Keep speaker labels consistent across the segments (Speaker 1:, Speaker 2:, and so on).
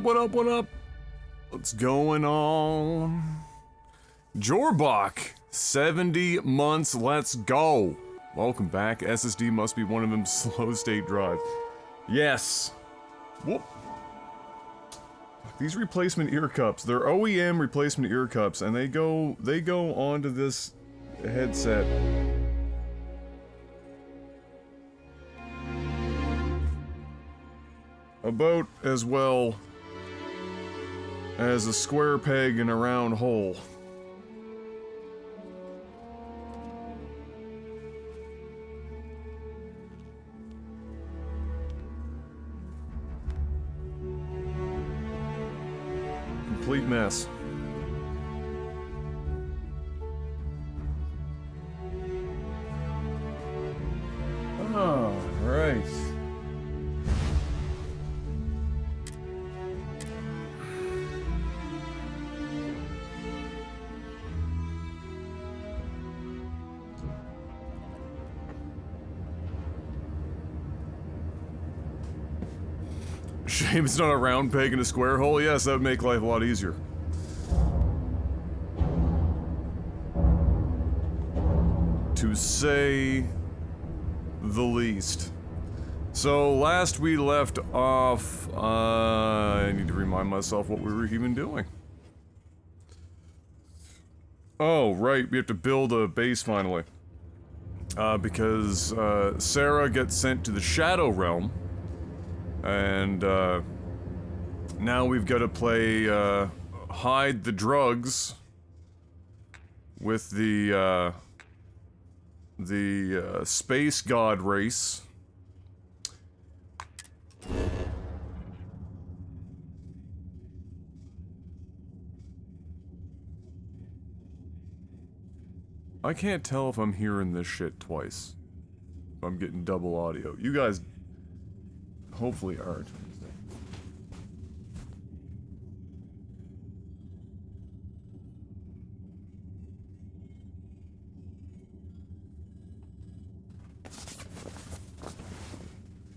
Speaker 1: up, what up, what up? What's going on? Jorbach, 70 months, let's go. Welcome back. SSD must be one of them slow state drives. Yes. Whoop. These replacement ear cups, they're OEM replacement ear cups, and they go onto this headset. About as well as a square peg in a round hole. Complete mess. Oh, right. Shame it's not a round peg in a square hole. Yes, that would make life a lot easier. To say the least. So, last we left off, I need to remind myself what we were even doing. Oh, right, we have to build a base finally. Because, Sarah gets sent to the Shadow Realm. And, now we've got to play, hide the drugs with the space god race. I can't tell if I'm hearing this shit twice. If I'm getting double audio. You guys hopefully aren't.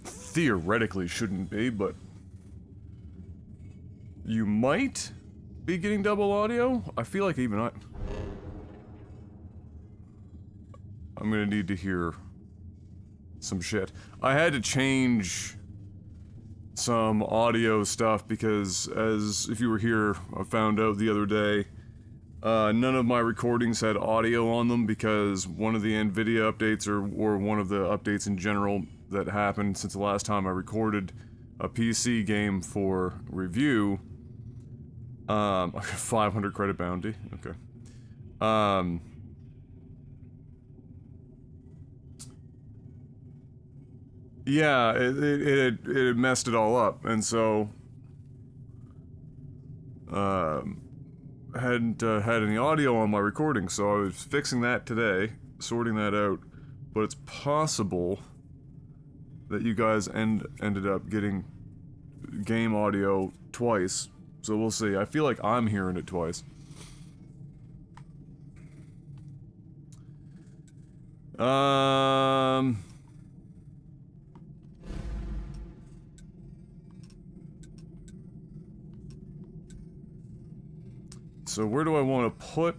Speaker 1: Theoretically shouldn't be, but you might be getting double audio? I feel like even I'm gonna need to hear some shit. I had to change some audio stuff because, as if you were here, I found out the other day, none of my recordings had audio on them because one of the NVIDIA updates, or one of the updates in general that happened since the last time I recorded a PC game for review, 500 credit bounty, okay. Yeah, it had messed it all up, and so, hadn't had any audio on my recording, so I was fixing that today, sorting that out, but it's possible that you guys ended up getting game audio twice, so we'll see. I feel like I'm hearing it twice. So where do I want to put...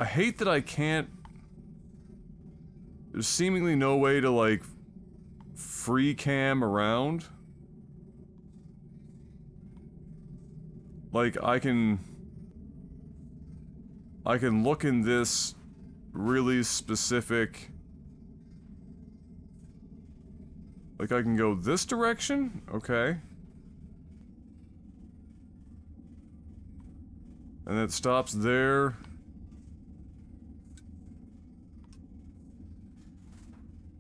Speaker 1: I hate that I can't... There's seemingly no way to, like, free cam around. Like, I can look in this really specific... Like, I can go this direction? Okay. And it stops there.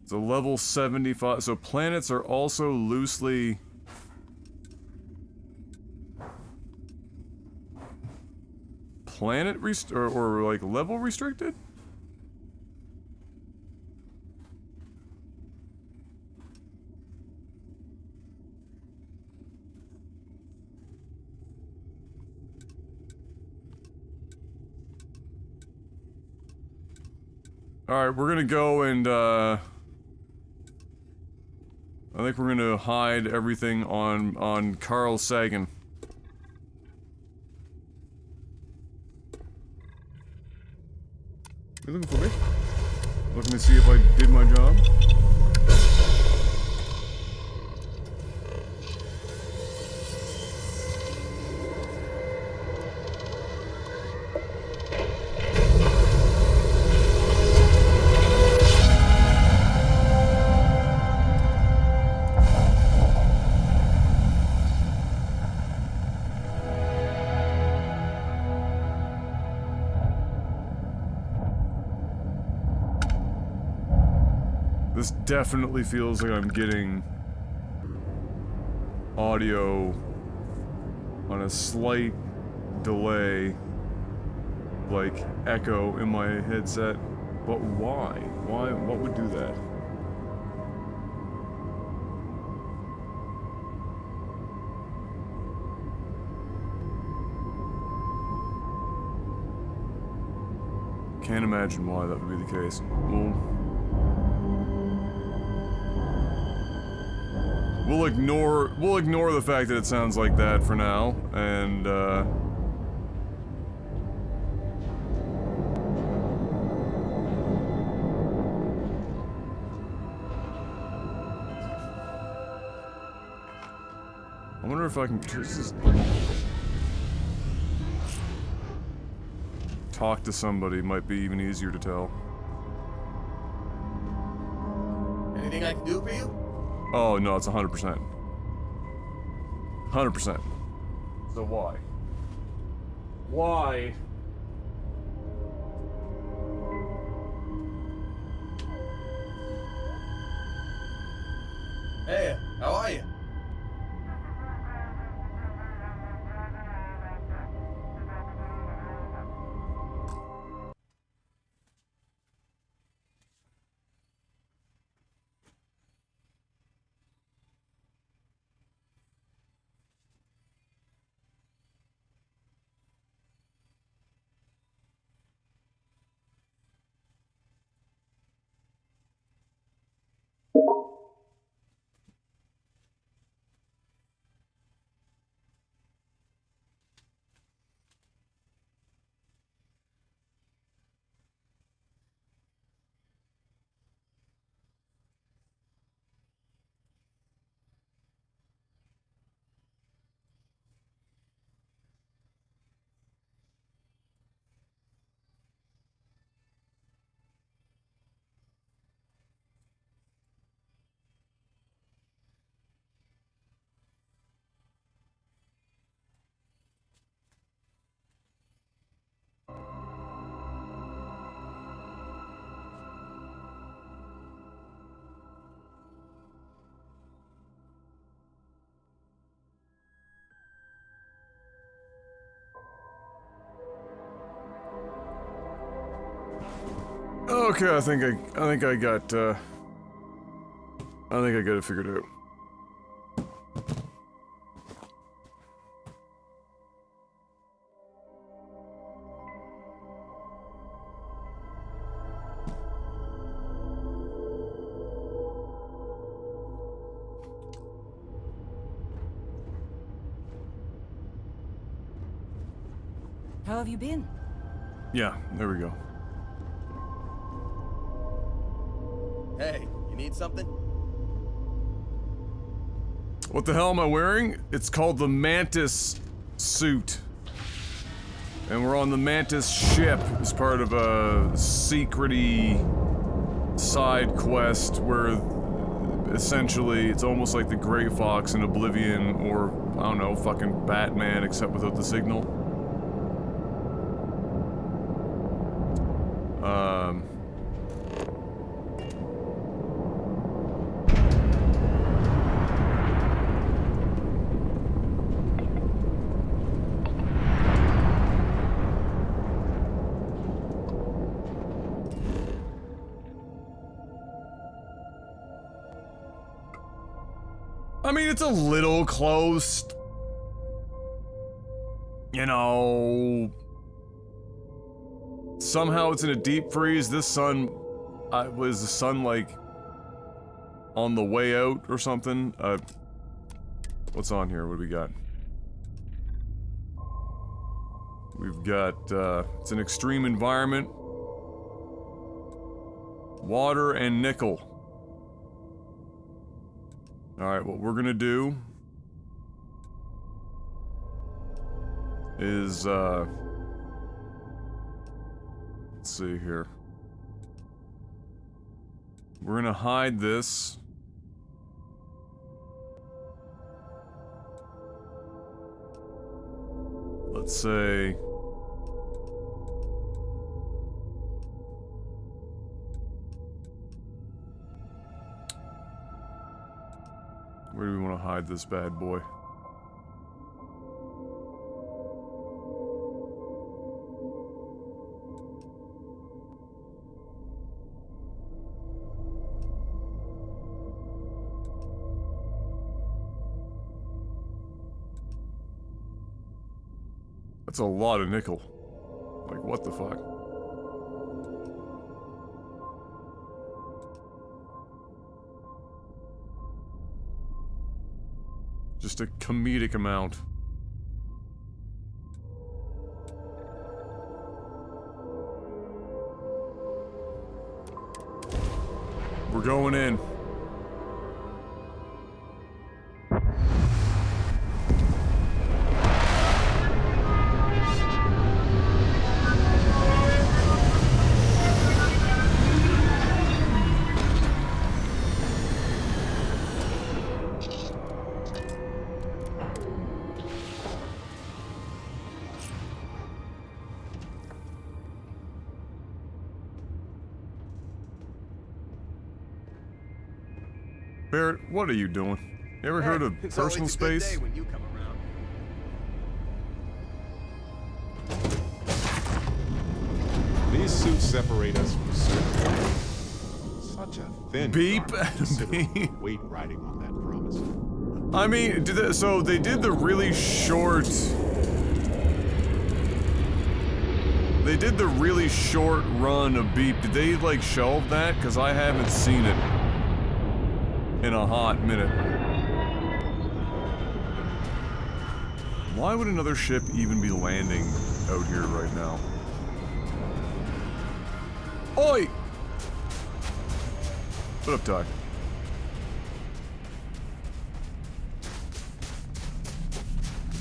Speaker 1: It's a level 75, so planets are also loosely... or like level restricted? Alright, we're gonna go and, I think we're gonna hide everything on Carl Sagan. You looking for me? Looking to see if I did my job? This definitely feels like I'm getting audio on a slight delay, like echo in my headset. But why? Why? What would do that? Can't imagine why that would be the case. We'll ignore the fact that it sounds like that for now, and I wonder if I can just talk to somebody. Might be even easier to tell.
Speaker 2: Anything I can do for you?
Speaker 1: Oh, no, it's 100%. 100%. So why? Why?
Speaker 2: Hey, how are you?
Speaker 1: Okay, I think I got it figured out.
Speaker 3: How have you been?
Speaker 1: Yeah, there we go.
Speaker 2: Hey, you need something?
Speaker 1: What the hell am I wearing? It's called the Mantis suit. And we're on the Mantis ship as part of a secret-y side quest where essentially it's almost like the Grey Fox in Oblivion, or I don't know, fucking Batman except without the signal. I mean, it's a little close. You know... Somehow it's in a deep freeze. This sun... was the sun, like... on the way out or something. What's on here? What do we got? We've got, it's an extreme environment. Water and nickel. Alright, what we're gonna do is, let's see here. We're gonna hide this. Let's say... Where do we want to hide this bad boy? That's a lot of nickel. Like, what the fuck? Just a comedic amount. We're going in. Barrett, what are you doing? You ever heard of
Speaker 2: It's
Speaker 1: personal
Speaker 2: always a good
Speaker 1: space?
Speaker 2: day when you come around.
Speaker 4: These suits separate us from certain. Such a thin
Speaker 1: Beep.
Speaker 4: garment considering the
Speaker 1: Beep.
Speaker 4: weight riding on that promise.
Speaker 1: I mean, so they did the really short... They did the really short run of Beep. Did they, like, shelve that? Because I haven't seen it in a hot minute. Why would another ship even be landing out here right now? Oi! What up, Ty?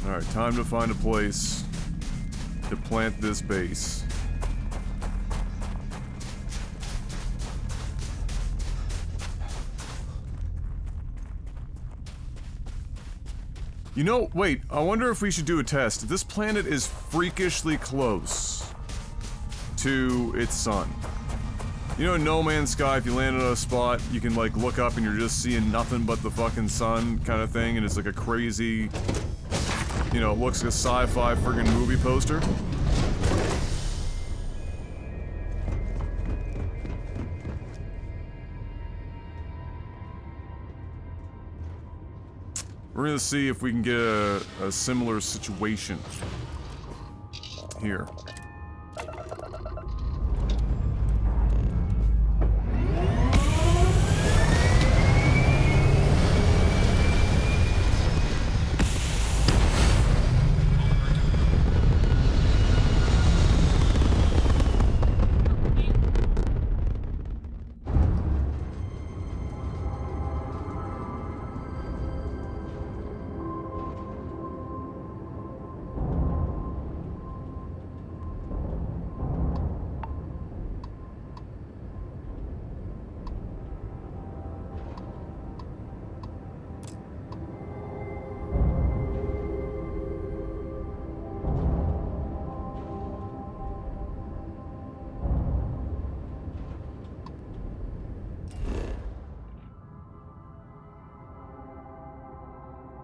Speaker 1: Alright, time to find a place to plant this base. You know, wait, I wonder if we should do a test. This planet is freakishly close to its sun. You know, in No Man's Sky, if you land on a spot, you can, like, look up and you're just seeing nothing but the fucking sun kind of thing, and it's like a crazy, you know, it looks like a sci-fi friggin' movie poster. We're gonna see if we can get a similar situation here.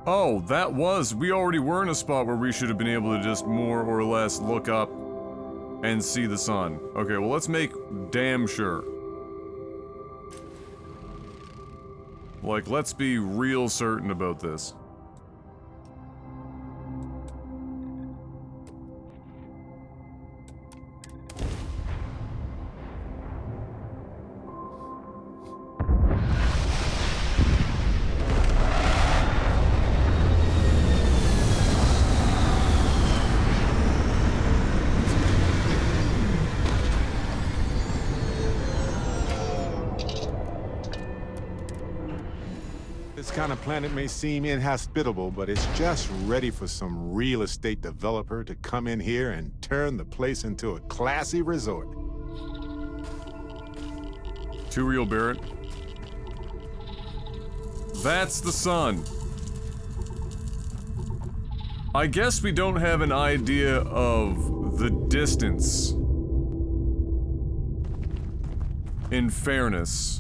Speaker 1: Oh, that was... We already were in a spot where we should have been able to just more or less look up and see the sun. Okay, well, let's make damn sure. Like, let's be real certain about this.
Speaker 4: This kind of planet may seem inhospitable, but it's just ready for some real estate developer to come in here and turn the place into a classy resort.
Speaker 1: Too real, Barrett. That's the sun. I guess we don't have an idea of the distance. In fairness.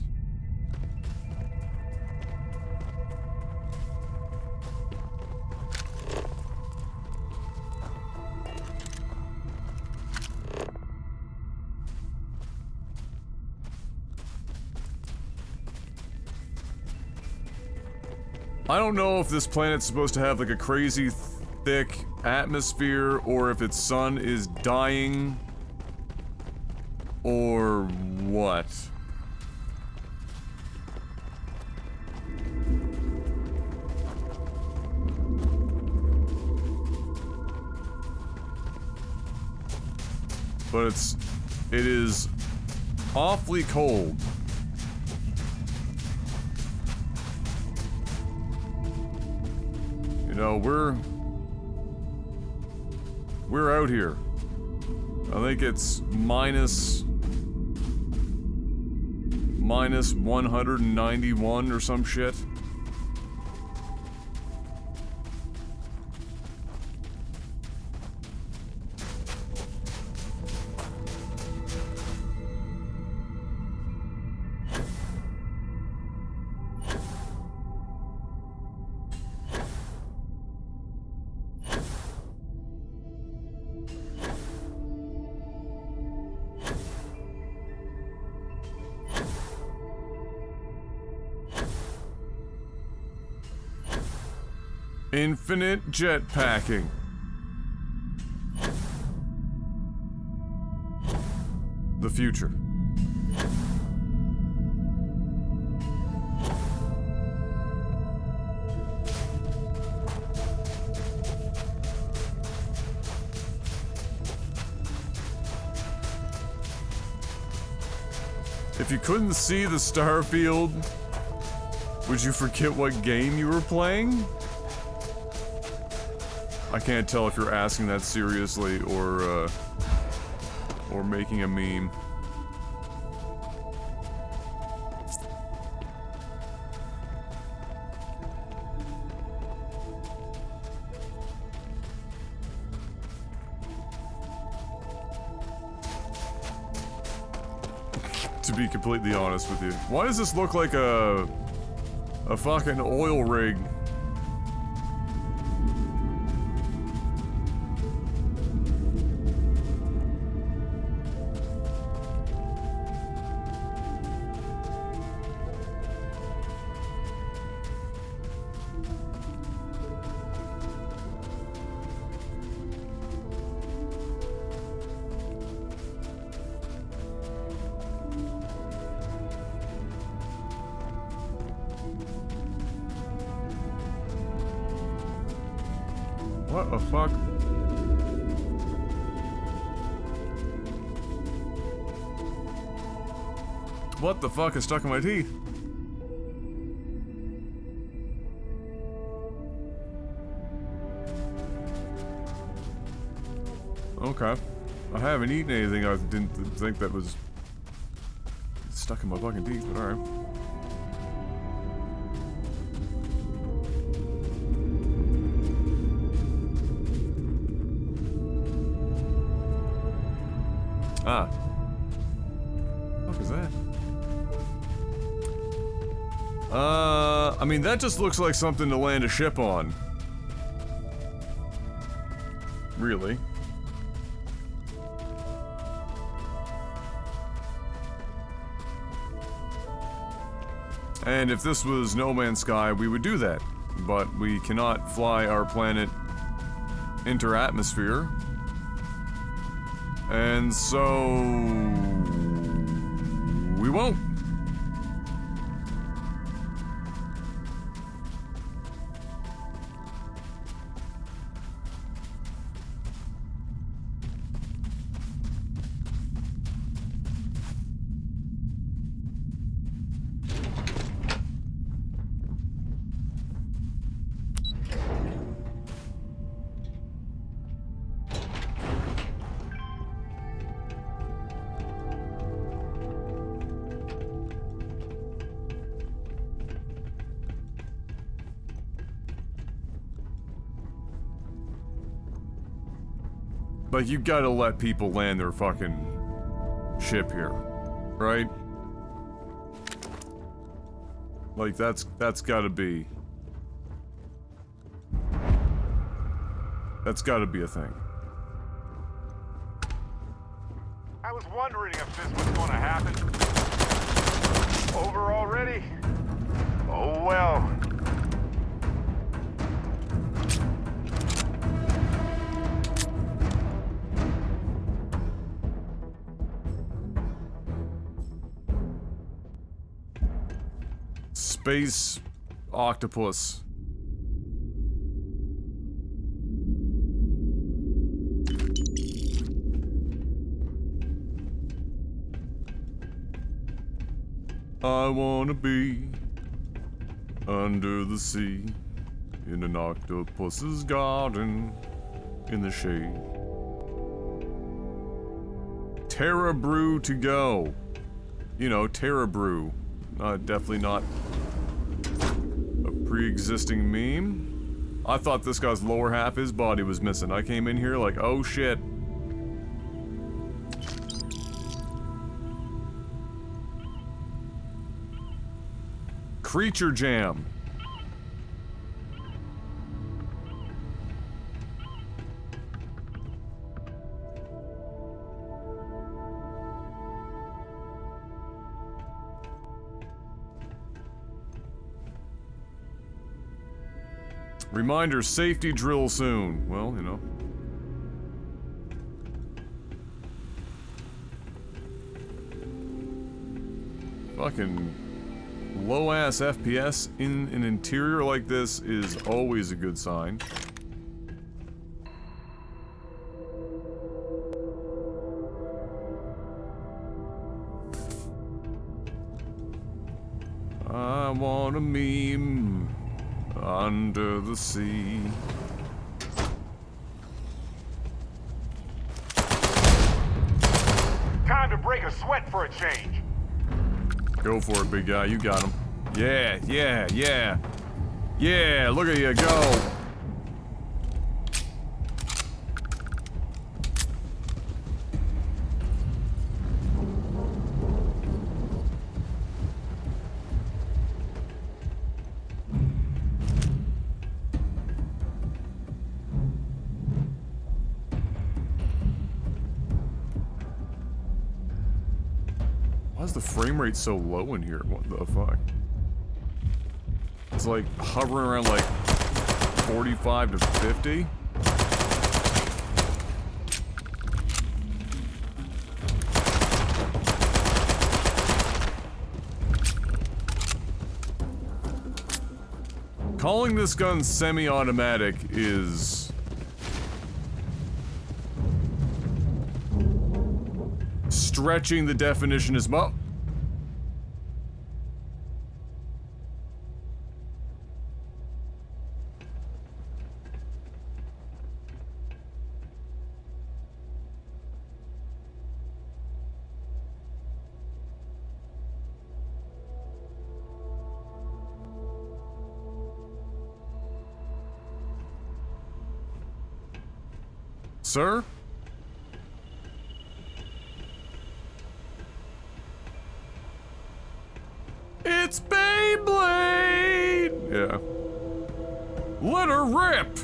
Speaker 1: I don't know if this planet's supposed to have like a crazy thick atmosphere or if its sun is dying or what. But it is awfully cold. You know, we're out here. I think it's minus 191 or some shit. Infinite jetpacking. The future. If you couldn't see the Starfield, would you forget what game you were playing? I can't tell if you're asking that seriously or making a meme. To be completely honest with you. Why does this look like a fucking oil rig? What the fuck? What the fuck is stuck in my teeth? Okay. I haven't eaten anything I didn't think that was stuck in my fucking teeth, but alright. Ah. What is that? I mean, that just looks like something to land a ship on. Really? And if this was No Man's Sky, we would do that. But we cannot fly our planet inter-atmosphere. And so... we won't. Like, you gotta let people land their fucking ship here, right? Like, that's gotta be... That's gotta be a thing.
Speaker 5: I was wondering if this was gonna happen. Over already? Oh well.
Speaker 1: Space octopus. I wanna be under the sea in an octopus's garden in the shade. Terra Brew to go. You know, Terra Brew. Definitely not a pre-existing meme. I thought this guy's lower half, his body was missing. I came in here like, oh shit. Creature Jam. Reminder, safety drill soon. Well, you know. Fucking low-ass FPS in an interior like this is always a good sign. I want a meme under the sea.
Speaker 5: Time to break a sweat for a change.
Speaker 1: Go for it, big guy. You got him. Yeah, yeah, yeah. Yeah, look at you go. Why is the frame rate so low in here? What the fuck? It's like hovering around like 45 to 50. Calling this gun semi-automatic is stretching the definition as much. Sir? It's Beyblade! Yeah. Let her rip!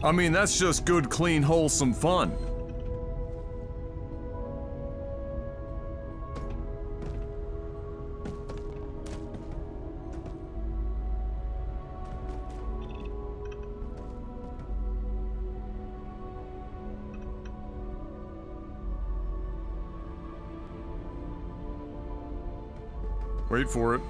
Speaker 1: I mean, that's just good, clean, wholesome fun. Wait for it.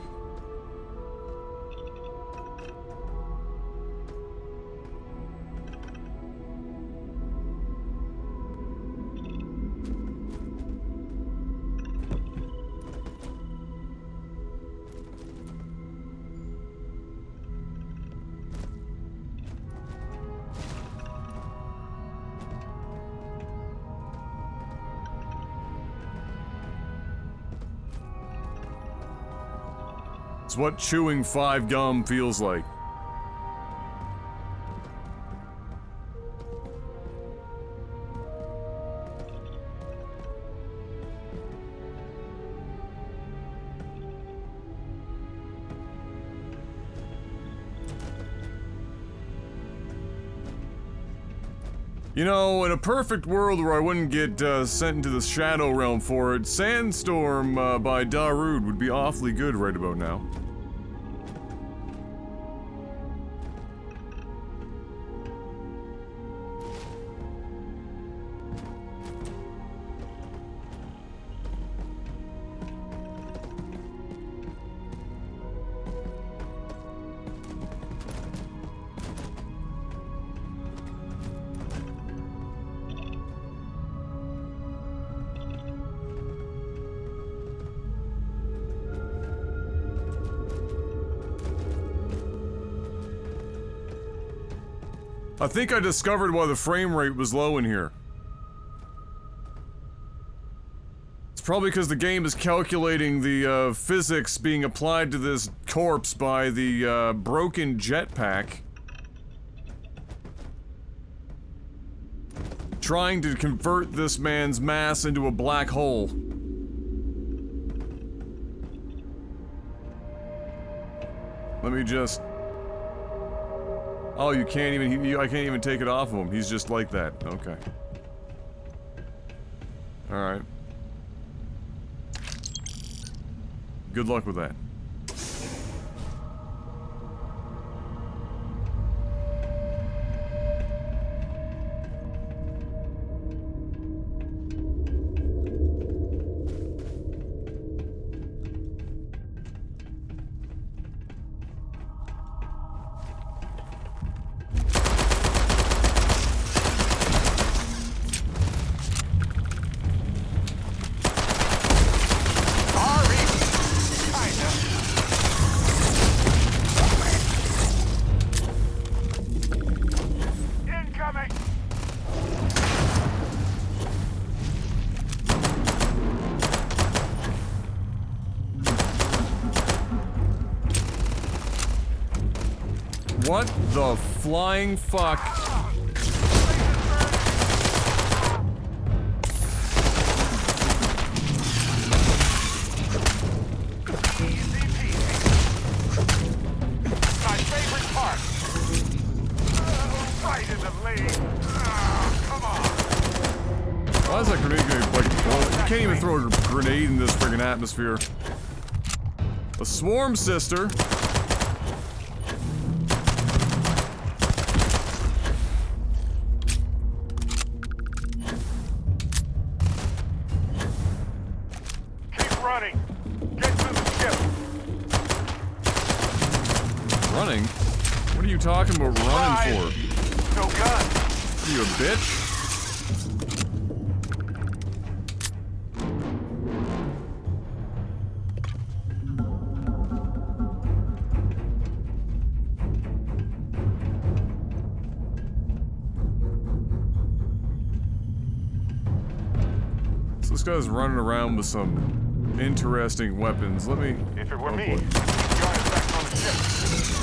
Speaker 1: It's what chewing 5 gum feels like. You know, in a perfect world where I wouldn't get sent into the Shadow Realm for it, Sandstorm by Darude would be awfully good right about now. I think I discovered why the frame rate was low in here. It's probably because the game is calculating the physics being applied to this corpse by the broken jetpack. Trying to convert this man's mass into a black hole. Let me just... Oh, you can't even, I can't even take it off of him. He's just like that. Okay. Alright. Good luck with that. What the flying fuck?
Speaker 5: My favorite part. Right in the lead. Come on.
Speaker 1: Why is that grenade gonna, like, well, you can't even throw a grenade in this friggin' atmosphere. A swarm sister.
Speaker 5: Running. Get to the ship.
Speaker 1: Running? What are you talking about running for?
Speaker 5: No gun.
Speaker 1: You a bitch? So this guy's running around with some interesting weapons. Let me...
Speaker 5: If it were
Speaker 1: oh,
Speaker 5: me,
Speaker 1: boy.
Speaker 5: you'd join us back on the ship.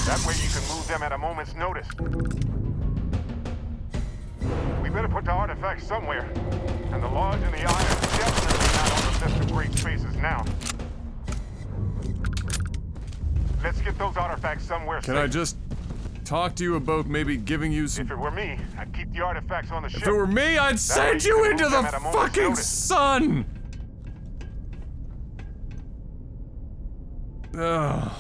Speaker 5: That way you can move them at a moment's notice. We better put the artifacts somewhere. And the lodge and the eye are definitely not on the list of great spaces now. Let's get those artifacts somewhere
Speaker 1: Can
Speaker 5: safe.
Speaker 1: I just talk to you about maybe giving you some...
Speaker 5: If it were me, I'd keep the artifacts on the ship.
Speaker 1: If it were me, I'd send
Speaker 5: way
Speaker 1: you
Speaker 5: you can
Speaker 1: into
Speaker 5: move
Speaker 1: the
Speaker 5: them at a moment's
Speaker 1: fucking
Speaker 5: notice.
Speaker 1: sun! Ugh.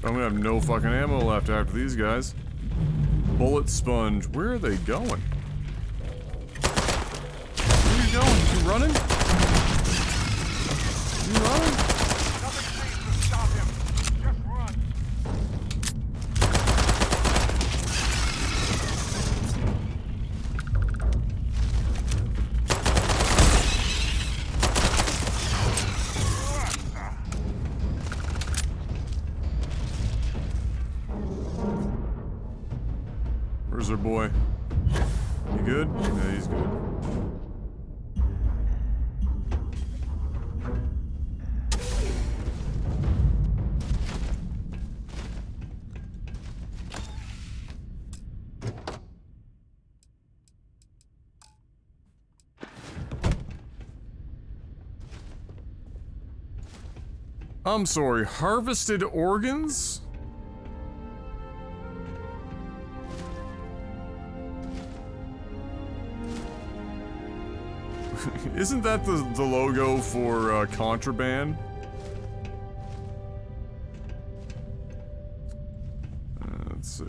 Speaker 1: I'm gonna have no fucking ammo left after these guys. Bullet sponge. Where are they going? Where are you going? You running? You running?
Speaker 5: Nothing seems to stop him. Just run.
Speaker 1: Where's our boy? You good? Yeah, he's good. I'm sorry, harvested organs? Isn't that the logo for contraband? Let's see.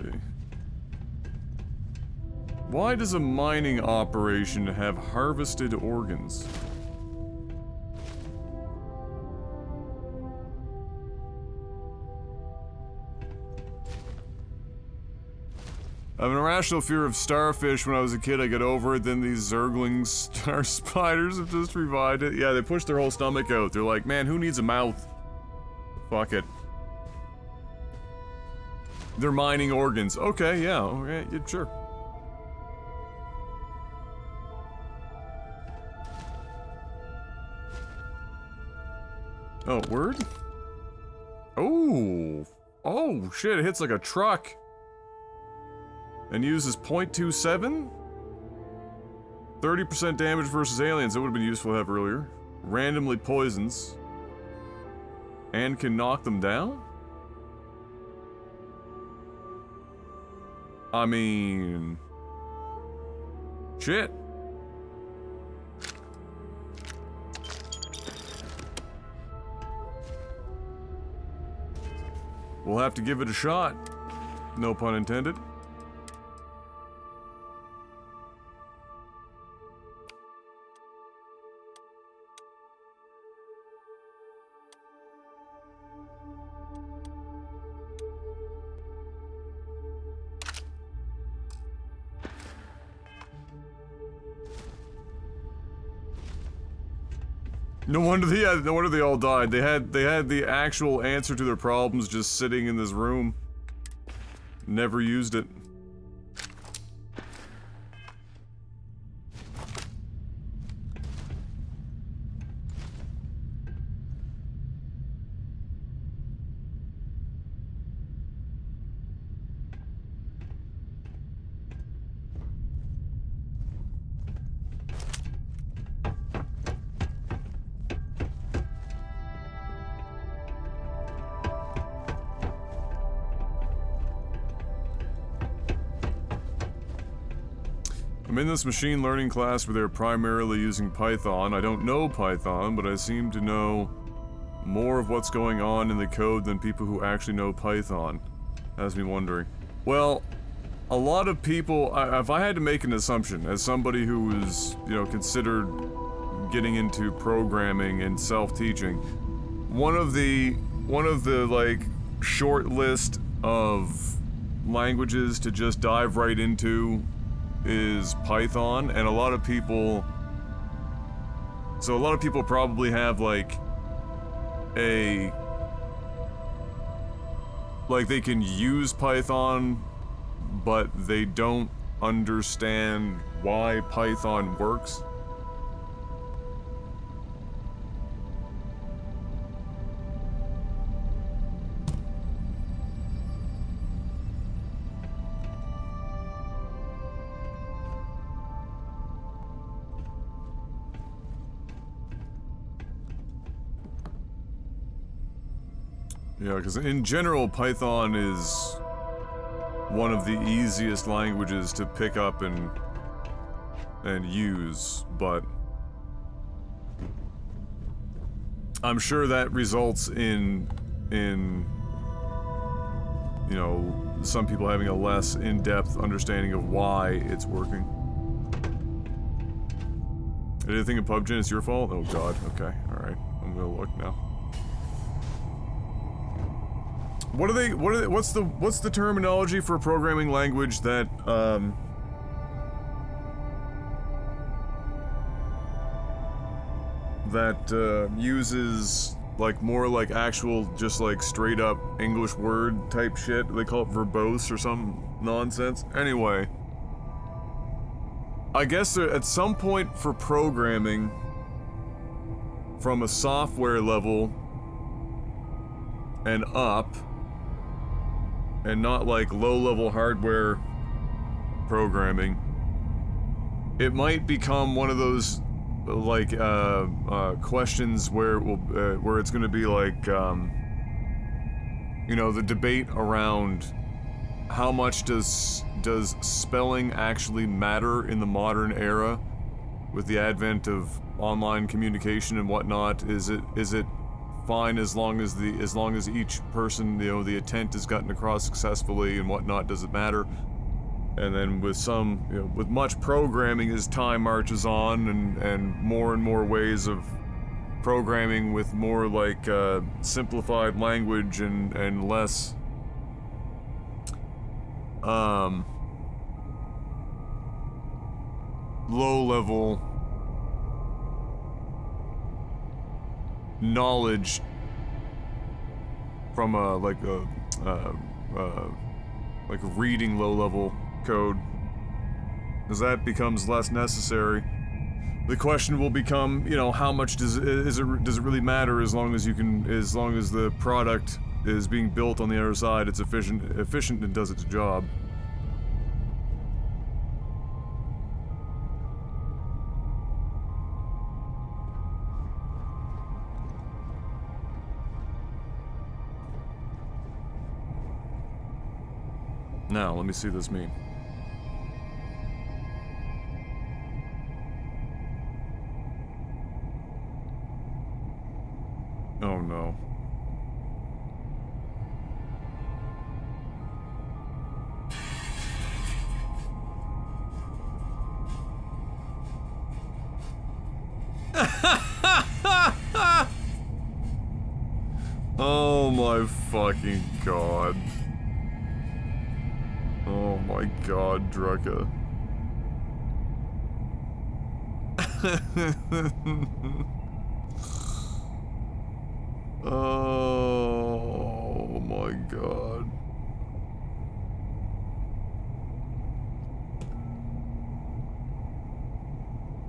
Speaker 1: Why does a mining operation have harvested organs? I have an irrational fear of starfish. When I was a kid, I got over it. Then these zergling star spiders have just revived it. Yeah, they push their whole stomach out. They're like, man, who needs a mouth? Fuck it. They're mining organs. Okay, yeah, okay, yeah, sure. Oh, word? Oh. Oh, shit, it hits like a truck. And uses .27? 30% damage versus aliens. That would have been useful to have earlier. Randomly poisons. And can knock them down? I mean... shit. We'll have to give it a shot. No pun intended. No wonder they all died. They had the actual answer to their problems just sitting in this room. Never used it. I'm in this machine learning class where they're primarily using Python. I don't know Python, but I seem to know more of what's going on in the code than people who actually know Python. Has me wondering. Well, a lot of people, if I had to make an assumption, as somebody who was, you know, considered getting into programming and self-teaching, one of the like short list of languages to just dive right into is Python, and a lot of people probably have like they can use Python, but they don't understand why Python works. Yeah, because in general, Python is one of the easiest languages to pick up and use, but I'm sure that results in you know, some people having a less in-depth understanding of why it's working. Anything in PUBG, it's your fault? Oh god, okay, alright. I'm gonna look now. What's the terminology for a programming language that, uses, like, more like actual, just like straight up English word type shit? They call it verbose or some nonsense. Anyway. I guess at some point for programming, from a software level and up, and not like low-level hardware programming, it might become one of those like questions where it will where it's going to be like you know, the debate around how much does spelling actually matter in the modern era with the advent of online communication and whatnot. Is it fine as long as each person, you know, the intent is gotten across successfully and whatnot? Does it matter? And then with some, you know, with much programming as time marches on, and more ways of programming with more like simplified language and less low-level knowledge from like reading low-level code, as that becomes less necessary, the question will become, you know, how much does it really matter as long as the product is being built on the other side, it's efficient and does its job. Now, let me see this meme. Oh no. Oh my fucking god. Oh my god, Drucka. Oh my god.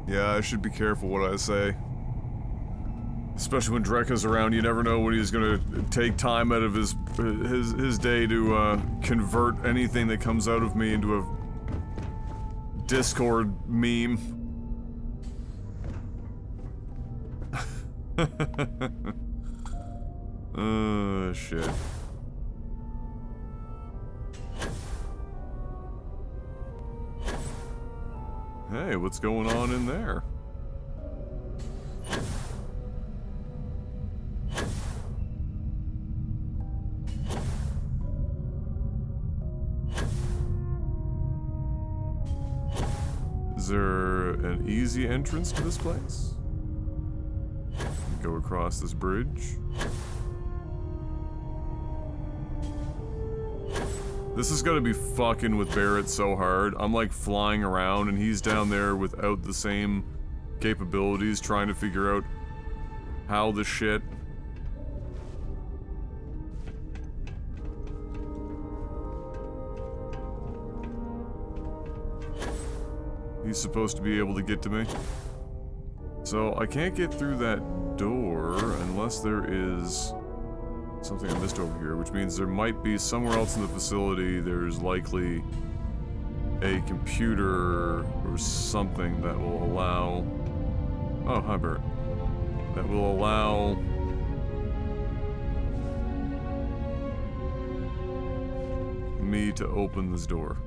Speaker 1: Yeah, I should be careful what I say. Especially when Drekka's around, you never know when he's gonna take time out of his day to convert anything that comes out of me into a Discord meme. Shit. Hey, what's going on in there? there an easy entrance to this place? Go across this bridge. This is gonna be fucking with Barrett so hard. I'm like flying around and he's down there without the same capabilities, trying to figure out how the shit. He's supposed to be able to get to me. So I can't get through that door unless there is something I missed over here, which means there might be somewhere else in the facility. There's likely a computer or something that will allow... Oh, hi, Bert. That will allow... me to open this door.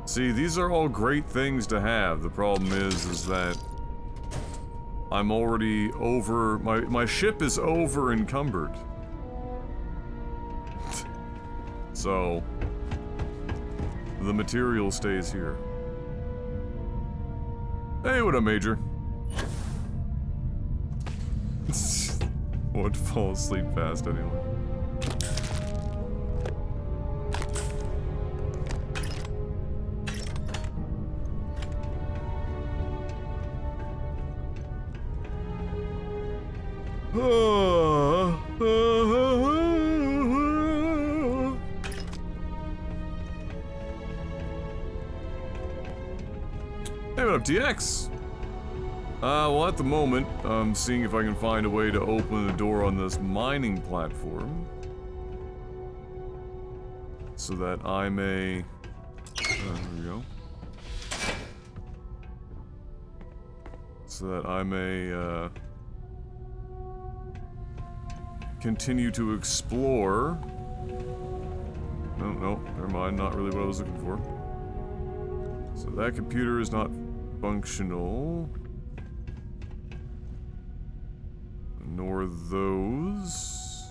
Speaker 1: See, these are all great things to have. The problem is that I'm already over... My ship is over encumbered. So, the material stays here. Hey, what up, Major? Won't fall asleep fast anyway. Hey, what up, DX? Well, at the moment, I'm seeing if I can find a way to open the door on this mining platform. So that I may... there we go. So that I may, continue to explore. No, never mind, not really what I was looking for. So that computer is not functional. Nor those.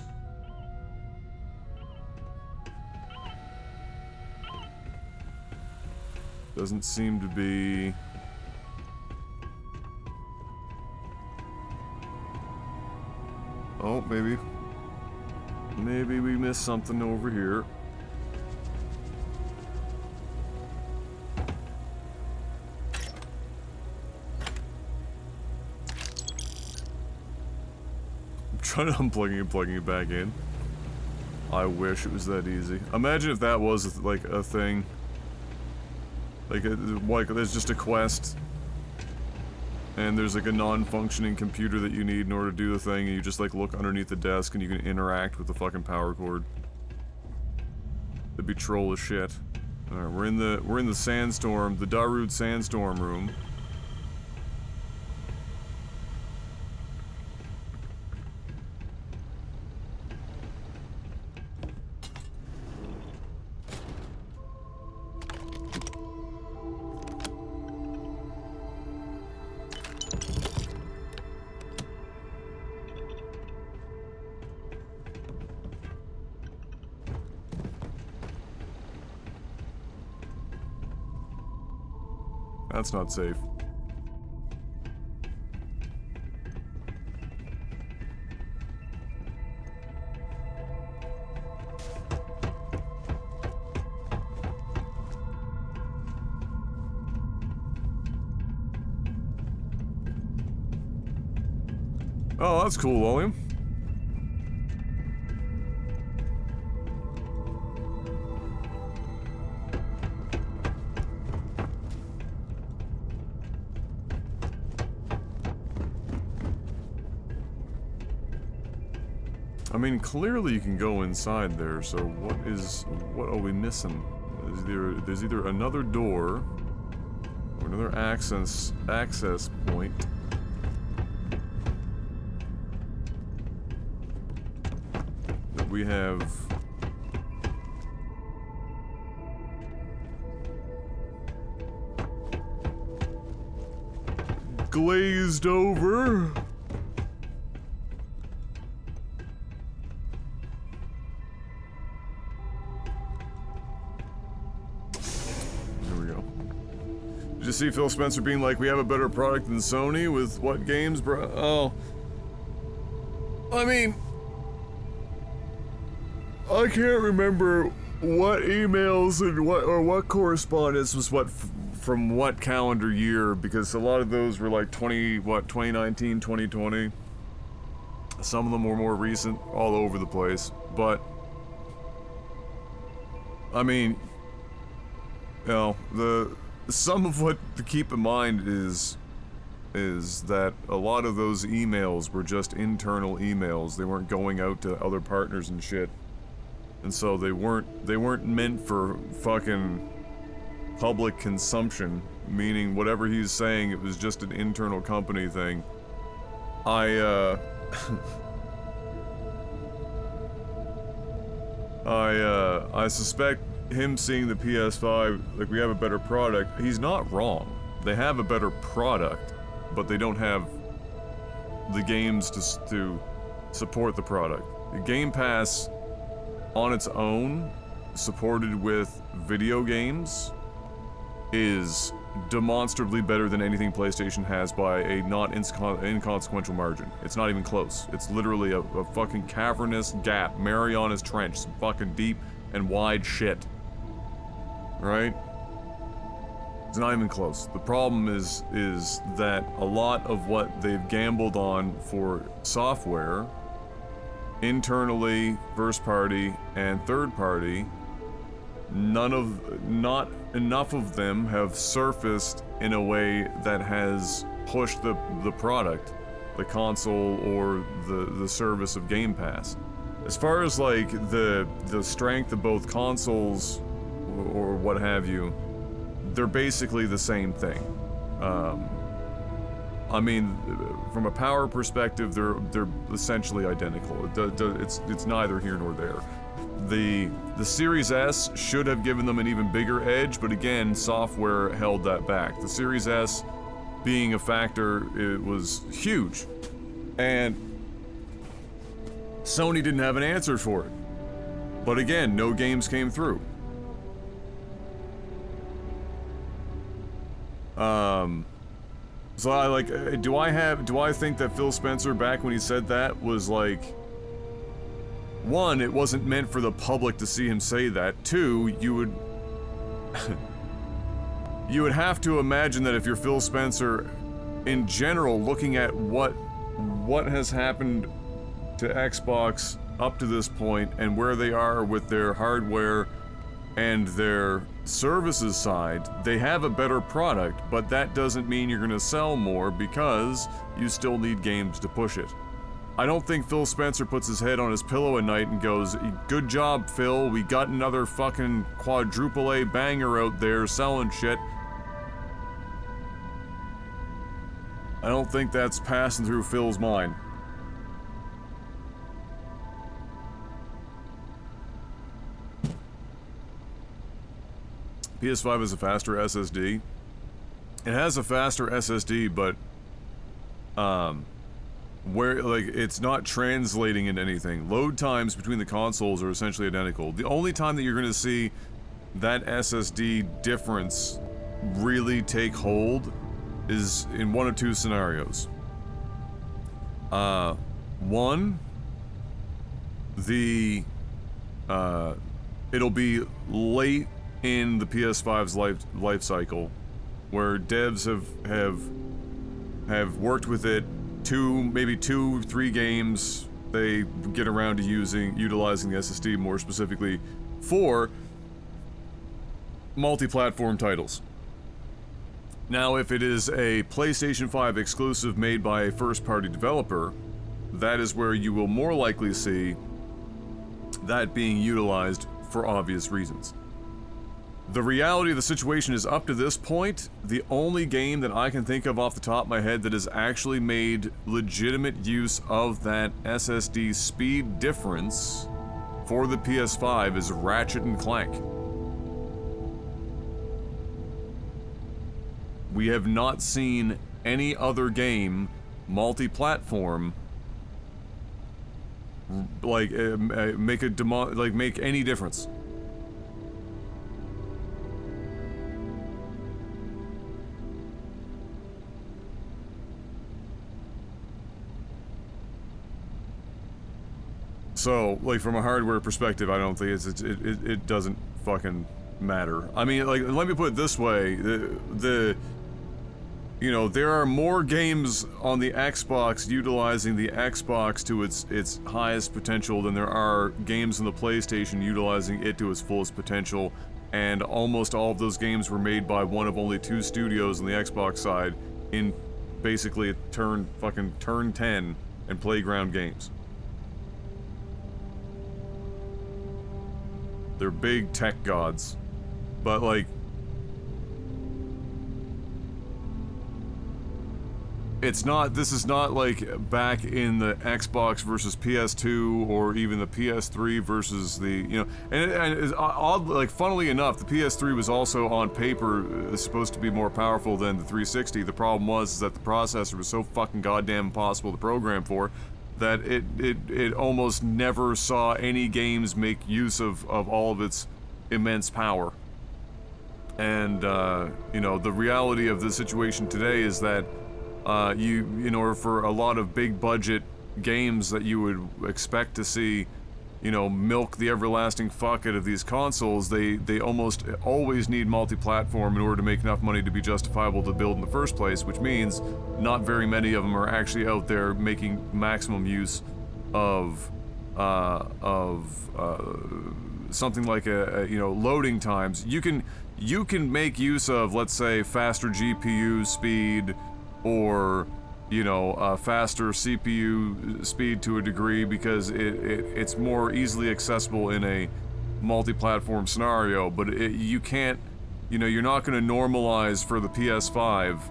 Speaker 1: Doesn't seem to be... Oh, maybe. Maybe we missed something over here. I'm trying to unplug it and plugging it back in. I wish it was that easy. Imagine if that was like a thing. Like there's just a quest. And there's like a non-functioning computer that you need in order to do the thing, and you just like look underneath the desk and you can interact with the fucking power cord. That'd be troll as shit. Alright, we're in the sandstorm, the Darude sandstorm room. That's not safe. Oh, that's cool, William. I mean, clearly you can go inside there, so what are we missing? There's either another door, or another access point. That we have. Glazed over. Did you see Phil Spencer being like, we have a better product than Sony with what games, bro? Oh. I mean, I can't remember what emails and what correspondence was what from what calendar year, because a lot of those were like 2019, 2020. Some of them were more recent, all over the place. But I mean, you know, some of what to keep in mind is that a lot of those emails were just internal emails. They weren't going out to other partners and shit. And so they weren't meant for fucking public consumption, meaning whatever he's saying, it was just an internal company thing. I suspect him seeing the PS5, like, we have a better product, he's not wrong. They have a better product, but they don't have the games to support the product. The Game Pass, on its own, supported with video games, is demonstrably better than anything PlayStation has by a not inconsequential margin. It's not even close. It's literally a fucking cavernous gap, Mariana's Trench, some fucking deep and wide shit. Right? It's not even close. The problem is that a lot of what they've gambled on for software, internally, first party, and third party, not enough of them have surfaced in a way that has pushed the product, the console, or the service of Game Pass. As far as like the strength of both consoles or what have you, they're basically the same thing. I mean, from a power perspective, they're essentially identical. It's neither here nor there. The Series S should have given them an even bigger edge, but again, software held that back. The Series S being a factor, it was huge, and Sony didn't have an answer for it. But again, no games came through. So I like, do I think that Phil Spencer back when he said that was like, one, it wasn't meant for the public to see him say that. Two, you would have to imagine that if you're Phil Spencer, in general, looking at what has happened to Xbox up to this point and where they are with their hardware and their services side, they have a better product, but that doesn't mean you're gonna sell more because you still need games to push it. I don't think Phil Spencer puts his head on his pillow at night and goes, good job, Phil, we got another fucking quadruple A banger out there selling shit. I don't think that's passing through Phil's mind. PS5 is a faster SSD. It has a faster SSD, but where, like, it's not translating into anything. Load times between the consoles are essentially identical. The only time that you're going to see that SSD difference really take hold is in one of two scenarios. One, it'll be late in the PS5's life cycle, where devs have worked with it, maybe 2-3 games, they get around to utilizing the SSD more specifically for multi-platform titles. Now, if it is a PlayStation 5 exclusive made by a first-party developer, that is where you will more likely see that being utilized for obvious reasons. The reality of the situation is, up to this point, the only game that I can think of off the top of my head that has actually made legitimate use of that SSD speed difference for the PS5 is Ratchet and Clank. We have not seen any other game, multi-platform, like make any difference. So, like, from a hardware perspective, I don't think it doesn't fucking matter. I mean, like, let me put it this way: you know, there are more games on the Xbox utilizing the Xbox to its highest potential than there are games on the PlayStation utilizing it to its fullest potential, and almost all of those games were made by one of only 2 studios on the Xbox side in basically turn 10 and Playground Games. They're big tech gods, but like, this is not like back in the Xbox versus PS2 or even the PS3 versus the, you know, and it's odd, like, funnily enough, the PS3 was also on paper supposed to be more powerful than the 360. The problem was that the processor was so fucking goddamn impossible to program for that it almost never saw any games make use of all of its immense power. And, you know, the reality of the situation today is that in order for a lot of big budget games that you would expect to see, you know, milk the everlasting fuck out of these consoles, they almost always need multi-platform in order to make enough money to be justifiable to build in the first place, which means not very many of them are actually out there making maximum use of something like you know, loading times. You can make use of, let's say, faster GPU speed, or, you know, faster CPU speed to a degree, because it's more easily accessible in a multi-platform scenario, but you can't, you know, you're not going to normalize for the PS5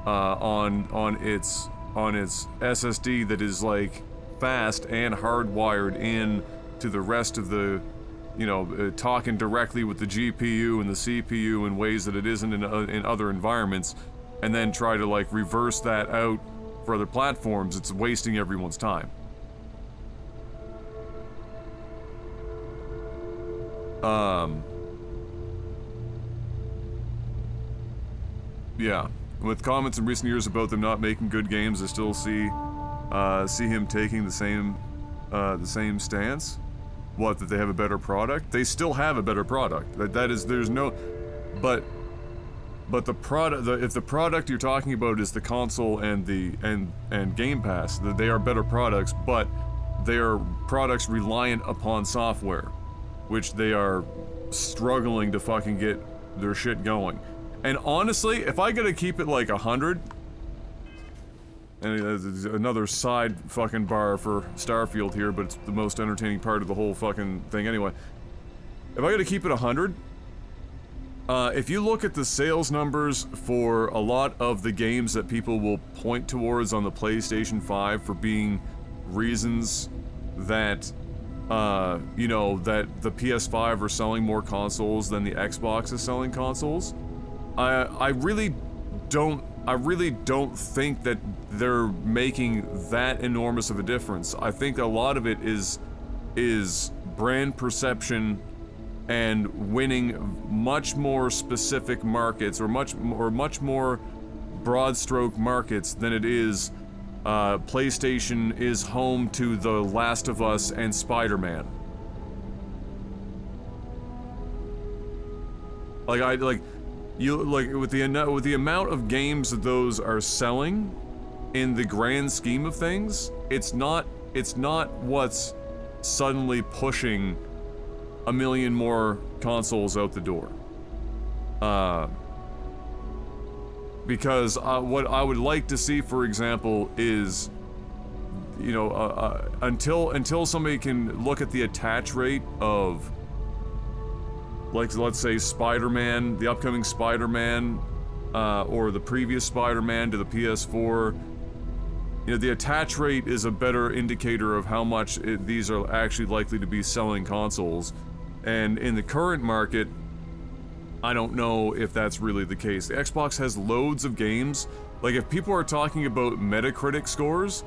Speaker 1: on its SSD that is, like, fast and hardwired in to the rest of the, you know, talking directly with the GPU and the CPU in ways that it isn't in other environments, and then try to, like, reverse that out for other platforms. It's wasting everyone's time. Yeah. With comments in recent years about them not making good games, I still see him taking the same stance. What, that they have a better product? They still have a better product. That is, there's no, but the product, if the product you're talking about is the console and Game Pass, that they are better products, but they are products reliant upon software, which they are struggling to fucking get their shit going. And honestly, if I gotta keep it like 100, and another side fucking bar for Starfield here, but it's the most entertaining part of the whole fucking thing anyway. If I gotta keep it 100, if you look at the sales numbers for a lot of the games that people will point towards on the PlayStation 5 for being reasons that, you know, that the PS5 are selling more consoles than the Xbox is selling consoles, I really don't think that they're making that enormous of a difference. I think a lot of it is brand perception and winning much more specific markets, or much more broad stroke markets than it is PlayStation is home to The Last of Us and Spider-Man. With the amount of games that those are selling, in the grand scheme of things, it's not what's suddenly pushing a million more consoles out the door. Because what I would like to see, for example, is, you know, until somebody can look at the attach rate of like let's say Spider-Man, the upcoming Spider-Man, or the previous Spider-Man to the PS4, you know, the attach rate is a better indicator of how much these are actually likely to be selling consoles. And in the current market, I don't know if that's really the case. The Xbox has loads of games. Like, if people are talking about Metacritic scores,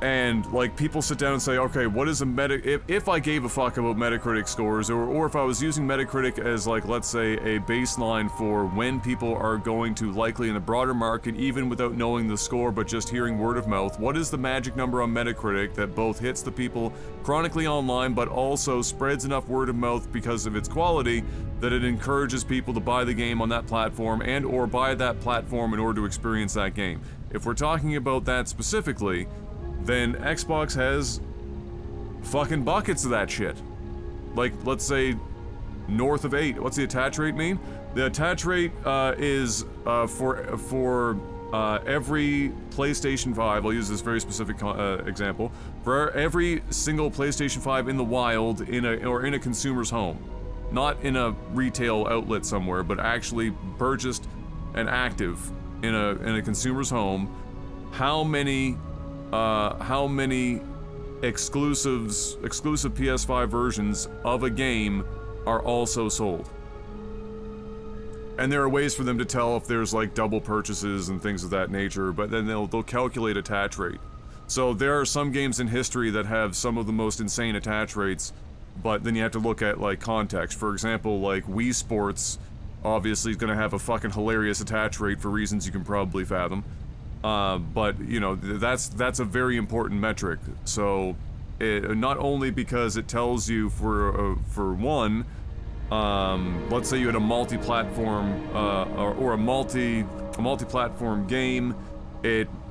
Speaker 1: and, like, people sit down and say, okay, what is a if I gave a fuck about Metacritic scores, or if I was using Metacritic as, like, let's say, a baseline for when people are going to likely in the broader market, even without knowing the score, but just hearing word of mouth, what is the magic number on Metacritic that both hits the people chronically online, but also spreads enough word of mouth because of its quality, that it encourages people to buy the game on that platform and or buy that platform in order to experience that game? If we're talking about that specifically, then Xbox has fucking buckets of that shit. Like, let's say, north of 8. What's the attach rate mean? The attach rate is for every PlayStation 5, I'll use this very specific example, for every single PlayStation 5 in the wild in a consumer's home. Not in a retail outlet somewhere, but actually purchased and active in a consumer's home, how many exclusive PS5 versions of a game are also sold. And there are ways for them to tell if there's like double purchases and things of that nature, but then they'll calculate attach rate. So there are some games in history that have some of the most insane attach rates, but then you have to look at like context. For example, like Wii Sports obviously is gonna have a fucking hilarious attach rate for reasons you can probably fathom. But you know, that's a very important metric. So not only because it tells you for one, let's say you had a multi-platform or a multi-platform game,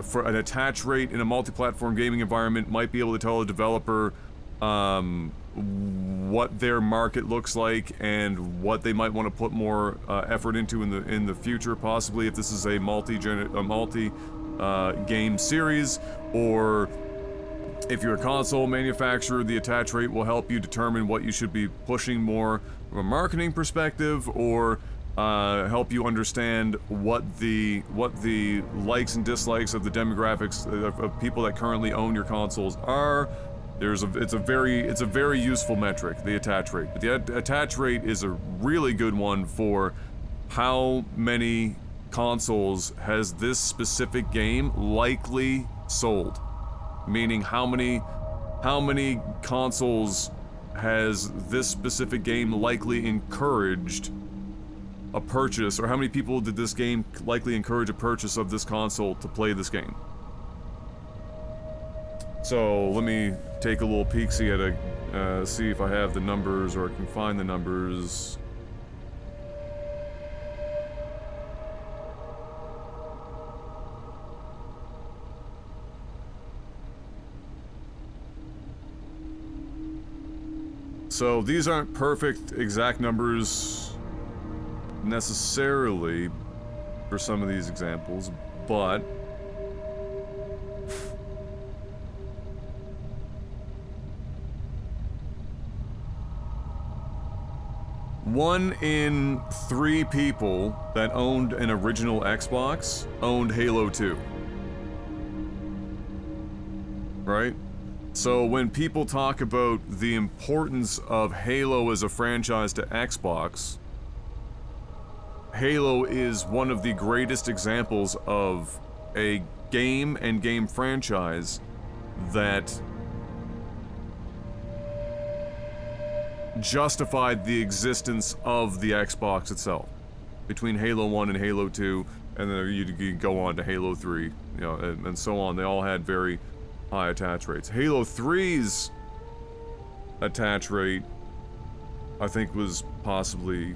Speaker 1: for an attach rate in a multi-platform gaming environment might be able to tell a developer what their market looks like and what they might want to put more effort into in the future, possibly if this is a multi game series, or if you're a console manufacturer, the attach rate will help you determine what you should be pushing more from a marketing perspective, or help you understand what the likes and dislikes of the demographics of people that currently own your consoles are. It's a very useful metric, the attach rate. But the attach rate is a really good one for how many consoles has this specific game likely sold. Meaning how many consoles has this specific game likely encouraged a purchase, or how many people did this game likely encourage a purchase of this console to play this game? So let me take a little peek-see at see if I have the numbers, or I can find the numbers. So these aren't perfect exact numbers necessarily for some of these examples, but one in 3 people that owned an original Xbox owned Halo 2. Right? So when people talk about the importance of Halo as a franchise to Xbox, Halo is one of the greatest examples of a game and game franchise that justified the existence of the Xbox itself. Between Halo 1 and Halo 2, and then you go on to Halo 3, you know, and so on. They all had very high attach rates. Halo 3's attach rate, I think, was possibly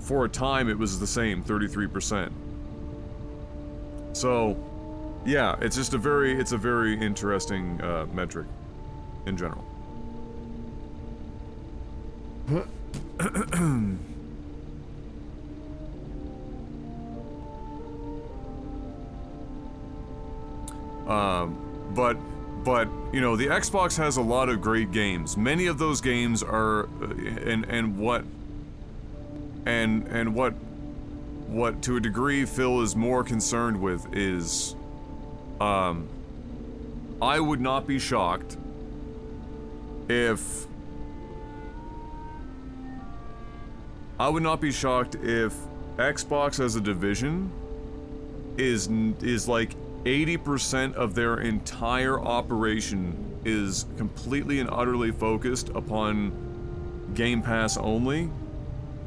Speaker 1: for a time it was the same, 33%. So yeah, it's just a very interesting metric in general. But you know, the Xbox has a lot of great games. Many of those games are, what to a degree Phil is more concerned with is, I would not be shocked if Xbox as a division is like 80% of their entire operation is completely and utterly focused upon Game Pass only,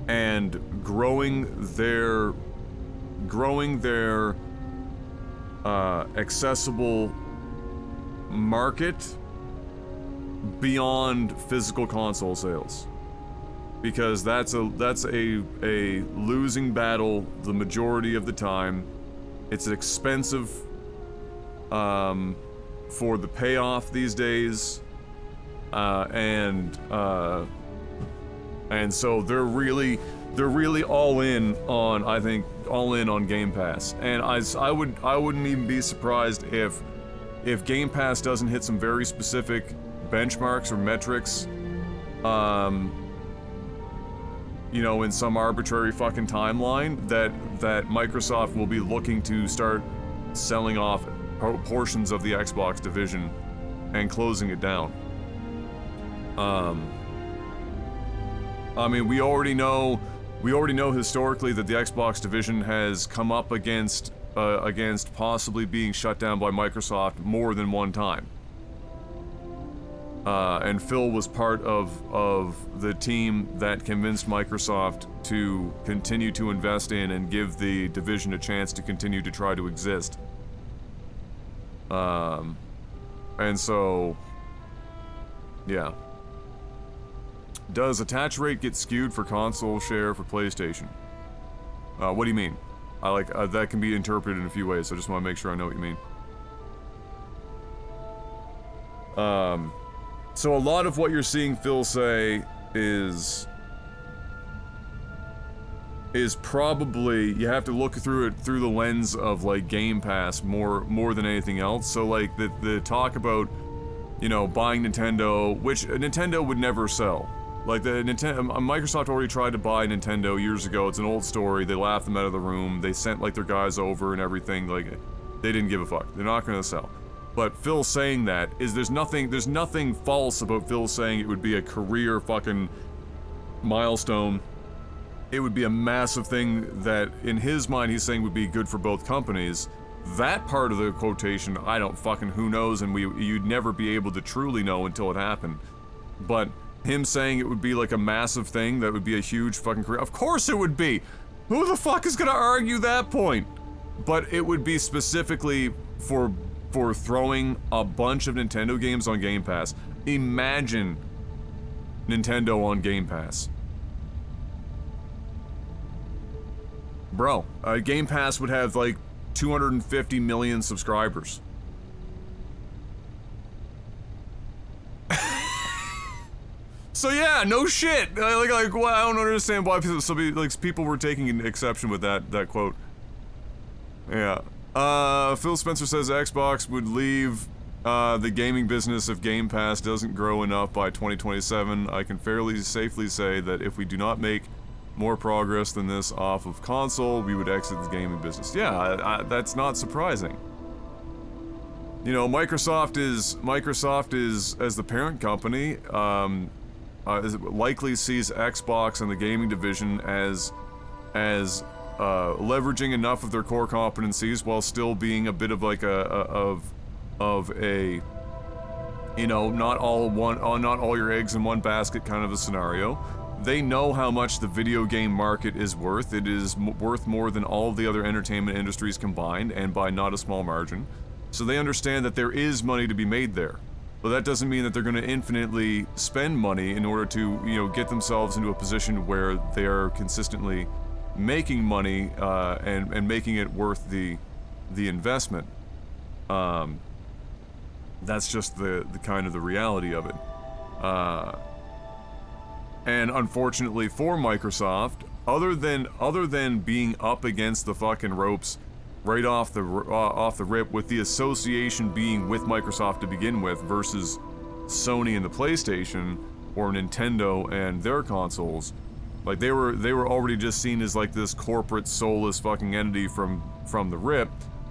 Speaker 1: and growing their accessible market beyond physical console sales, because that's a losing battle the majority of the time. It's expensive for the payoff these days, and so they're really all in on, I think, on Game Pass. And I wouldn't even be surprised if Game Pass doesn't hit some very specific benchmarks or metrics, you know, in some arbitrary fucking timeline, that Microsoft will be looking to start selling off portions of the Xbox division and closing it down. I mean, we already know historically that the Xbox division has come up against possibly being shut down by Microsoft more than one time. And Phil was part of the team that convinced Microsoft to continue to invest in and give the division a chance to continue to try to exist. And so, yeah. Does attach rate get skewed for console share for PlayStation? What do you mean? That can be interpreted in a few ways, so I just want to make sure I know what you mean. So a lot of what you're seeing Phil say is probably, you have to look through it through the lens of like Game Pass more than anything else. So like the talk about, you know, buying Nintendo, which Nintendo would never sell. Like Microsoft already tried to buy Nintendo years ago. It's an old story. They laughed them out of the room. They sent like their guys over and everything. Like, they didn't give a fuck. They're not gonna sell. But Phil saying that is, there's nothing false about Phil saying it would be a career fucking milestone. It would be a massive thing that, in his mind, he's saying would be good for both companies. That part of the quotation, I don't fucking, who knows, and you'd never be able to truly know until it happened. But him saying it would be like a massive thing that would be a huge fucking career, of course it would be! Who the fuck is gonna argue that point? But it would be specifically for throwing a bunch of Nintendo games on Game Pass. Imagine Nintendo on Game Pass. Bro, Game Pass would have like 250 million subscribers. So yeah, no shit. Well, I don't understand why people were taking an exception with that quote. Yeah. Phil Spencer says Xbox would leave the gaming business if Game Pass doesn't grow enough by 2027. I can fairly safely say that if we do not make more progress than this off of console, we would exit the gaming business. Yeah, that's not surprising. You know, Microsoft is as the parent company, likely sees Xbox and the gaming division as leveraging enough of their core competencies while still being a bit of like a you know, not all your eggs in one basket kind of a scenario. They know how much the video game market is worth. It is worth more than all of the other entertainment industries combined, and by not a small margin. So they understand that there is money to be made there. But that doesn't mean that they're going to infinitely spend money in order to, you know, get themselves into a position where they are consistently making money and making it worth the investment. That's just the kind of the reality of it. And unfortunately for Microsoft, other than being up against the fucking ropes right off the rip, with the association being with Microsoft to begin with versus Sony and the PlayStation or Nintendo and their consoles. Like they were already just seen as like this corporate soulless fucking entity from the rip.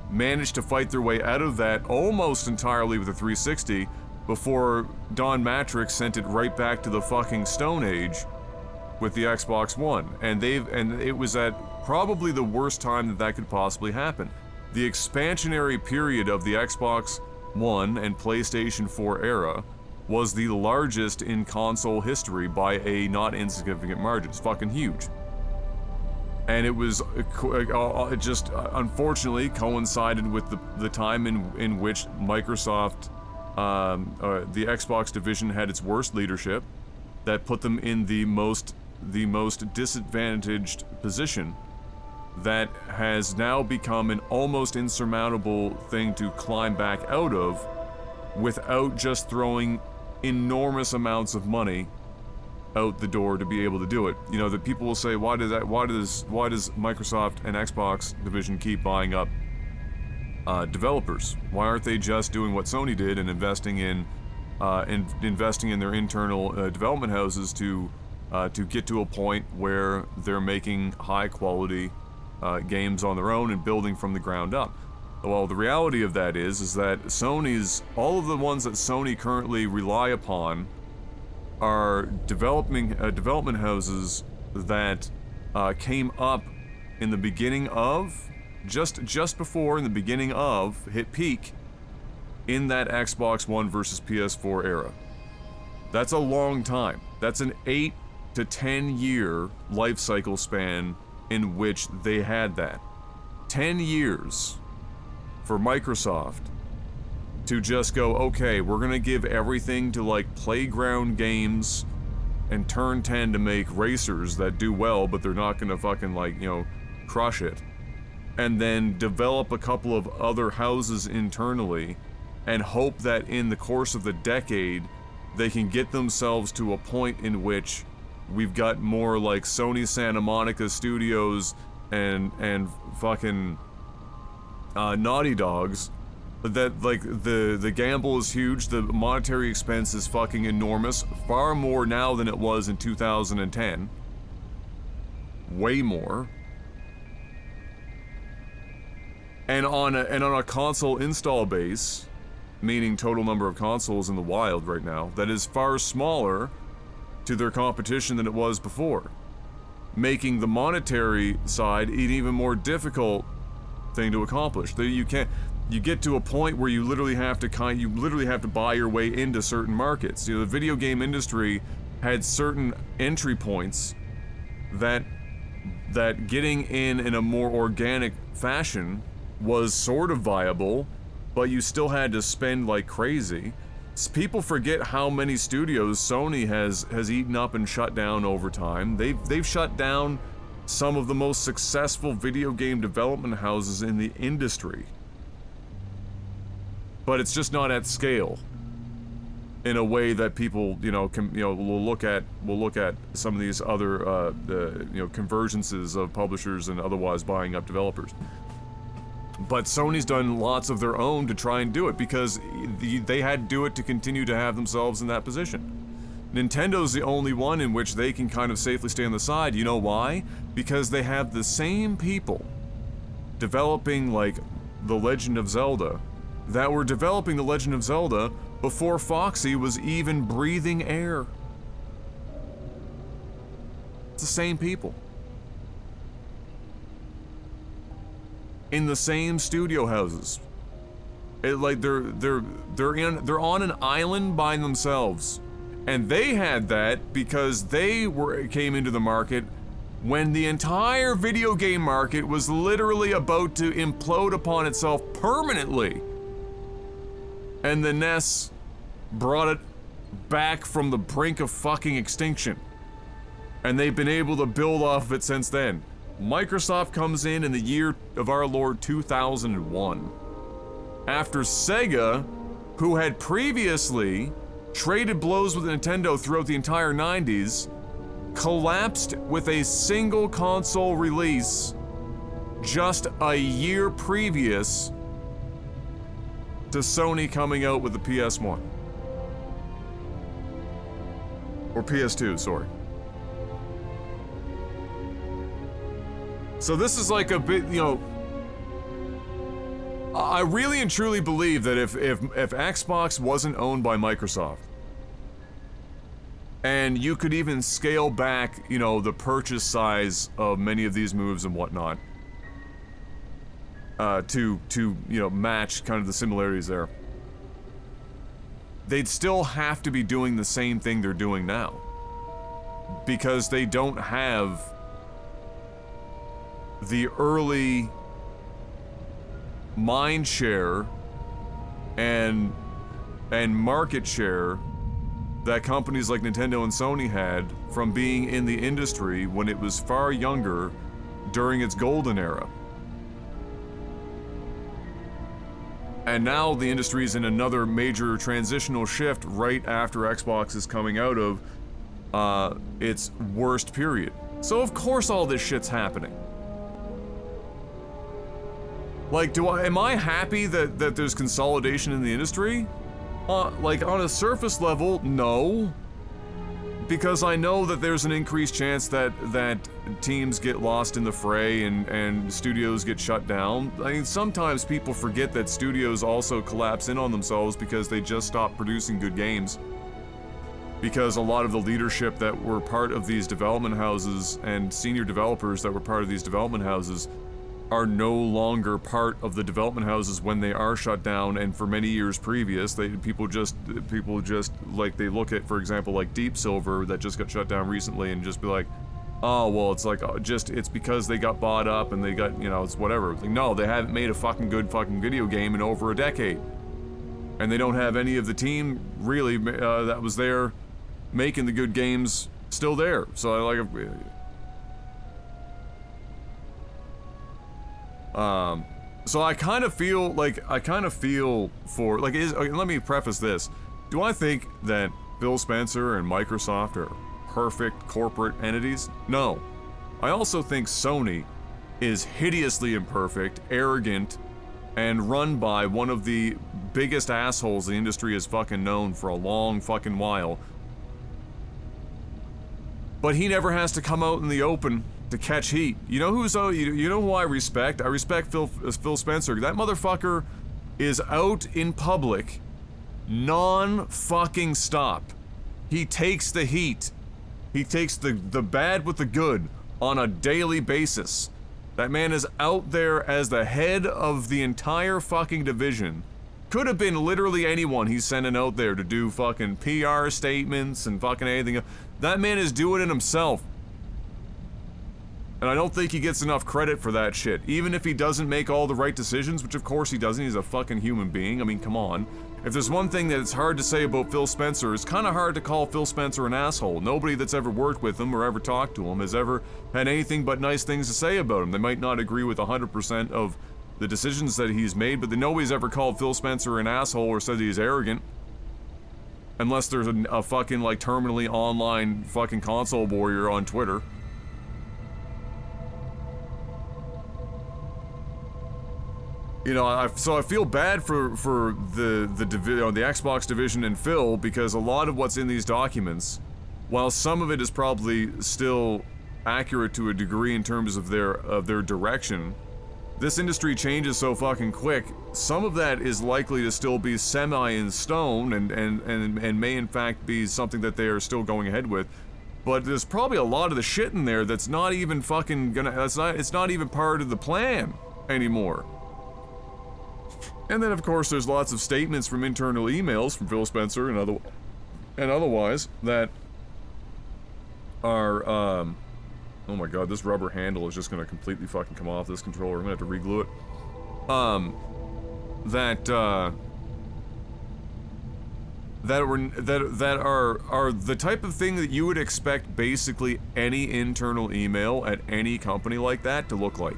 Speaker 1: Managed to fight their way out of that almost entirely with the 360 before Don Matrix sent it right back to the fucking Stone Age with the Xbox One. And it was at probably the worst time that could possibly happen. The expansionary period of the Xbox One and PlayStation 4 era was the largest in console history by a not insignificant margin. It's fucking huge. And it was it just unfortunately coincided with the time in which Microsoft, the Xbox division, had its worst leadership, that put them in the most disadvantaged position that has now become an almost insurmountable thing to climb back out of without just throwing enormous amounts of money out the door to be able to do it. You know, that people will say, why does Microsoft and Xbox division keep buying up developers? Why aren't they just doing what Sony did and investing in their internal development houses to get to a point where they're making high quality games on their own and building from the ground up? Well, the reality of that is that all of the ones that Sony currently rely upon are development houses that came up in the beginning of, just before, in the beginning of, hit peak in that Xbox One versus PS4 era. That's a long time. That's an 8 to 10 year life cycle span in which they had that. 10 years for Microsoft to just go, okay, we're gonna give everything to like Playground Games and Turn 10 to make racers that do well, but they're not gonna fucking like, you know, crush it. And then develop a couple of other houses internally and hope that in the course of the decade they can get themselves to a point in which we've got more like Sony Santa Monica Studios and fucking Naughty Dogs, that like the gamble is huge, the monetary expense is fucking enormous, far more now than it was in 2010, way more. And on a console install base, meaning total number of consoles in the wild right now, that is far smaller to their competition than it was before, making the monetary side an even more difficult thing to accomplish. You get to a point where you literally have to buy your way into certain markets. You know, the video game industry had certain entry points that getting in a more organic fashion was sort of viable, but you still had to spend like crazy. People forget how many studios Sony has eaten up and shut down over time. They've shut down some of the most successful video game development houses in the industry. But it's just not at scale in a way that people, will look at some of these other convergences of publishers and otherwise buying up developers. But Sony's done lots of their own to try and do it because they had to do it to continue to have themselves in that position. Nintendo's the only one in which they can kind of safely stay on the side. You know why? Because they have the same people developing like The Legend of Zelda that were developing The Legend of Zelda before Foxy was even breathing air. It's the same people. In the same studio houses. They're on an island by themselves. And they had that because they came into the market when the entire video game market was literally about to implode upon itself permanently. And the NES brought it back from the brink of fucking extinction. And they've been able to build off of it since then. Microsoft comes in the year of our Lord 2001. After Sega, who had previously traded blows with Nintendo throughout the entire 90s, collapsed with a single console release just a year previous to Sony coming out with the PS1. Or PS2, sorry. So this is like a bit, you know, I really and truly believe that if Xbox wasn't owned by Microsoft, and you could even scale back, you know, the purchase size of many of these moves and whatnot, to you know, match kind of the similarities there, they'd still have to be doing the same thing they're doing now, because they don't have the early mind share and market share that companies like Nintendo and Sony had from being in the industry when it was far younger during its golden era. And now the industry is in another major transitional shift right after Xbox is coming out of its worst period. So of course all this shit's happening. Like, am I happy that there's consolidation in the industry? Like, on a surface level, no. Because I know that there's an increased chance that teams get lost in the fray and studios get shut down. I mean, sometimes people forget that studios also collapse in on themselves because they just stop producing good games. Because a lot of the leadership that were part of these development houses and senior developers that were part of these development houses are no longer part of the development houses when they are shut down, and for many years previous, people just like, they look at, for example, like Deep Silver that just got shut down recently and just be like, oh, well, it's like, it's because they got bought up and they got, you know, it's whatever. Like, no, they haven't made a fucking good fucking video game in over a decade. And they don't have any of the team, really, that was there making the good games still there. So I like, so I kind of feel for, like, let me preface this. Do I think that Phil Spencer and Microsoft are perfect corporate entities? No. I also think Sony is hideously imperfect, arrogant, and run by one of the biggest assholes the industry has fucking known for a long fucking while. But he never has to come out in the open to catch heat. You know you know who I respect? I respect Phil Spencer. That motherfucker is out in public non-fucking stop. He takes the heat. He takes the bad with the good on a daily basis. That man is out there as the head of the entire fucking division. Could have been literally anyone he's sending out there to do fucking PR statements and fucking anything. That man is doing it himself. And I don't think he gets enough credit for that shit. Even if he doesn't make all the right decisions, which of course he doesn't, he's a fucking human being. I mean, come on. If there's one thing that it's hard to say about Phil Spencer, it's kind of hard to call Phil Spencer an asshole. Nobody that's ever worked with him or ever talked to him has ever had anything but nice things to say about him. They might not agree with 100% of the decisions that he's made, but nobody's ever called Phil Spencer an asshole or said he's arrogant. Unless there's a fucking, like, terminally online fucking console warrior on Twitter. You know, so I feel bad for the Xbox division and Phil, because a lot of what's in these documents, while some of it is probably still accurate to a degree in terms of their direction, this industry changes so fucking quick. Some of that is likely to still be semi in stone and may in fact be something that they are still going ahead with. But there's probably a lot of the shit in there that's not even fucking it's not even part of the plan anymore. And then, of course, there's lots of statements from internal emails from Phil Spencer and otherwise that are, oh my god, this rubber handle is just gonna completely fucking come off this controller. I'm gonna have to re-glue it. That are the type of thing that you would expect basically any internal email at any company like that to look like.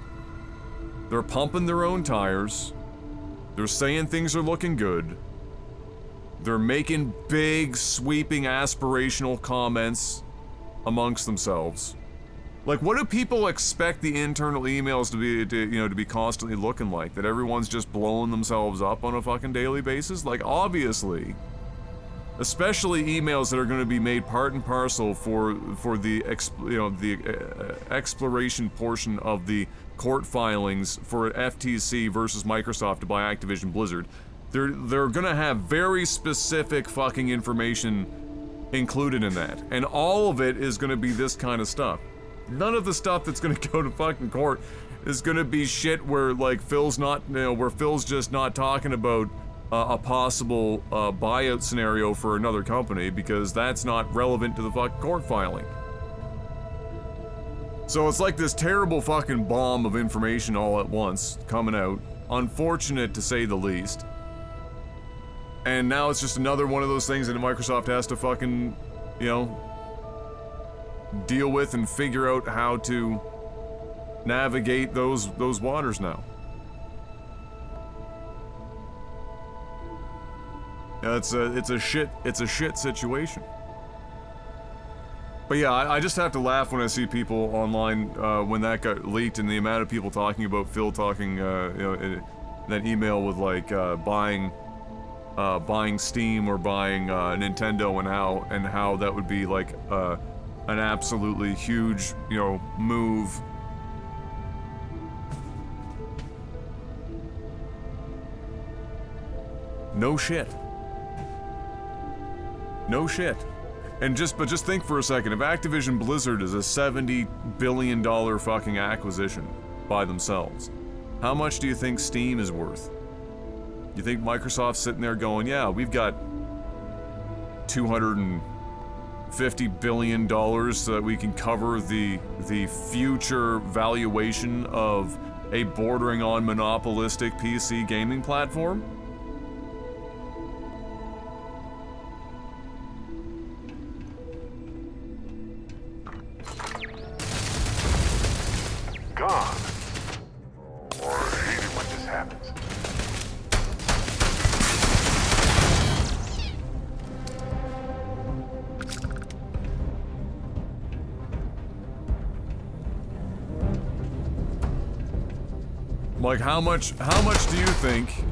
Speaker 1: They're pumping their own tires. They're saying things are looking good. They're making big, sweeping, aspirational comments amongst themselves. Like, what do people expect the internal emails to be, to be constantly looking like? That everyone's just blowing themselves up on a fucking daily basis? Like, obviously, especially emails that are going to be made part and parcel for the exploration portion of the court filings for FTC versus Microsoft to buy Activision Blizzard. They're going to have very specific fucking information included in that, and all of it is going to be this kind of stuff. None of the stuff that's gonna go to fucking court is gonna be shit where, like, Phil's just not talking about a possible buyout scenario for another company, because that's not relevant to the fucking court filing. So it's like this terrible fucking bomb of information all at once coming out. Unfortunate to say the least. And now it's just another one of those things that Microsoft has to fucking, deal with and figure out how to navigate those waters now. Yeah, it's a shit situation. But yeah, I just have to laugh when I see people online when that got leaked, and the amount of people talking about Phil talking that email with, like, buying Steam or buying Nintendo, and how that would be like an absolutely huge, move. No shit. No shit. But just think for a second, if Activision Blizzard is a $70 billion fucking acquisition by themselves, how much do you think Steam is worth? You think Microsoft's sitting there going, yeah, we've got $250 billion so that we can cover the future valuation of a bordering on monopolistic PC gaming platform?
Speaker 5: Gone. Or hate it when this happens.
Speaker 1: Like, how much do you think...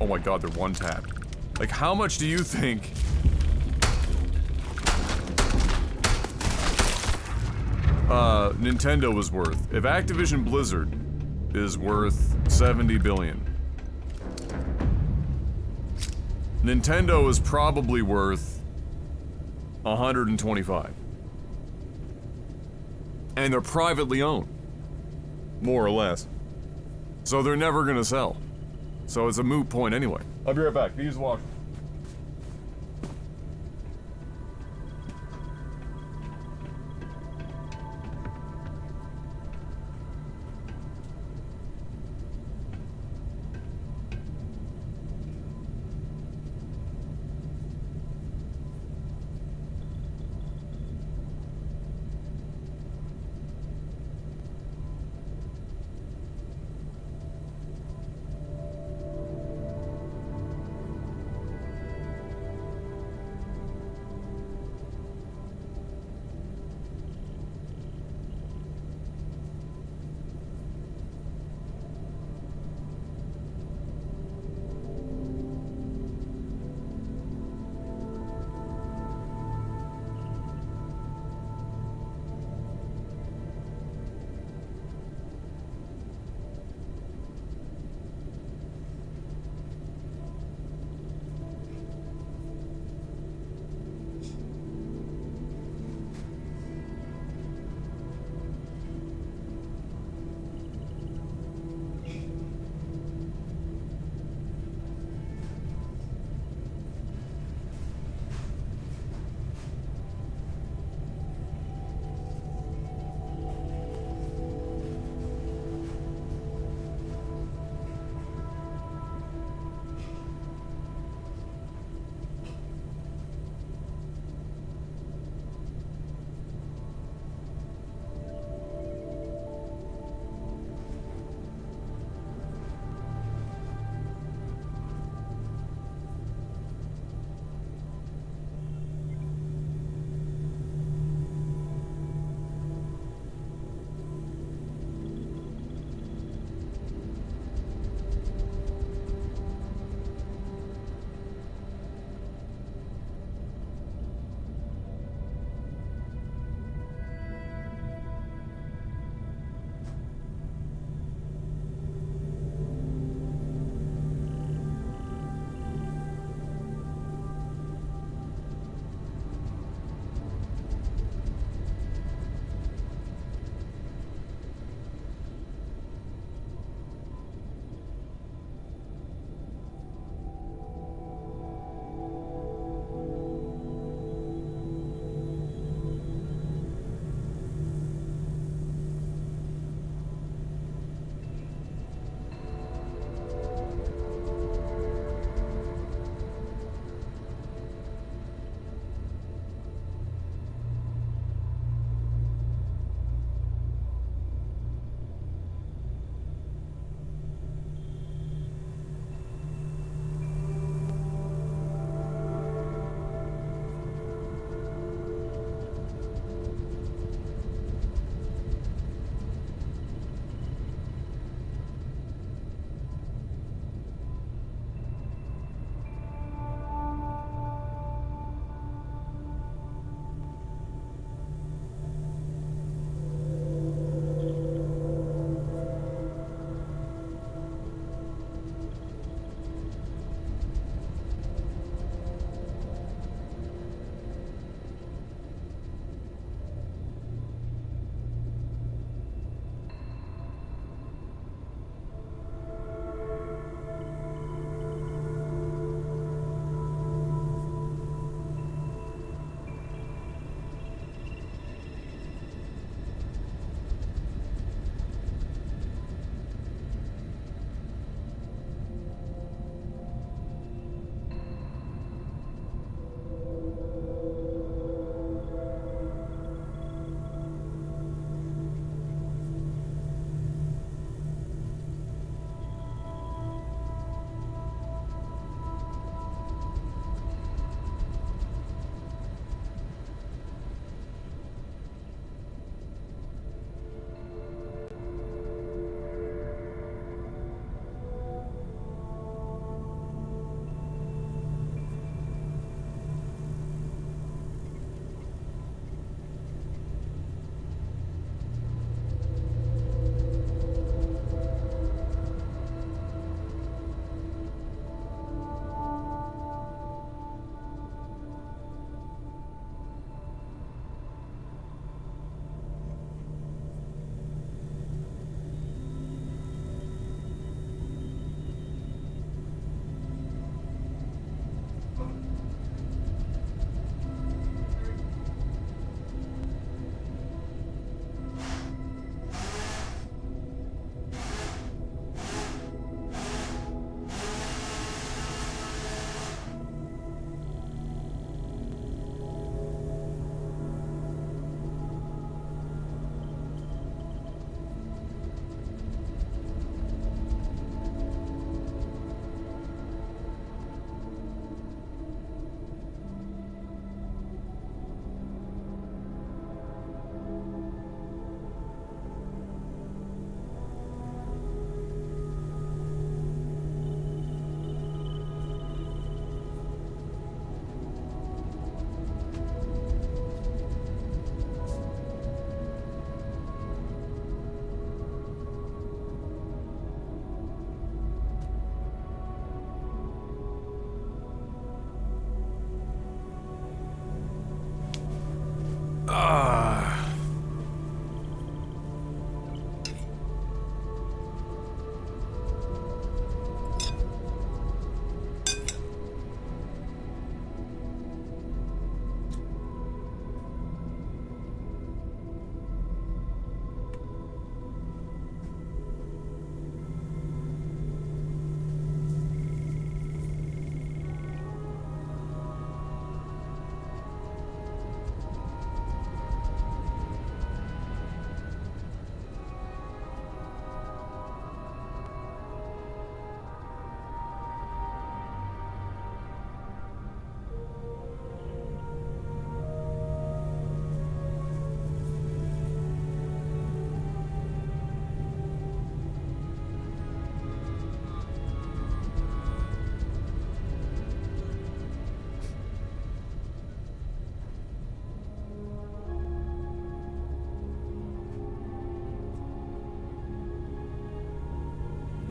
Speaker 1: Oh my god, they're one-tapped. Like, how much do you think... Nintendo was worth? If Activision Blizzard is worth $70 billion, Nintendo is probably worth 125. And they're privately owned. More or less. So they're never gonna sell. So it's a moot point anyway. I'll be right back. Use the washroom.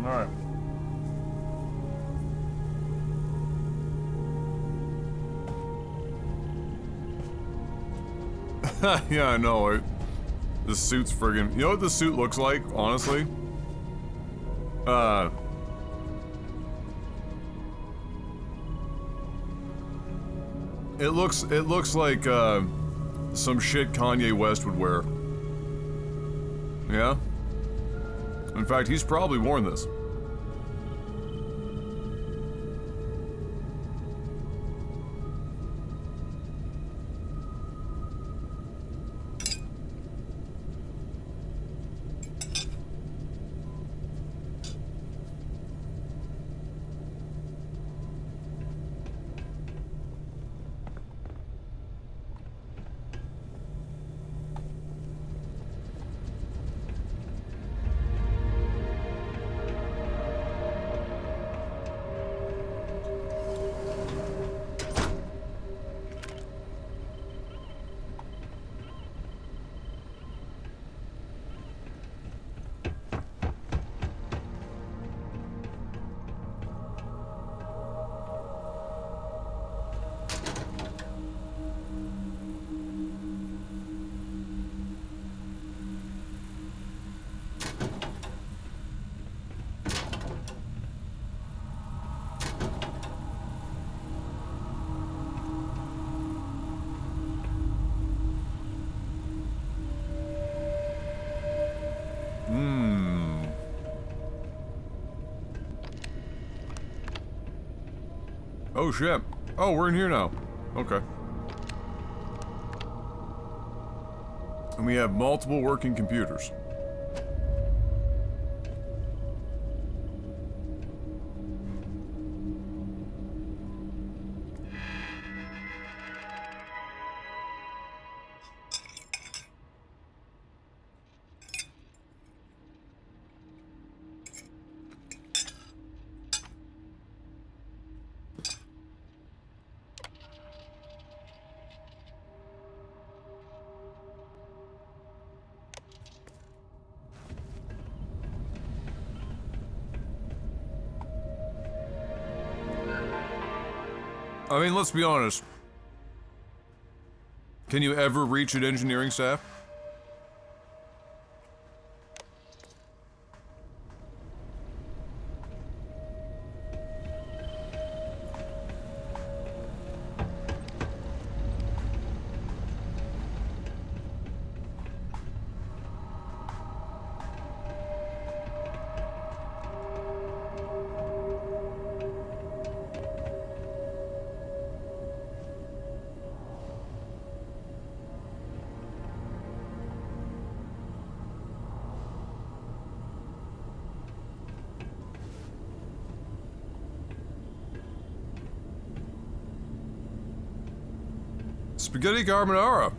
Speaker 1: Alright. Yeah, I know. The suit's friggin'. You know what the suit looks like, honestly? It looks like, some shit Kanye West would wear. Yeah? In fact, he's probably worn this. Oh shit. Oh, we're in here now. Okay. And we have multiple working computers. I mean, let's be honest. Can you ever reach an engineering staff? Spaghetti carbonara.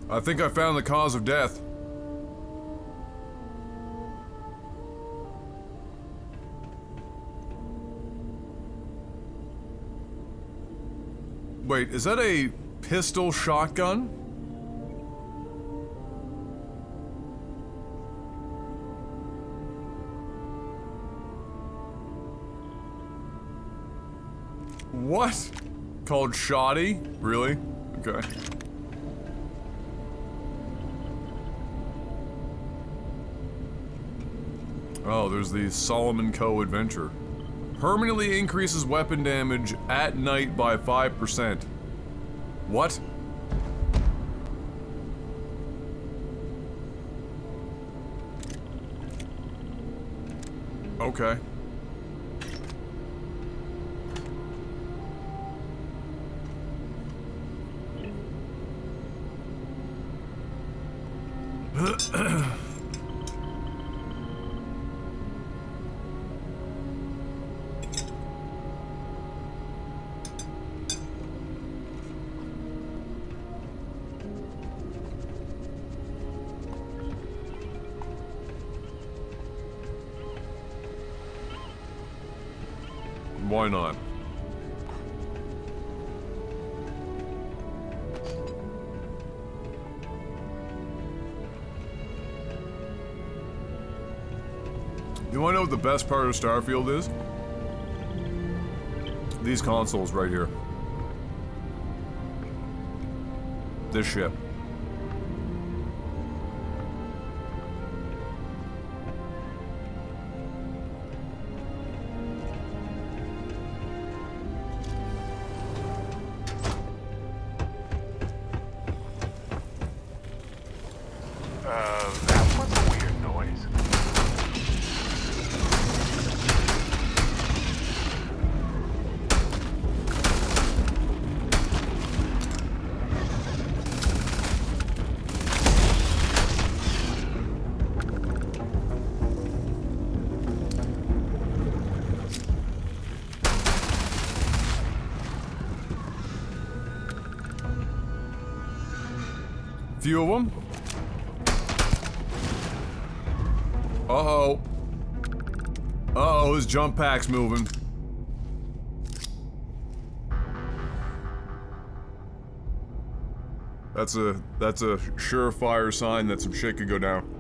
Speaker 1: I think I found the cause of death. Wait, is that a pistol shotgun? What? Called shoddy? Really? Okay. Oh, there's the Solomon Co. adventure. Permanently increases weapon damage at night by 5%. What? Okay. Why not? You wanna know what the best part of Starfield is? These consoles right here. This ship.
Speaker 5: That was a weird noise.
Speaker 1: Few of them. Uh-oh. Uh-oh, his jump pack's moving. That's a surefire sign that some shit could go down.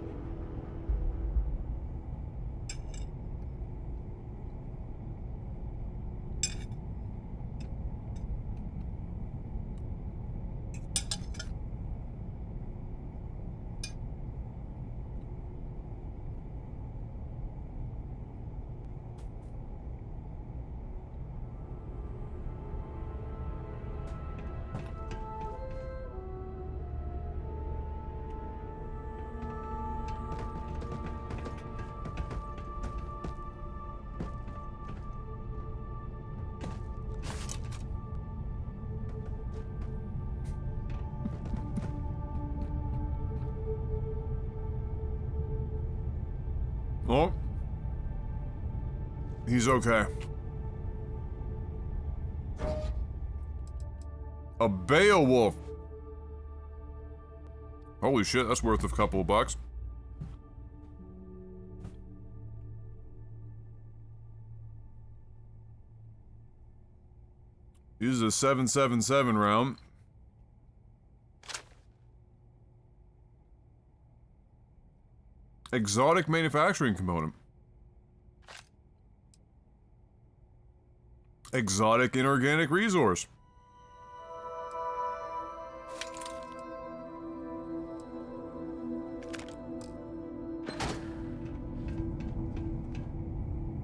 Speaker 1: Oh. He's okay. A Beowulf. Holy shit, that's worth a couple of bucks. Uses a 7.77 round. Exotic manufacturing component. Exotic inorganic resource.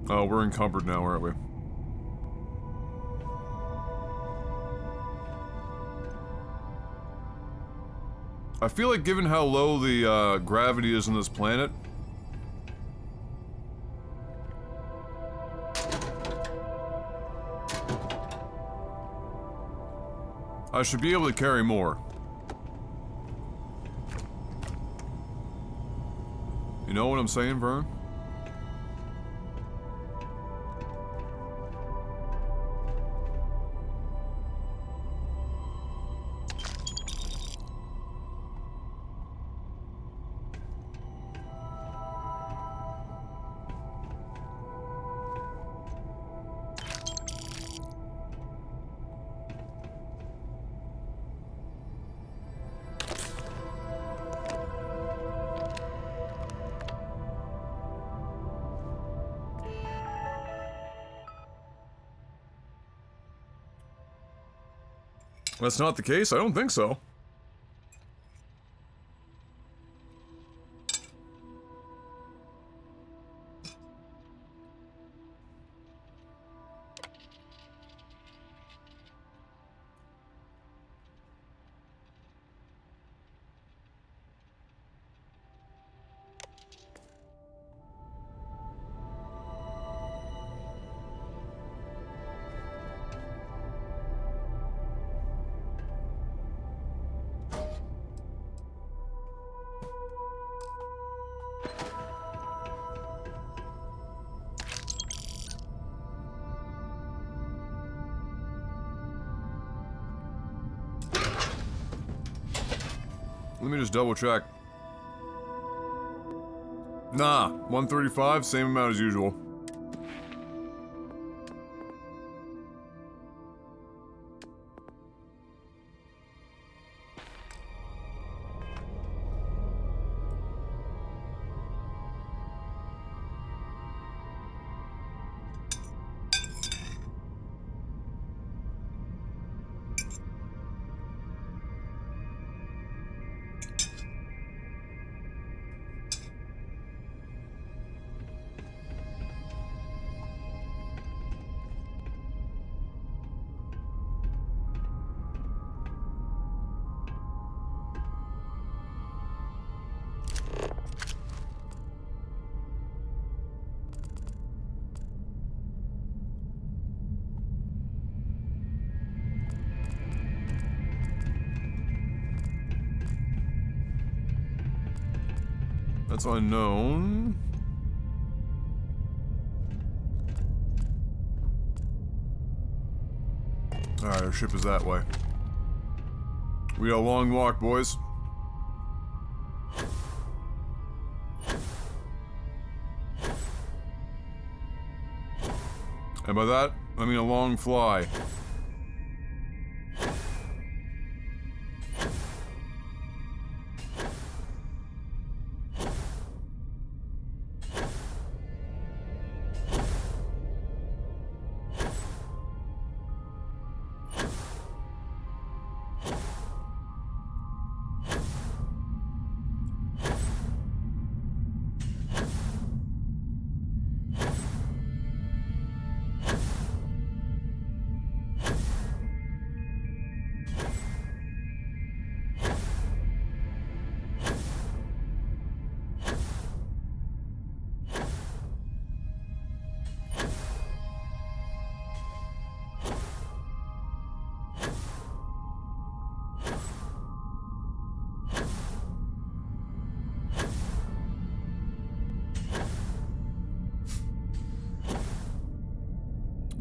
Speaker 1: Oh, we're encumbered now, aren't we? I feel like given how low the gravity is on this planet, I should be able to carry more. You know what I'm saying, Vern? That's not the case? I don't think so. Let me just double check. Nah, 135, same amount as usual. That's unknown. Alright, our ship is that way. We got a long walk, boys. And by that, I mean a long fly.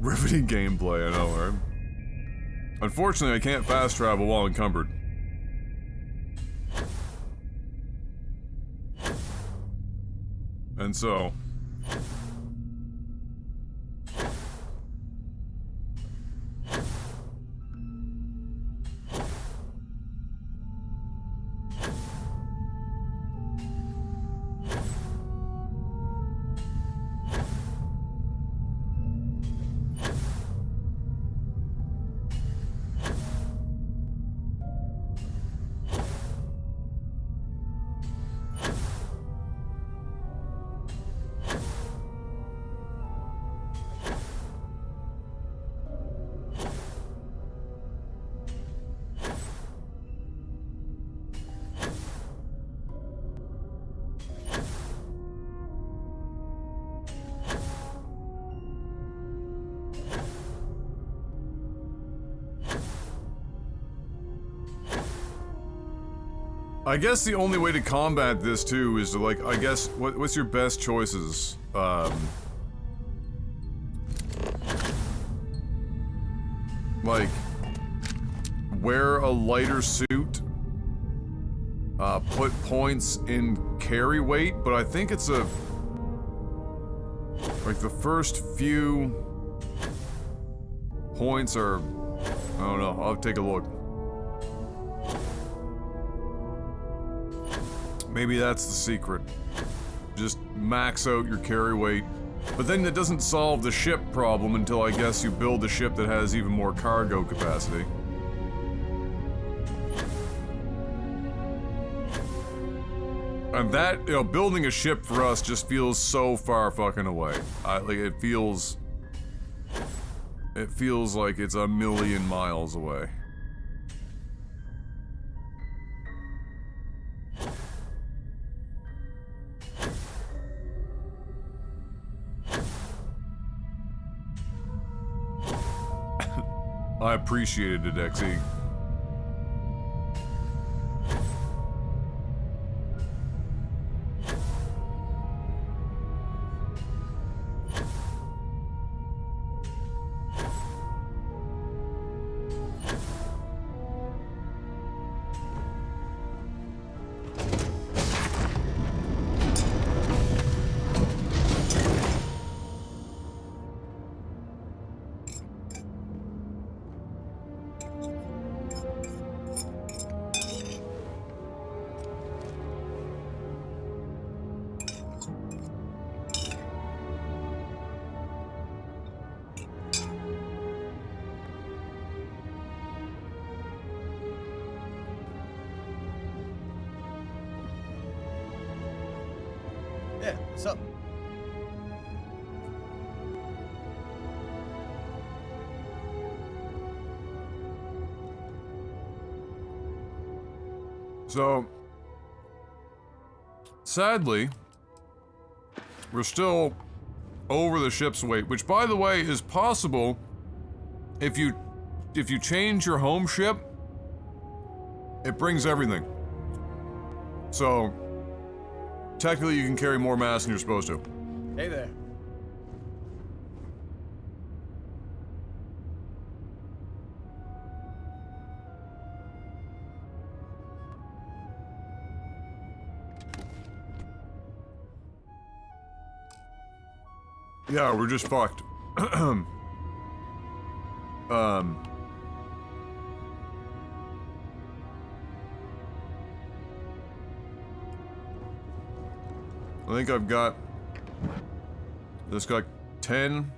Speaker 1: Riveting gameplay, I know, right? Unfortunately, I can't fast travel while encumbered. And so... I guess the only way to combat this too is to, like, I guess, what's your best choices? Like, wear a lighter suit, put points in carry weight, but I think it's a, like, the first few points are, I don't know, I'll take a look. Maybe that's the secret. Just max out your carry weight. But then it doesn't solve the ship problem until I guess you build a ship that has even more cargo capacity. And that, you know, building a ship for us just feels so far fucking away. Like, it feels like it's a million miles away. I appreciated it, XE.
Speaker 2: Yeah, what's up?
Speaker 1: So, sadly, we're still over the ship's weight, which, by the way, is possible if you change your home ship. It brings everything. So, technically you can carry more mass than you're supposed to.
Speaker 2: Hey there.
Speaker 1: Yeah, we're just fucked. I think I've got... This got 10.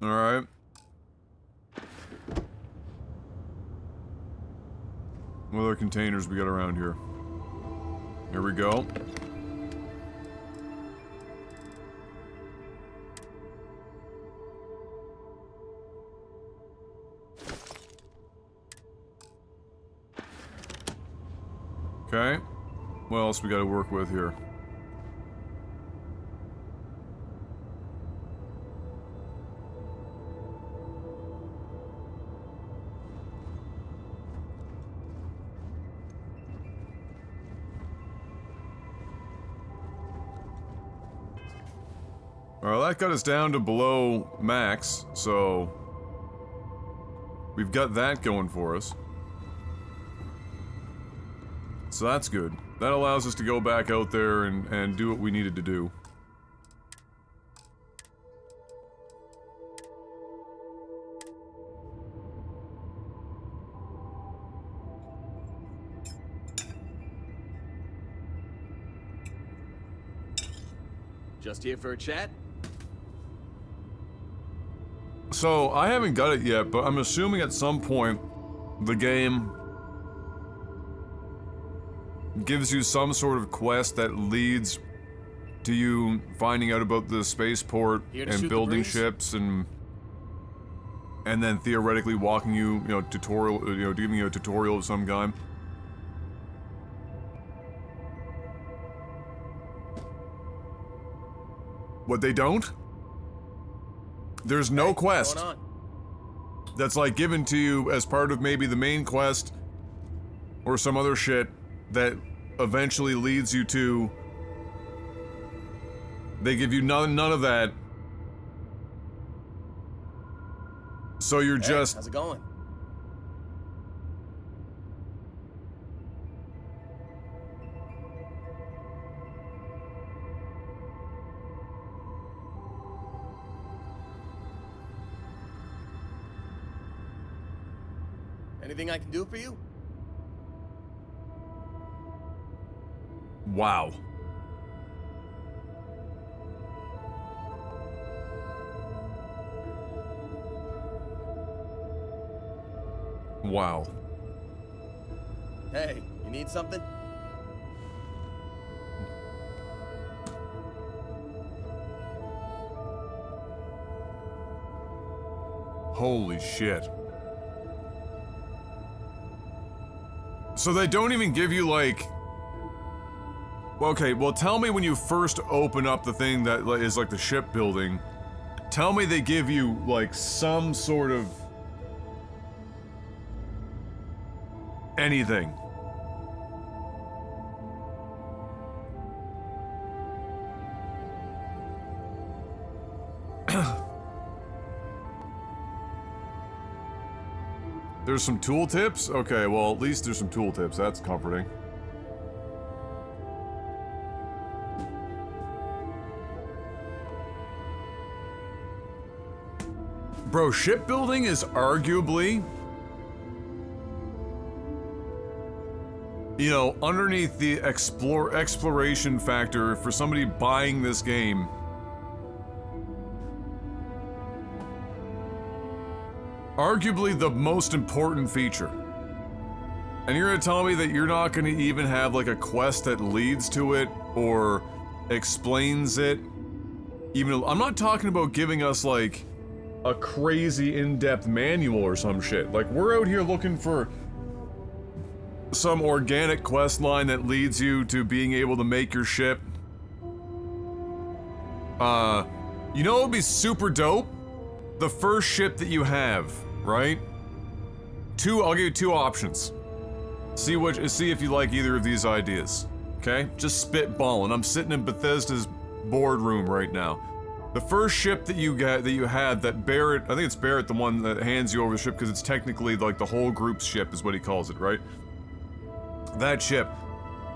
Speaker 1: Alright. What other containers we got around here? Here we go. Okay. What else we gotta work with here? Alright, that got us down to below max, so... We've got that going for us. So that's good. That allows us to go back out there and do what we needed to do.
Speaker 2: Just here for a chat?
Speaker 1: So, I haven't got it yet, but I'm assuming at some point the game gives you some sort of quest that leads to you finding out about the spaceport and building ships and then theoretically walking you, giving you a tutorial of some kind. What they don't? There's no quest that's like given to you as part of maybe the main quest or some other shit that eventually leads you to. They give you none of that. So you're just.
Speaker 2: How's it going? Anything I can do for you?
Speaker 1: Wow. Wow.
Speaker 2: Hey, you need something?
Speaker 1: Holy shit. So they don't even give you like... Okay, well tell me when you first open up the thing that is like the shipbuilding, tell me they give you like some sort of... anything. There's some tooltips? Okay, well at least there's some tooltips, that's comforting. Bro, shipbuilding is arguably, you know, underneath the exploration factor for somebody buying this game. Arguably the most important feature. And you're gonna tell me that you're not gonna even have like a quest that leads to it or explains it? Even I'm not talking about giving us like a crazy in-depth manual or some shit. Like, we're out here looking for some organic quest line that leads you to being able to make your ship. You know what would be super dope? The first ship that you have, right? I'll give you two options. See if you like either of these ideas. Okay? Just spitballing. I'm sitting in Bethesda's boardroom right now. The first ship that you had that Barrett, I think it's Barrett the one that hands you over the ship because it's technically like the whole group's ship is what he calls it, right? That ship.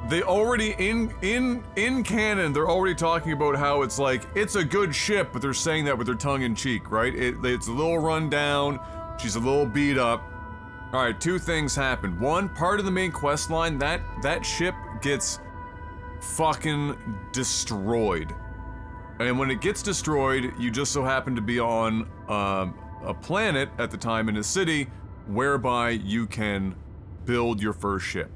Speaker 1: They already in canon, they're already talking about how it's like it's a good ship, but they're saying that with their tongue in cheek, right? It's a little run down, she's a little beat up. All right, two things happen. One, part of the main quest line, that ship gets fucking destroyed. And when it gets destroyed, you just so happen to be on a planet at the time in a city whereby you can build your first ship.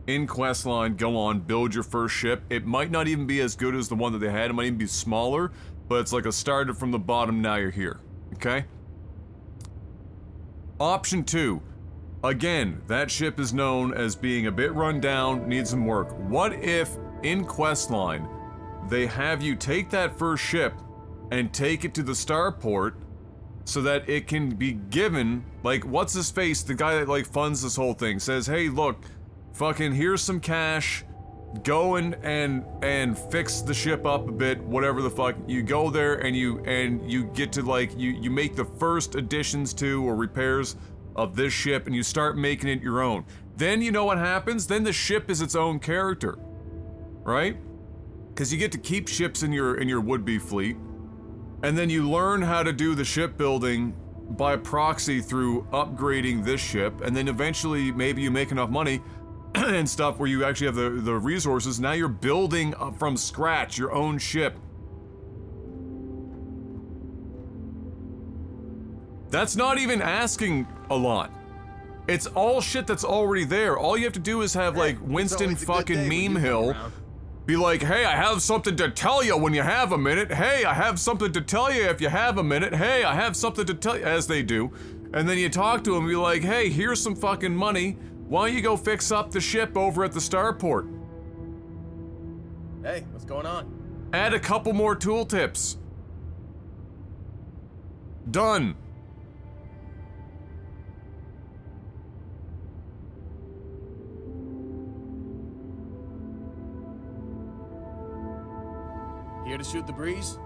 Speaker 1: In questline, go on, build your first ship. It might not even be as good as the one that they had, it might even be smaller, but it's like a started from the bottom, now you're here, okay? Option 2. Again, that ship is known as being a bit run down, needs some work. What if, in questline, they have you take that first ship and take it to the starport so that it can be given, like, what's his face, the guy that, like, funds this whole thing, says, hey, look, fucking here's some cash, go and fix the ship up a bit, whatever the fuck. You go there and you get to, like, you make the first additions to or repairs of this ship and you start making it your own. Then you know what happens? Then the ship is its own character, right? Because you get to keep ships in your would-be fleet, and then you learn how to do the shipbuilding by proxy through upgrading this ship, and then eventually maybe you make enough money and stuff where you actually have the resources. Now you're building from scratch your own ship. That's not even asking a lot. It's all shit that's already there. All you have to do is have like Winston fucking Meme Hill be like, hey, I have something to tell you when you have a minute. Hey, I have something to tell you if you have a minute. Hey, I have something to tell you, as they do. And then you talk to him and be like, hey, here's some fucking money. Why don't you go fix up the ship over at the starport?
Speaker 2: Hey, what's going on?
Speaker 1: Add a couple more tooltips. Done.
Speaker 2: Here to shoot the breeze?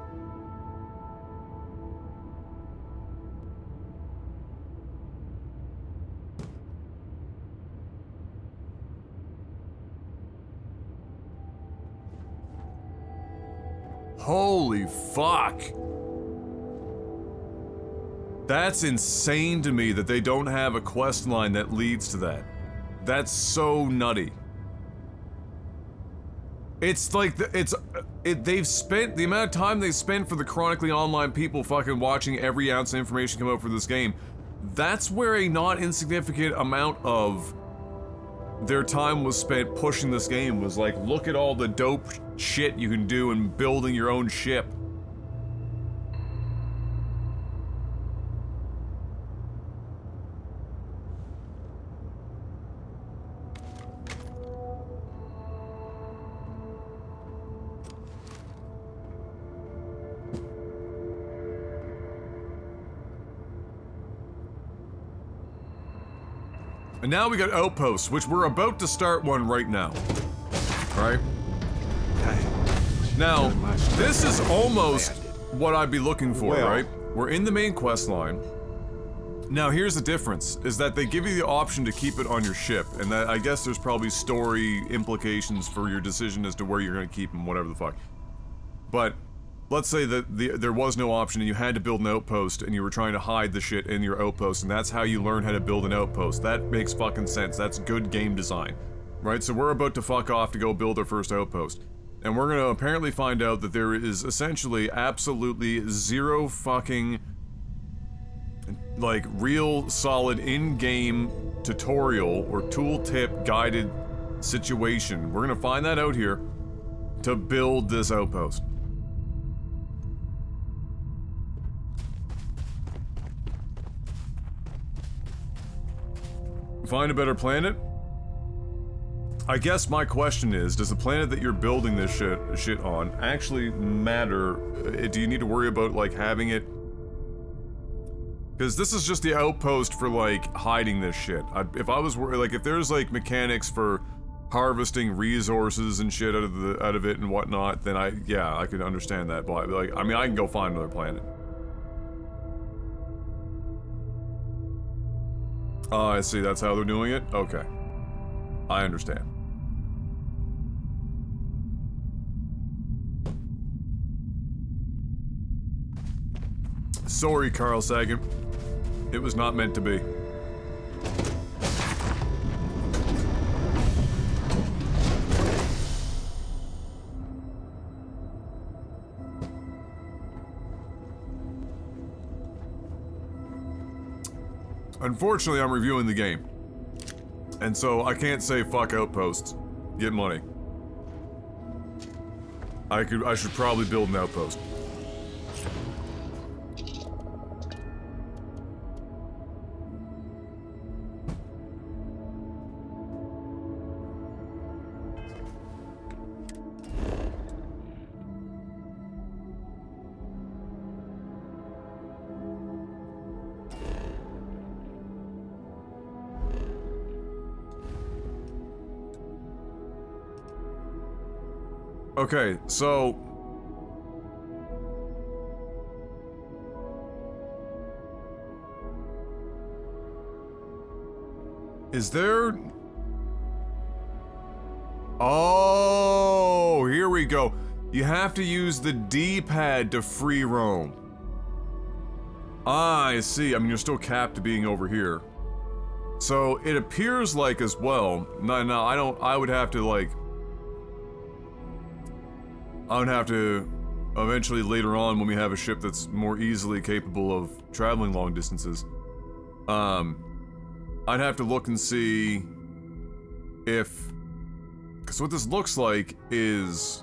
Speaker 1: Holy fuck. That's insane to me that they don't have a quest line that leads to that. That's so nutty. It's like, they've spent, the amount of time they spent for the chronically online people fucking watching every ounce of information come out for this game, that's where a not insignificant amount of their time was spent pushing this game, was like, look at all the dope shit you can do in building your own ship. And now we got outposts, which we're about to start one right now. Right? Now, this is almost what I'd be looking for, right? We're in the main quest line. Now, here's the difference, is that they give you the option to keep it on your ship, and that I guess there's probably story implications for your decision as to where you're gonna keep them, whatever the fuck. But let's say that there was no option and you had to build an outpost and you were trying to hide the shit in your outpost, and that's how you learn how to build an outpost. That makes fucking sense. That's good game design, right? So we're about to fuck off to go build our first outpost. And we're gonna apparently find out that there is essentially absolutely zero fucking, like, real solid in-game tutorial or tooltip guided situation. We're gonna find that out here to build this outpost. Find a better planet? I guess my question is, does the planet that you're building this shit on actually matter? Do you need to worry about, like, having it? Because this is just the outpost for, like, hiding this shit. If I was like, if there's, like, mechanics for harvesting resources and shit out of it and whatnot, then I could understand that. But, like, I mean, I can go find another planet. Oh, I see. That's how they're doing it? Okay. I understand. Sorry, Carl Sagan. It was not meant to be. Unfortunately, I'm reviewing the game. And so I can't say fuck outposts. Get money. I should probably build an outpost. Okay, so is there... Oh, here we go. You have to use the D-pad to free roam. Ah, I see. I mean, you're still capped to being over here. So it appears like as well. No, I don't. I would have to like. I would have to eventually later on when we have a ship that's more easily capable of traveling long distances. I'd have to look and see if, because what this looks like is,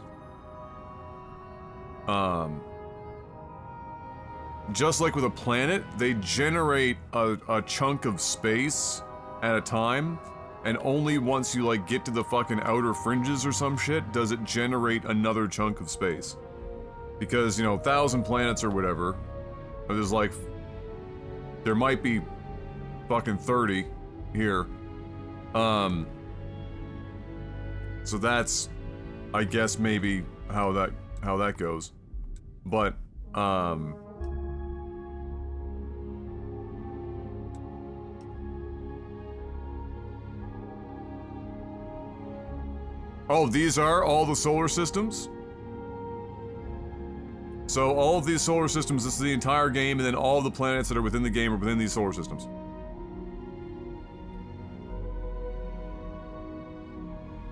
Speaker 1: just like with a planet, they generate a chunk of space at a time, and only once you like get to the fucking outer fringes or some shit does it generate another chunk of space. Because, you know, 1,000 planets or whatever, there's like, there might be fucking 30 here. So that's, I guess, maybe how that goes. But, oh, these are all the solar systems? So all of these solar systems, this is the entire game, and then all the planets that are within the game are within these solar systems.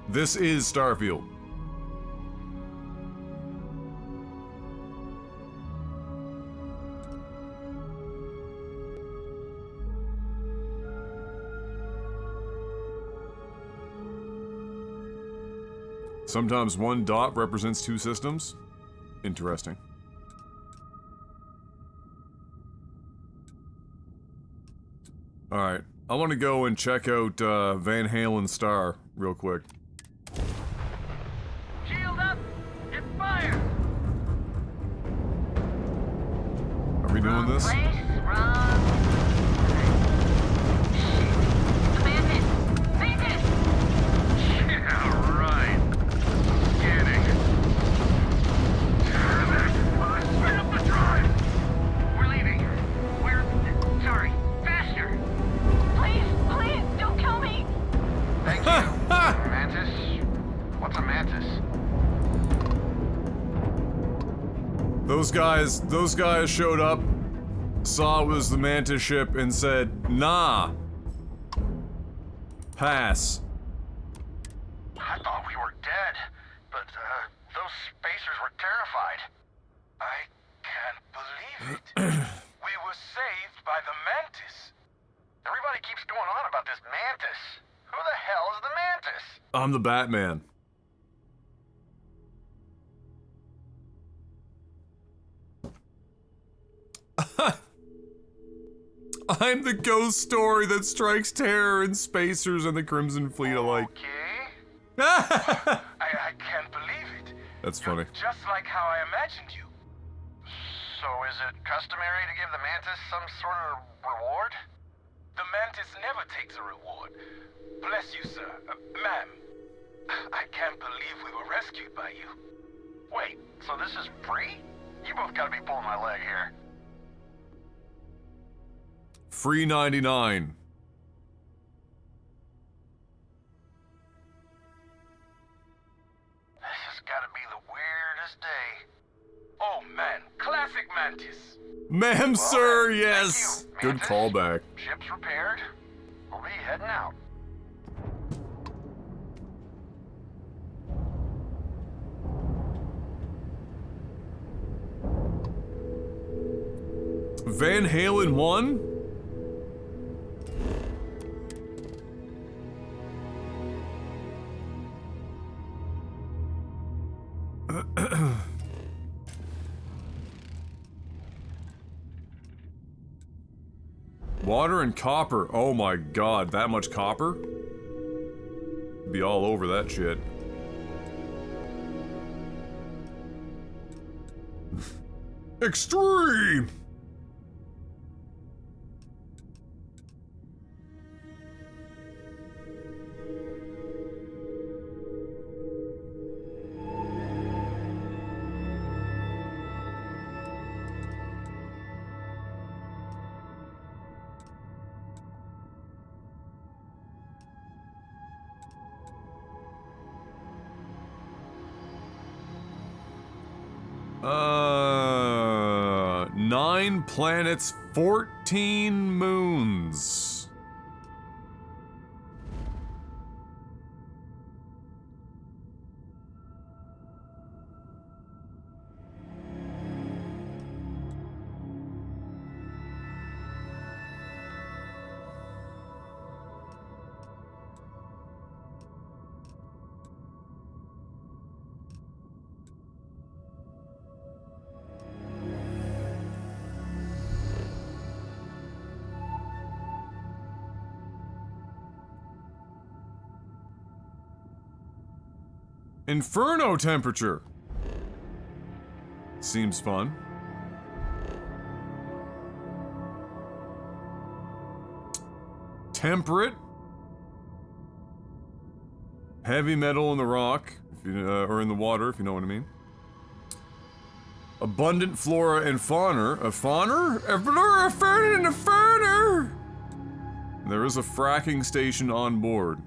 Speaker 1: This is Starfield. Sometimes one dot represents two systems. Interesting. Alright, I want to go and check out Van Halen's star real quick.
Speaker 6: Shield up and fire!
Speaker 1: Are we doing this?
Speaker 6: Place, wrong. The bandit! Bandit! Yeah, right. Scanning. Spin up the drive! We're leaving. Sorry. Faster! Please, don't kill me!
Speaker 5: Thank you. Mantis? What's a mantis?
Speaker 1: Those guys showed up, saw it was the Mantis ship, and said, nah. Pass.
Speaker 5: I thought we were dead, but those spacers were terrified. I can't believe it. We were saved by the mantis. Everybody keeps going on about this
Speaker 1: I'm the Batman. I'm the ghost story that strikes terror in spacers and the Crimson Fleet alike.
Speaker 5: Okay. I can't believe it.
Speaker 1: That's
Speaker 5: You're
Speaker 1: funny.
Speaker 5: just like how I imagined you. So is it customary to give the Mantis some sort of reward? The Mantis never takes a reward. Bless you, sir. Ma'am. I can't believe we were rescued by you. Wait, so this is free? You both gotta be pulling my leg here.
Speaker 1: Free 99.
Speaker 5: This has gotta be the weirdest day. Oh man, classic Mantis.
Speaker 1: Ma'am, sir,
Speaker 5: Thank
Speaker 1: yes.
Speaker 5: you,
Speaker 1: Good
Speaker 5: Mantis.
Speaker 1: callback.
Speaker 5: Ship's repaired. We'll be heading out.
Speaker 1: Van Halen 1? Water and copper. Oh my god, that much copper? Be all over that shit. Extreme! Uh, 9 planets, 14 moons. Inferno temperature. Seems fun. Temperate. Heavy metal in the rock, if you, or in the water, if you know what I mean. Abundant flora and fauna. A fauna? A flora, a fauna, and a fauna! There is a fracking station on board.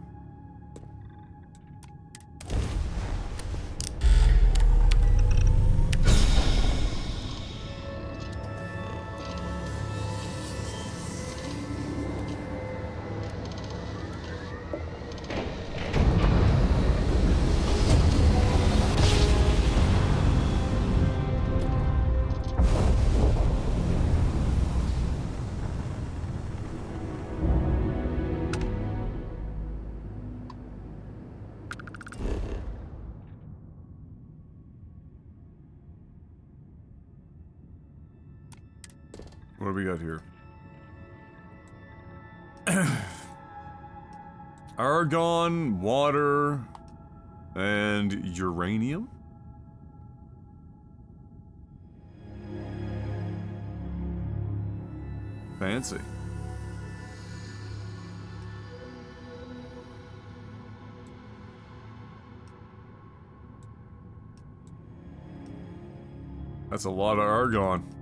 Speaker 1: What do we got here? Argon, water, and uranium? Fancy. That's a lot of argon.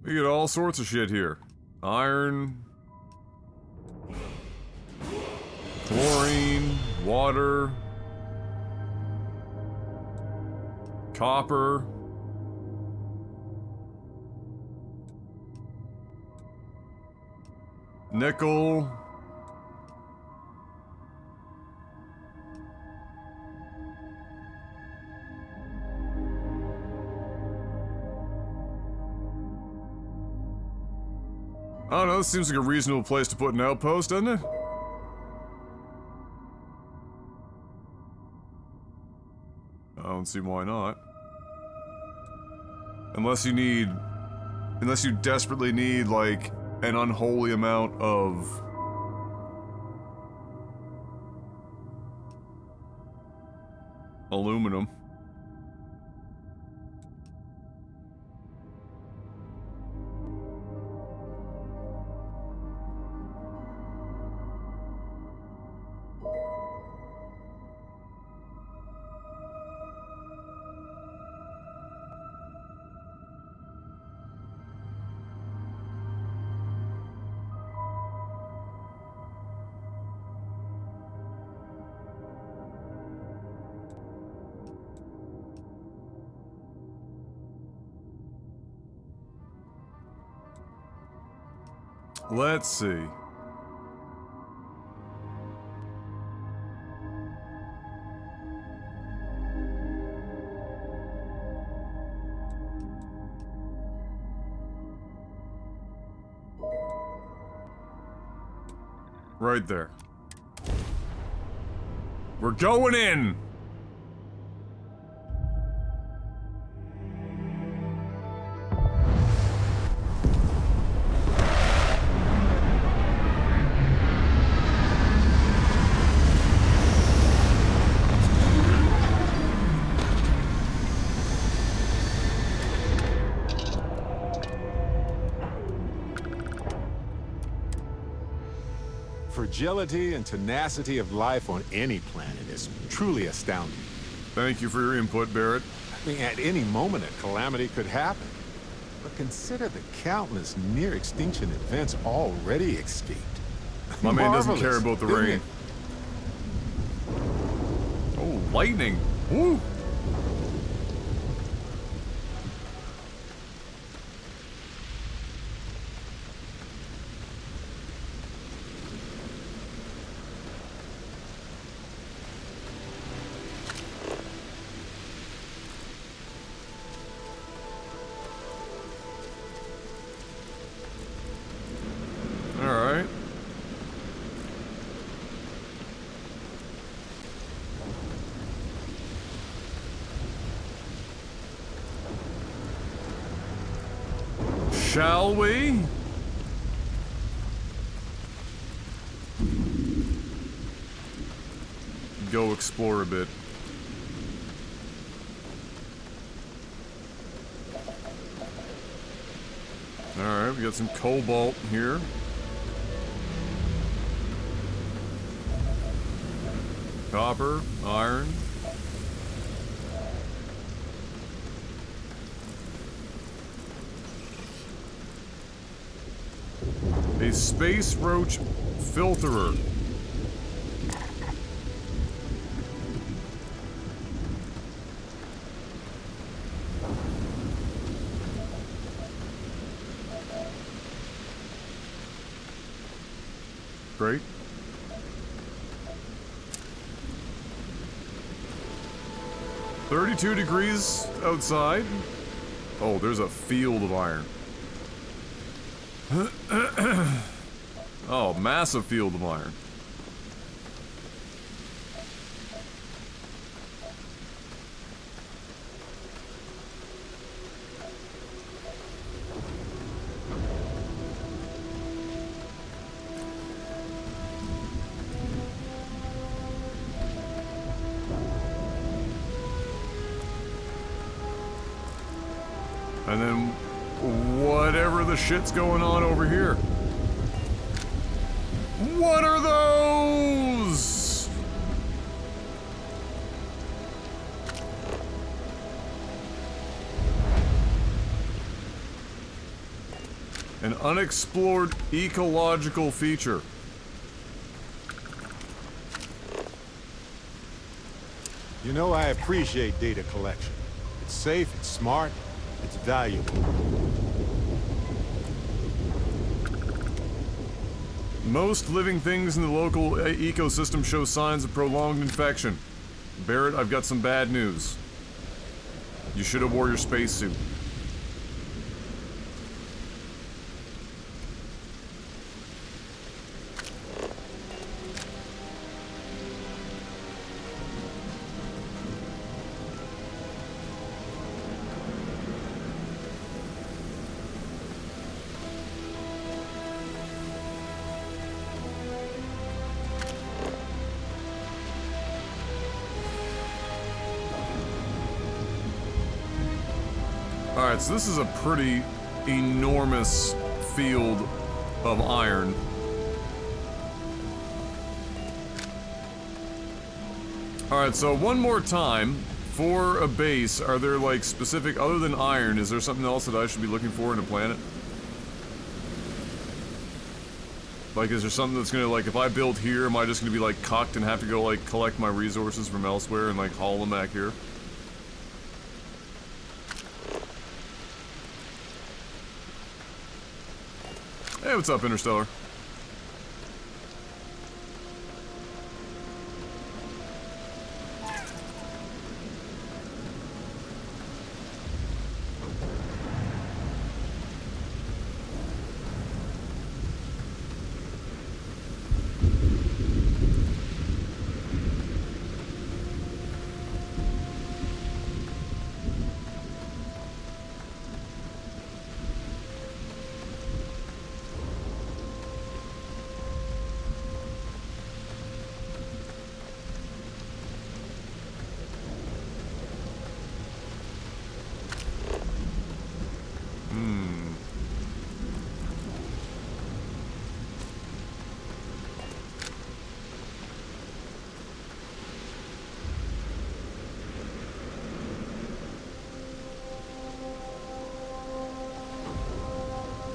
Speaker 1: We get all sorts of shit here. Iron, chlorine, water, copper. Nickel. I don't know, this seems like a reasonable place to put an outpost, doesn't it? I don't see why not. Unless you desperately need, like, an unholy amount of aluminum. Let's see. Right there. We're going in!
Speaker 4: Fragility and tenacity of life on any planet is truly astounding.
Speaker 1: Thank you for your input, Barrett.
Speaker 4: I mean, at any moment, a calamity could happen. But consider the countless near-extinction events already escaped.
Speaker 1: My man doesn't care
Speaker 4: Marvelous,
Speaker 1: about the
Speaker 4: isn't
Speaker 1: rain.
Speaker 4: it?
Speaker 1: Oh, lightning. Woo! Alright. Shall we? Go explore a bit. Alright, we got some cobalt here. Copper, iron. A space roach filterer. Great. "32 degrees outside." Oh, there's a field of iron. Oh, massive field of iron. And then whatever the shit's going on over here. What are those? An unexplored ecological feature.
Speaker 4: You know, I appreciate data collection. It's safe, it's smart, it's valuable.
Speaker 1: Most living things in the local ecosystem show signs of prolonged infection. Barrett, I've got some bad news. You should have wore your spacesuit. Alright, so this is a pretty enormous field of iron. Alright, so one more time, for a base, are there like specific, other than iron, is there something else that I should be looking for in a planet? Like, is there something that's gonna, like, if I build here, am I just gonna be like cucked and have to go like collect my resources from elsewhere and like haul them back here? Hey, what's up, Interstellar?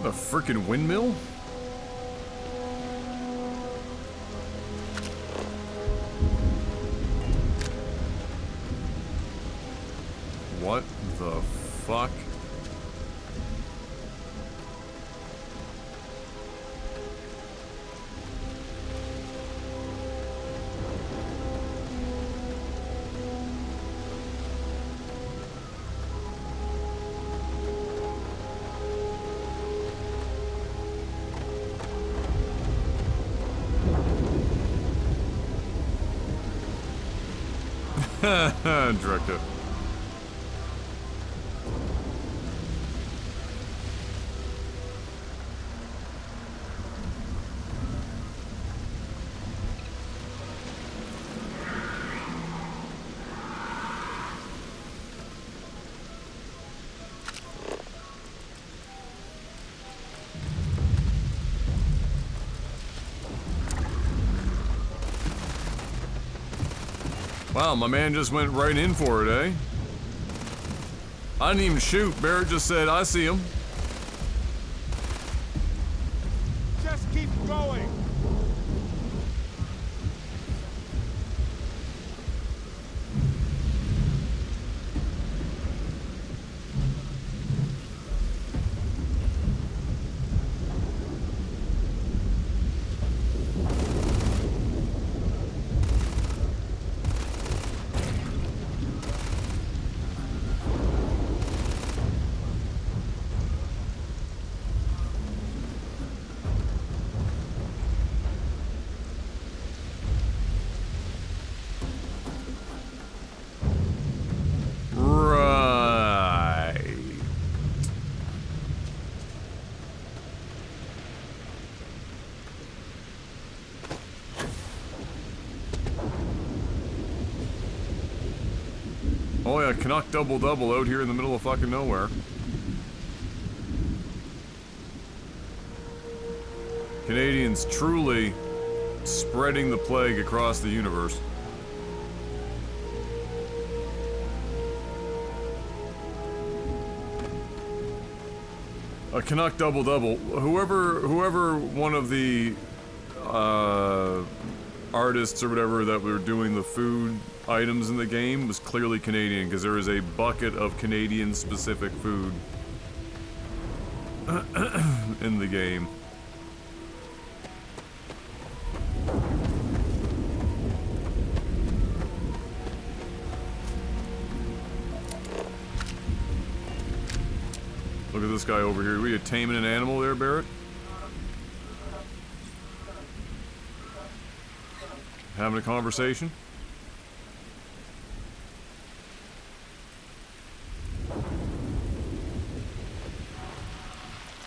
Speaker 1: A freaking windmill? What the fuck? Director. Wow, my man just went right in for it, eh? I didn't even shoot. Barrett just said, I see him.
Speaker 4: Just keep going! Oh yeah, Canuck double-double out here in the middle of fucking nowhere. Canadians truly spreading the plague across the universe.
Speaker 1: A Canuck double-double. Whoever one of the artists or whatever that were doing the food items in the game was clearly Canadian, because there is a bucket of Canadian-specific food in the game. Look at this guy over here. Were you taming an animal there, Barrett? Having a conversation?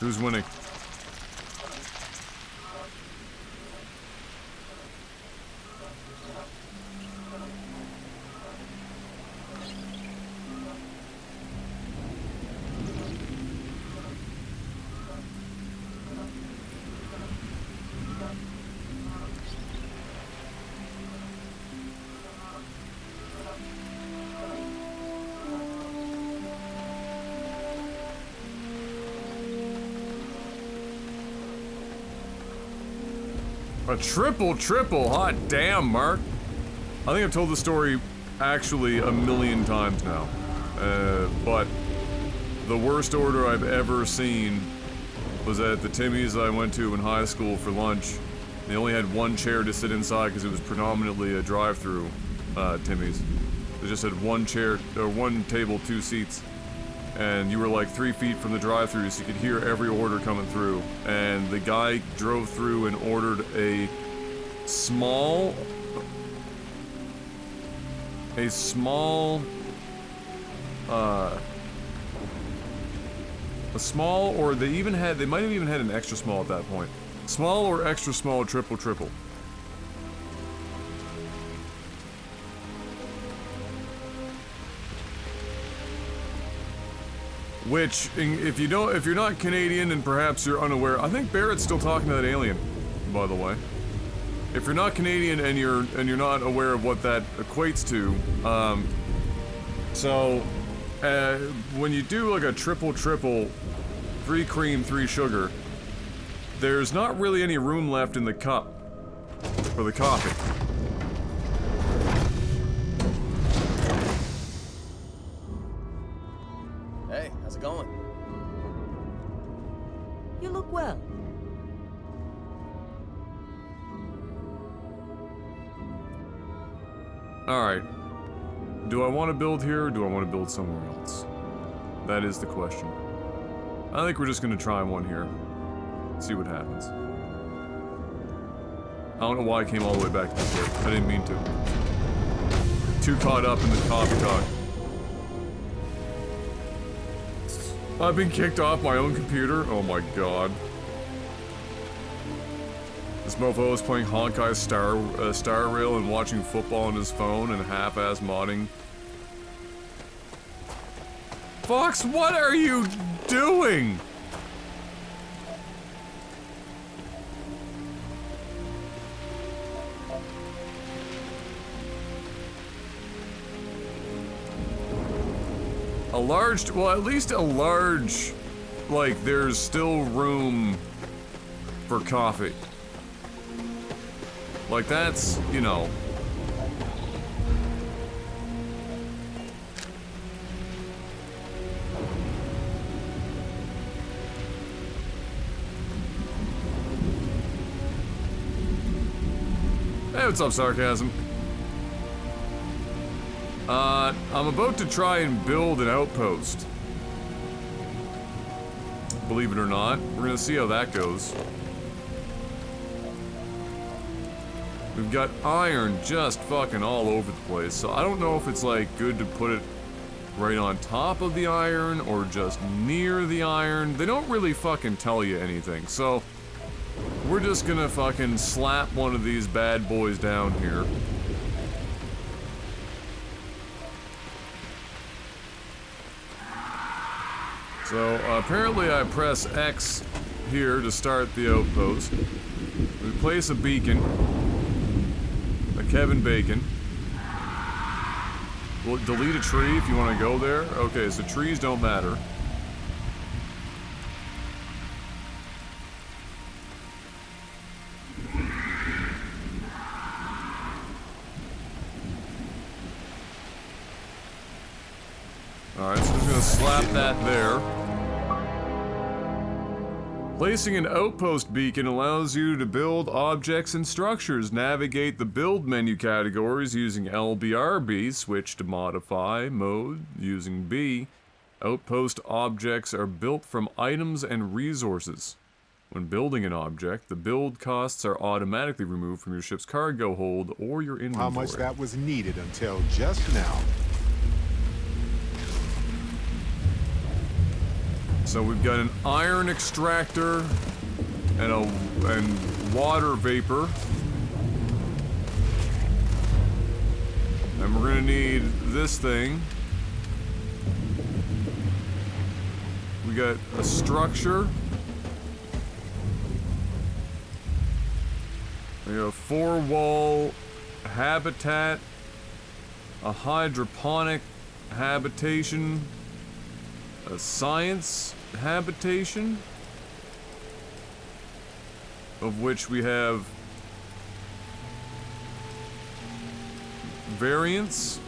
Speaker 1: Who's winning? A triple, hot damn, Mark. I think I've told the story actually a million times now. But the worst order I've ever seen was at the Timmy's I went to in high school for lunch. They only had one chair to sit inside because it was predominantly a drive-through Timmy's. They just had one chair, or one table, 2 seats. And you were like 3 feet from the drive-thru, so you could hear every order coming through. And the guy drove through and ordered a small, or they might have even had an extra small at that point. Small or extra small triple. Which, if you're not Canadian and perhaps you're unaware, I think Barrett's still talking to that alien, by the way. If you're not Canadian and you're not aware of what that equates to, when you do like a triple, 3 cream, 3 sugar, there's not really any room left in the cup for the coffee.
Speaker 2: Hey, how's it going?
Speaker 3: You look well.
Speaker 1: Alright. Do I want to build here, or do I want to build somewhere else? That is the question. I think we're just gonna try one here. See what happens. I don't know why I came all the way back to this bit. I didn't mean to. Too caught up in the coffee talk. I've been kicked off my own computer? Oh my god. This mofo is playing Honkai Star Rail and watching football on his phone and half-ass modding. Fox, what are you doing? Well, at least a large, like, there's still room for coffee. Like, that's, you know. Hey, what's up, Sarcasm? I'm about to try and build an outpost. Believe it or not. We're gonna see how that goes. We've got iron just fucking all over the place, so I don't know if it's like good to put it right on top of the iron or just near the iron. They don't really fucking tell you anything, so we're just gonna fucking slap one of these bad boys down here. So, apparently I press X here to start the outpost. We place a beacon. A Kevin Bacon. We'll delete a tree if you want to go there. Okay, so trees don't matter. slap that there. Placing an outpost beacon allows you to build objects and structures. Navigate the build menu categories using LBRB. Switch to modify mode using B. Outpost objects are built from items and resources. When building an object, the build costs are automatically removed from your ship's cargo hold or your inventory.
Speaker 4: How much that was needed until just now.
Speaker 1: So we've got an iron extractor and water vapor. And we're gonna need this thing. We got a structure. We got a 4-wall habitat, a hydroponic habitation, a science habitation, of which we have variants.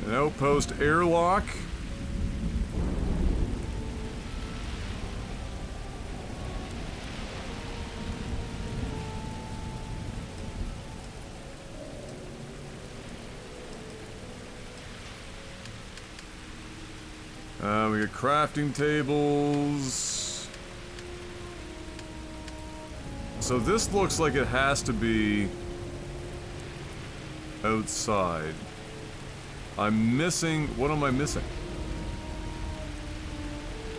Speaker 1: An outpost airlock. We got crafting tables. So this looks like it has to be outside. I'm missing, what am I missing?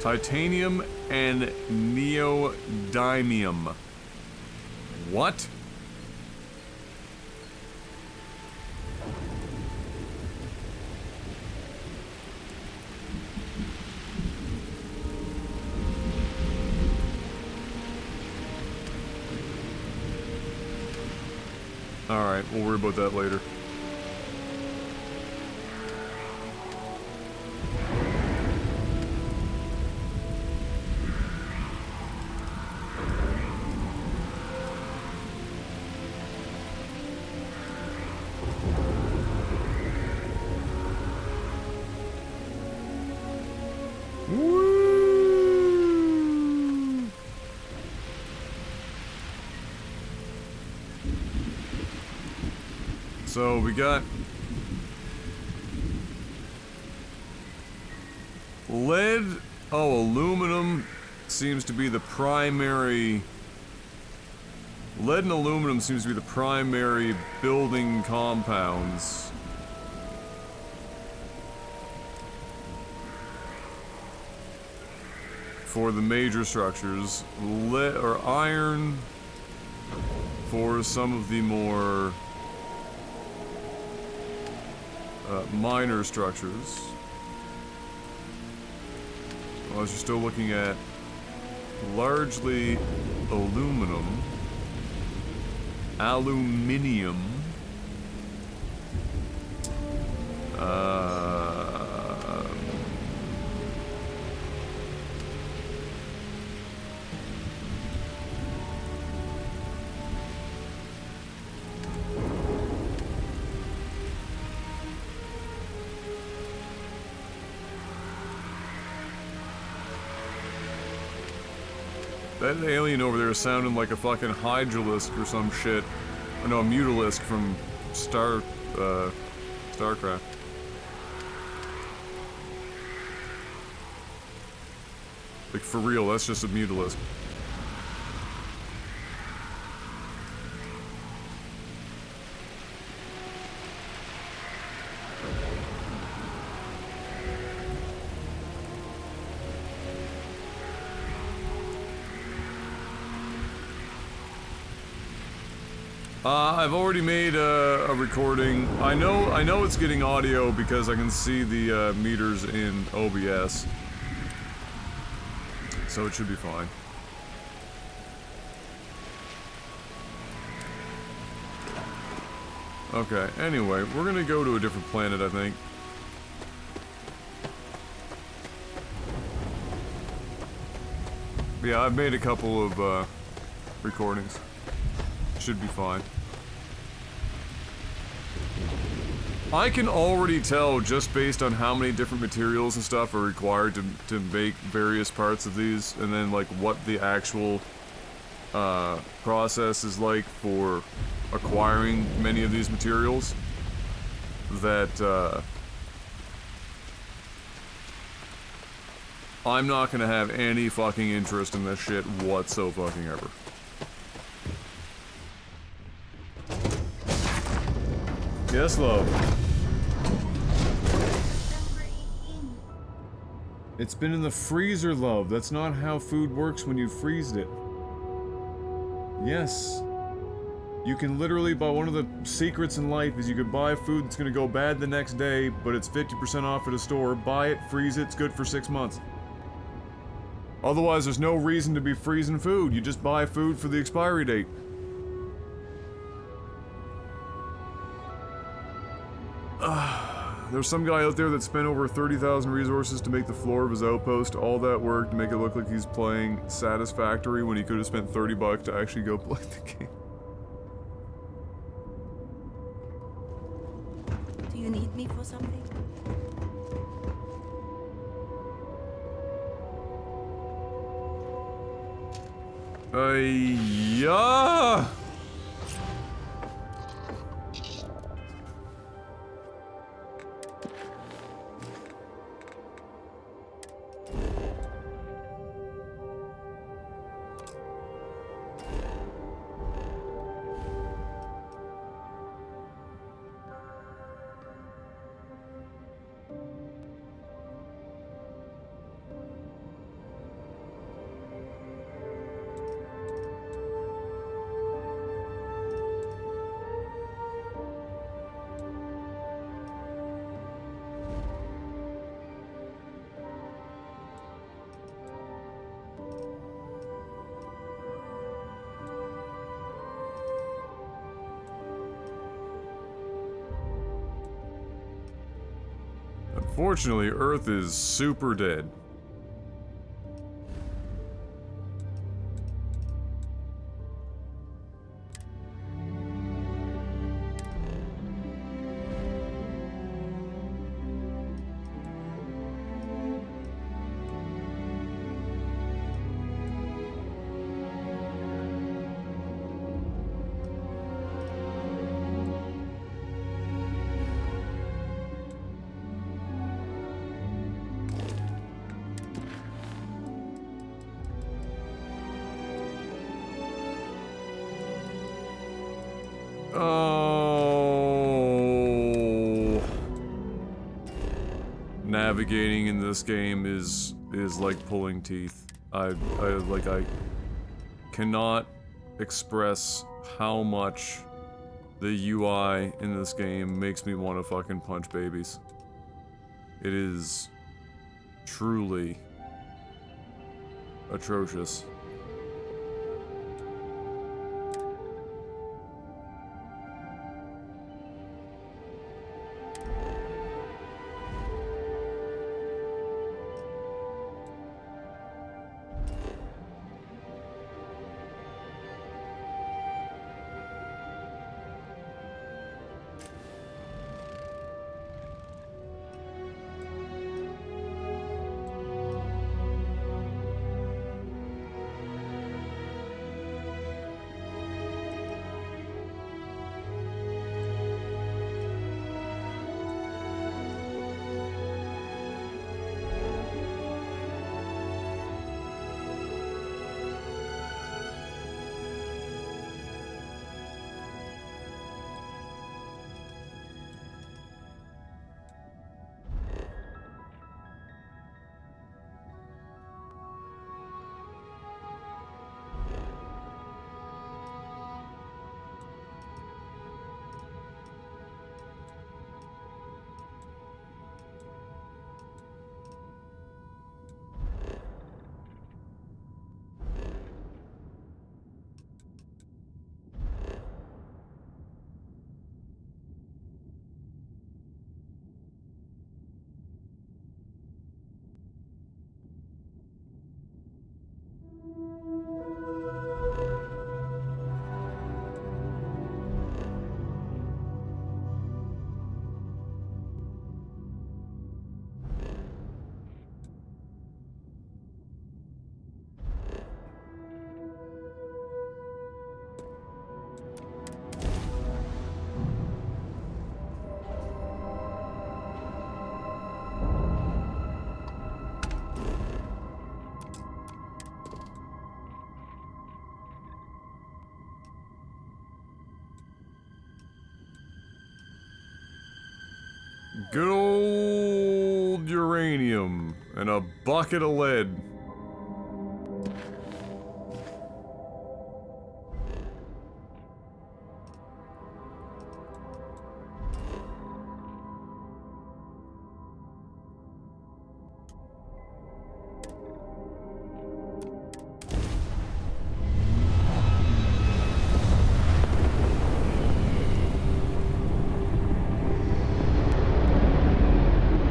Speaker 1: Titanium and neodymium. What? Alright, we'll worry about that later. Woo! So we got lead. Oh, aluminum seems to be the primary. Lead and aluminum seems to be the primary building compounds. For the major structures. Lead or iron for some of the more minor structures. Unless you're still looking at largely aluminum, aluminium, that alien over there is sounding like a fucking hydralisk or some shit. Oh, no, a mutalisk from StarCraft. Like, for real, that's just a mutalisk. I've already made a recording. I know it's getting audio because I can see the meters in OBS. So it should be fine. Okay, anyway, we're gonna go to a different planet, I think. Yeah, I've made a couple of recordings. should be fine. I can already tell, just based on how many different materials and stuff are required to make various parts of these, and then like what the actual process is like for acquiring many of these materials, that I'm not gonna have any fucking interest in this shit whatsoever. Yes, love. It's been in the freezer, love. That's not how food works when you freeze it. Yes. You can literally buy, one of the secrets in life is you could buy food that's gonna go bad the next day, but it's 50% off at a store. Buy it, freeze it, it's good for 6 months. Otherwise, there's no reason to be freezing food. You just buy food for the expiry date. There's some guy out there that spent over 30,000 resources to make the floor of his outpost. All that work to make it look like he's playing Satisfactory when he could have spent 30 bucks to actually go play the game.
Speaker 3: Do you need me for something?
Speaker 1: Yeah. Unfortunately, Earth is super dead. Oh, navigating in this game is like pulling teeth. I cannot express how much the UI in this game makes me want to fucking punch babies. It is truly atrocious. Good old uranium and a bucket of lead.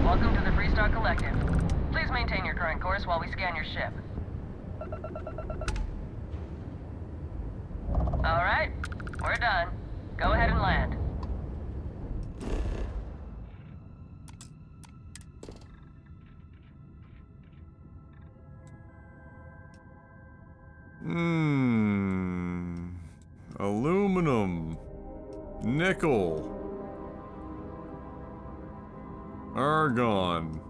Speaker 7: Welcome to the Freestar Collective. Please maintain your current course while we scan your ship. All right, we're done. Go ahead and land.
Speaker 1: Aluminum. Nickel. Argon.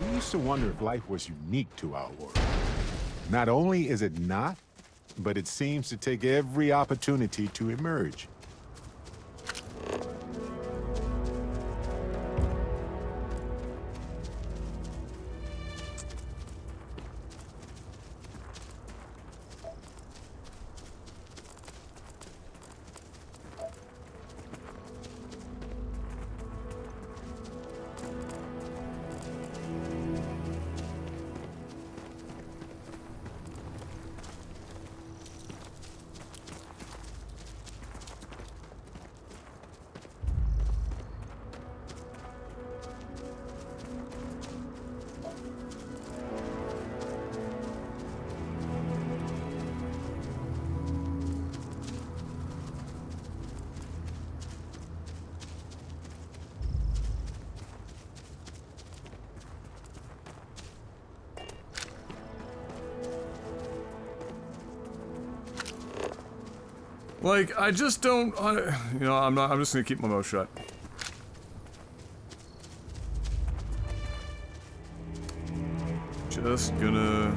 Speaker 4: We used to wonder if life was unique to our world. Not only is it not, but it seems to take every opportunity to emerge.
Speaker 1: Like, I just don't, you know, I'm just gonna keep my mouth shut. Just gonna...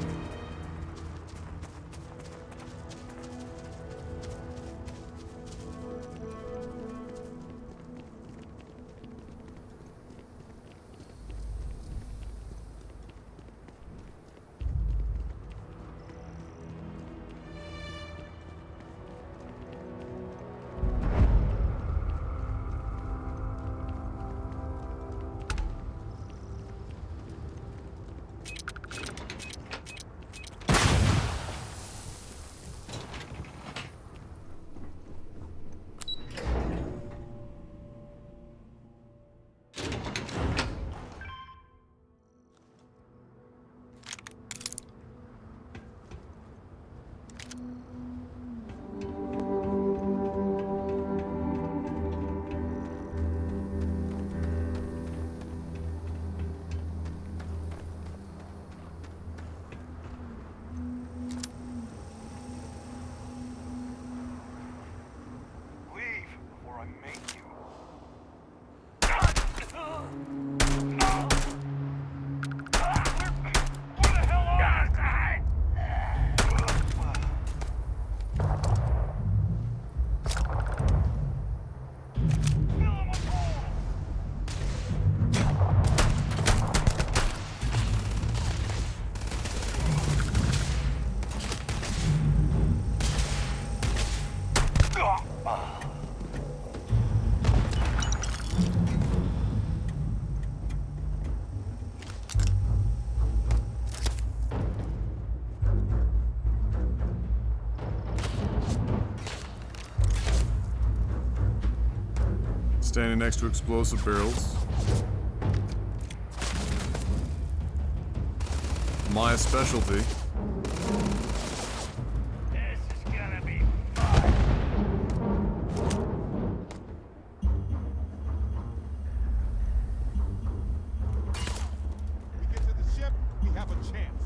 Speaker 1: Standing next to explosive barrels. My specialty.
Speaker 6: This is gonna be fun.
Speaker 4: We get to the ship, we have a chance.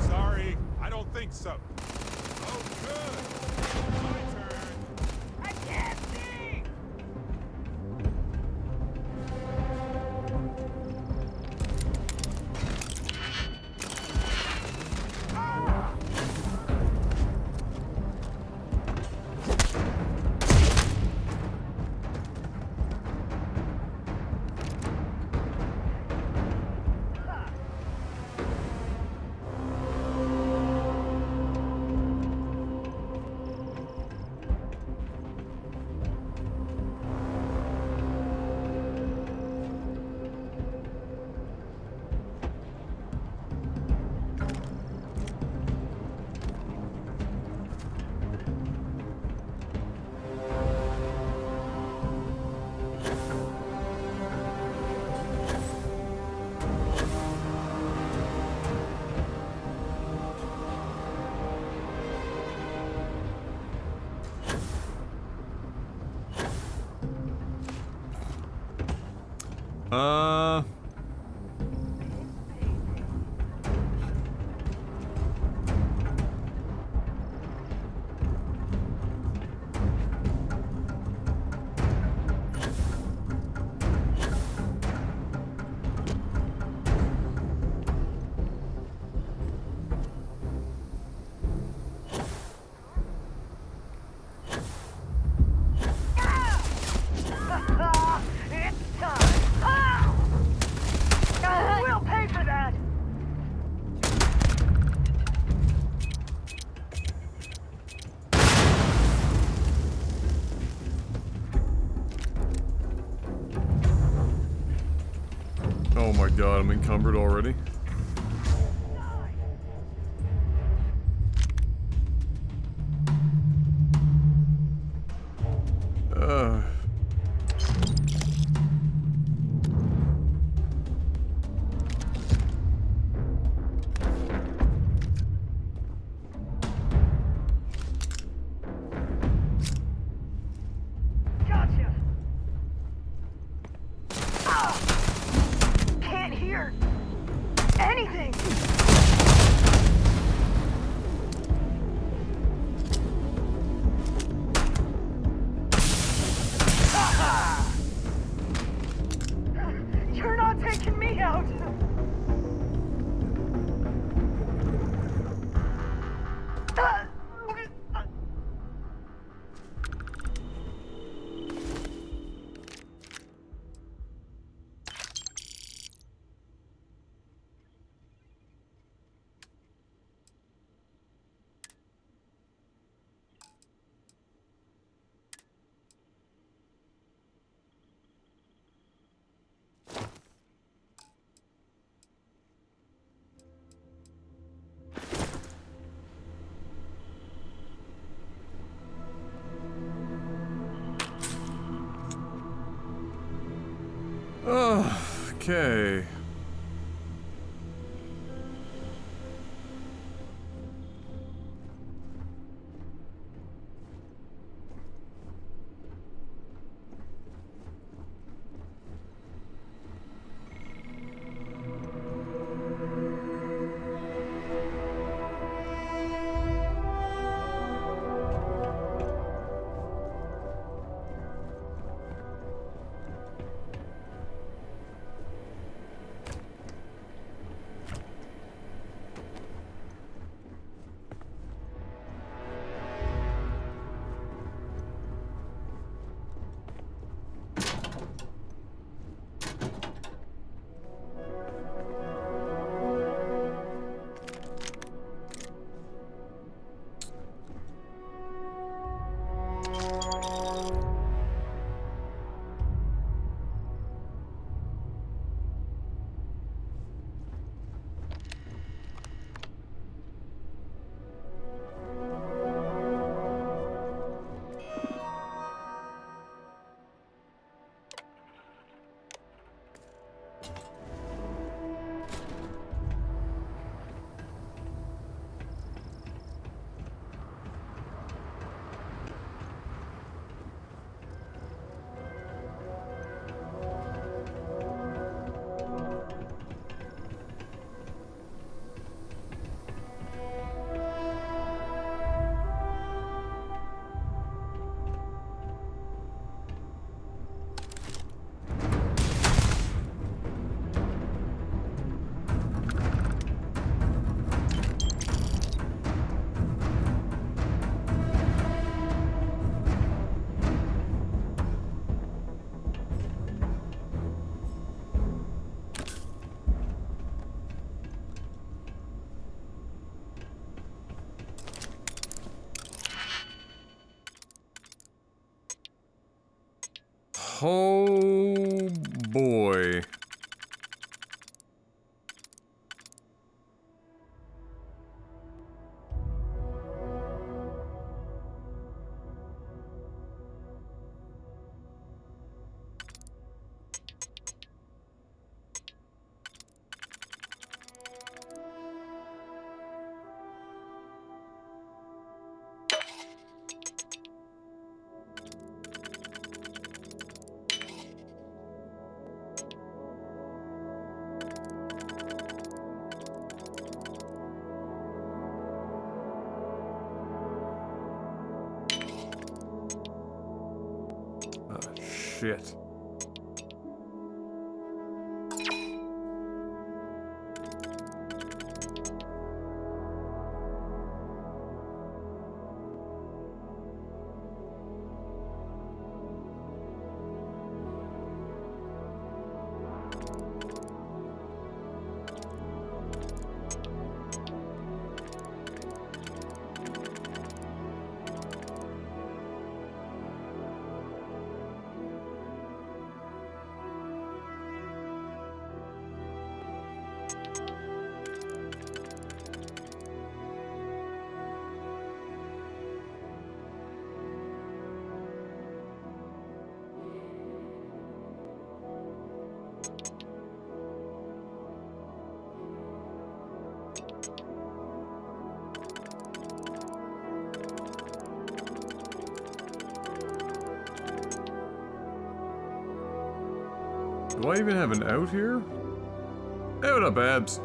Speaker 4: Sorry, I don't think so. Oh, good. My turn.
Speaker 6: I can't see!
Speaker 1: Uh...
Speaker 6: It's time! Ah! We'll pay for that!
Speaker 1: Oh my god, I'm encumbered already.
Speaker 6: Gotcha! Ah! Can't hear anything! Ha-ha! You're not taking me out!
Speaker 1: Okay. Oh boy. Shit. Do I even have an out here? Hey, what up, Babs?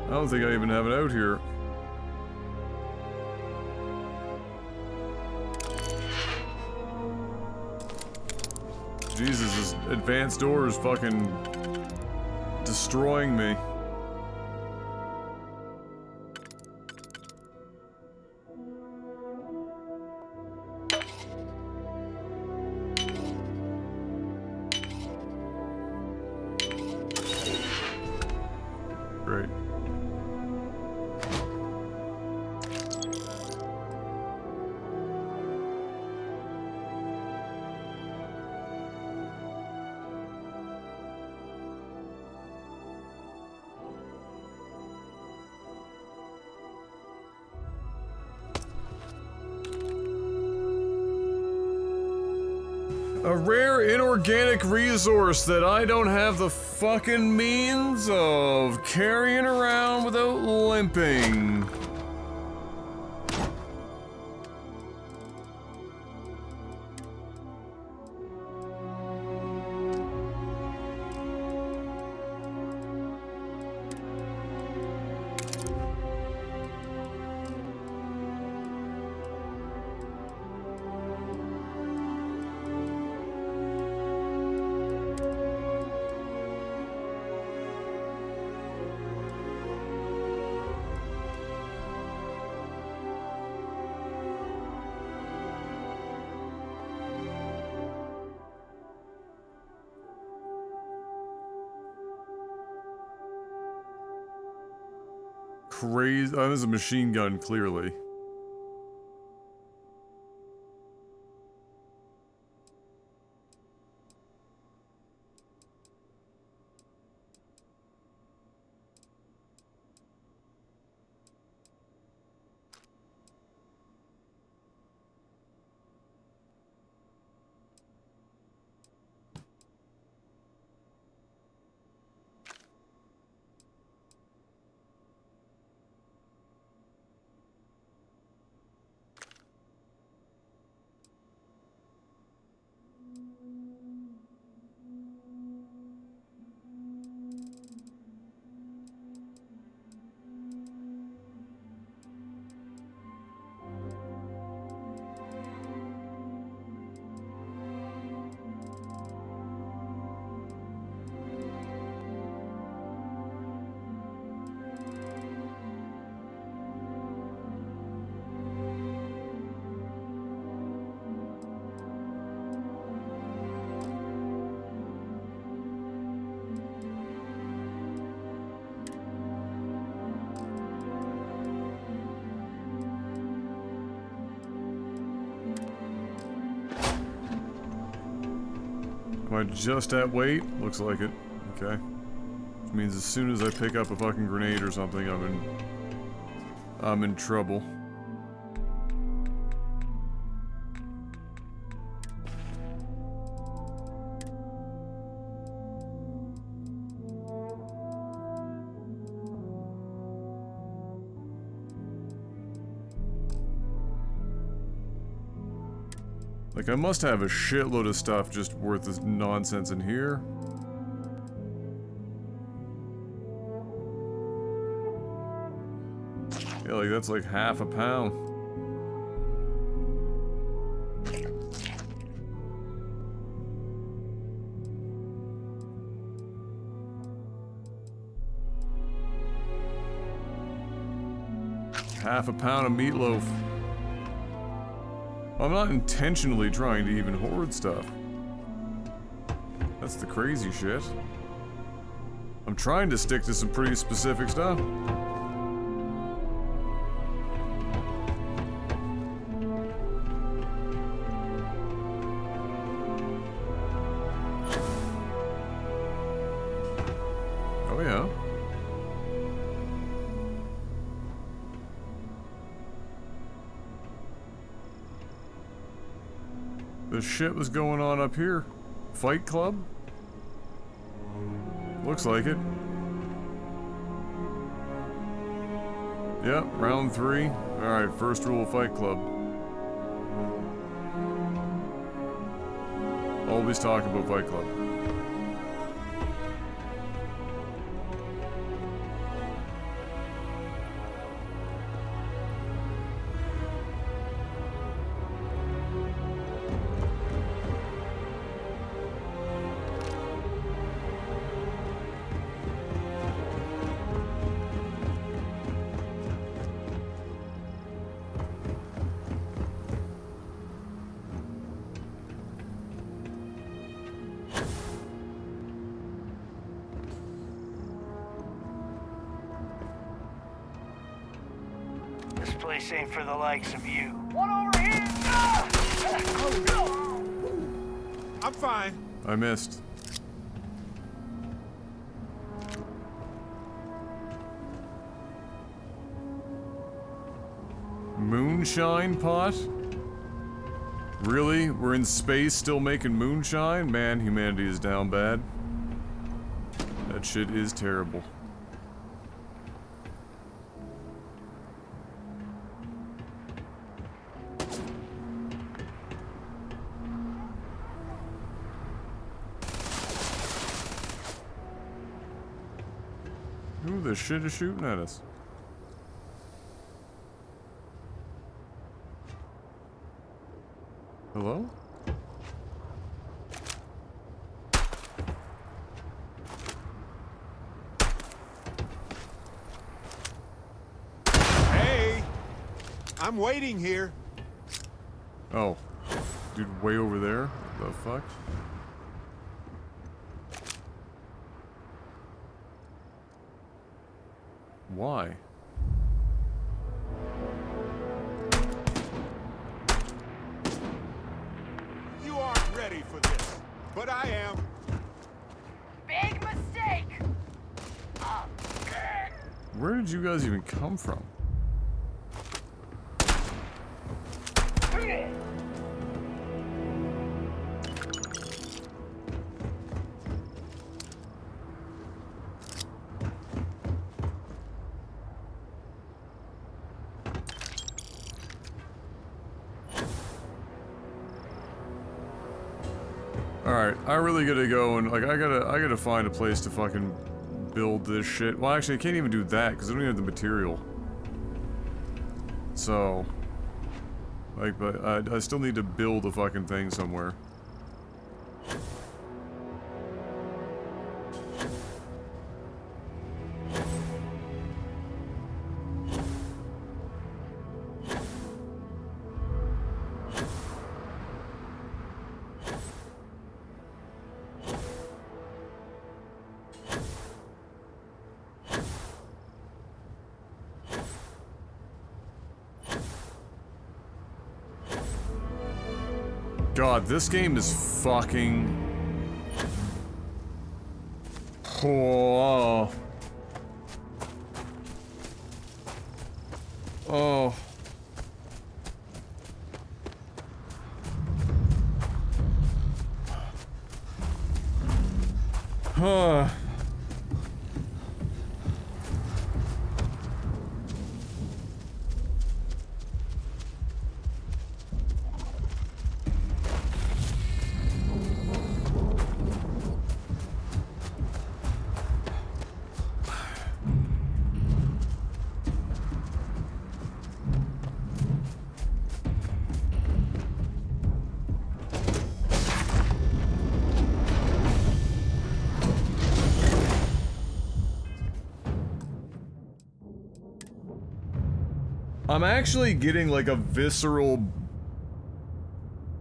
Speaker 1: I don't think I even have it out here. Jesus, this advanced door is fucking destroying me. Great. A rare inorganic resource that I don't have the fucking means of carrying around without limping. Crazy. Oh, there's a machine gun, clearly. Am I just at weight? Looks like it. Okay. Which means as soon as I pick up a fucking grenade or something, I'm in trouble. Like, I must have a shitload of stuff just worth this nonsense in here. Yeah, like, that's like half a pound. Half a pound of meatloaf. I'm not intentionally trying to even hoard stuff. That's the crazy shit. I'm trying to stick to some pretty specific stuff. Oh yeah. The shit was going on up here. Fight Club? Looks like it. Yep, round 3. Alright, first rule of Fight Club. Always talk about Fight Club.
Speaker 6: This place ain't for the likes of you. One over here! Ah!
Speaker 4: I'm fine.
Speaker 1: I missed. Moonshine pot? Really? We're in space still making moonshine? Man, humanity is down bad. That shit is terrible. Who the shit is shooting at us? Hello?
Speaker 4: Hey! I'm waiting here.
Speaker 1: Oh. Dude, way over there? The fuck? Why?
Speaker 4: You aren't ready for this, but I am.
Speaker 6: Big mistake!
Speaker 1: Where did you guys even come from? Alright, I really gotta go and, like, I gotta find a place to fucking build this shit. Well, actually, I can't even do that, because I don't even have the material. So... like, but I still need to build a fucking thing somewhere. God, this game is fucking Oh. Oh. Huh. I'm actually getting like a visceral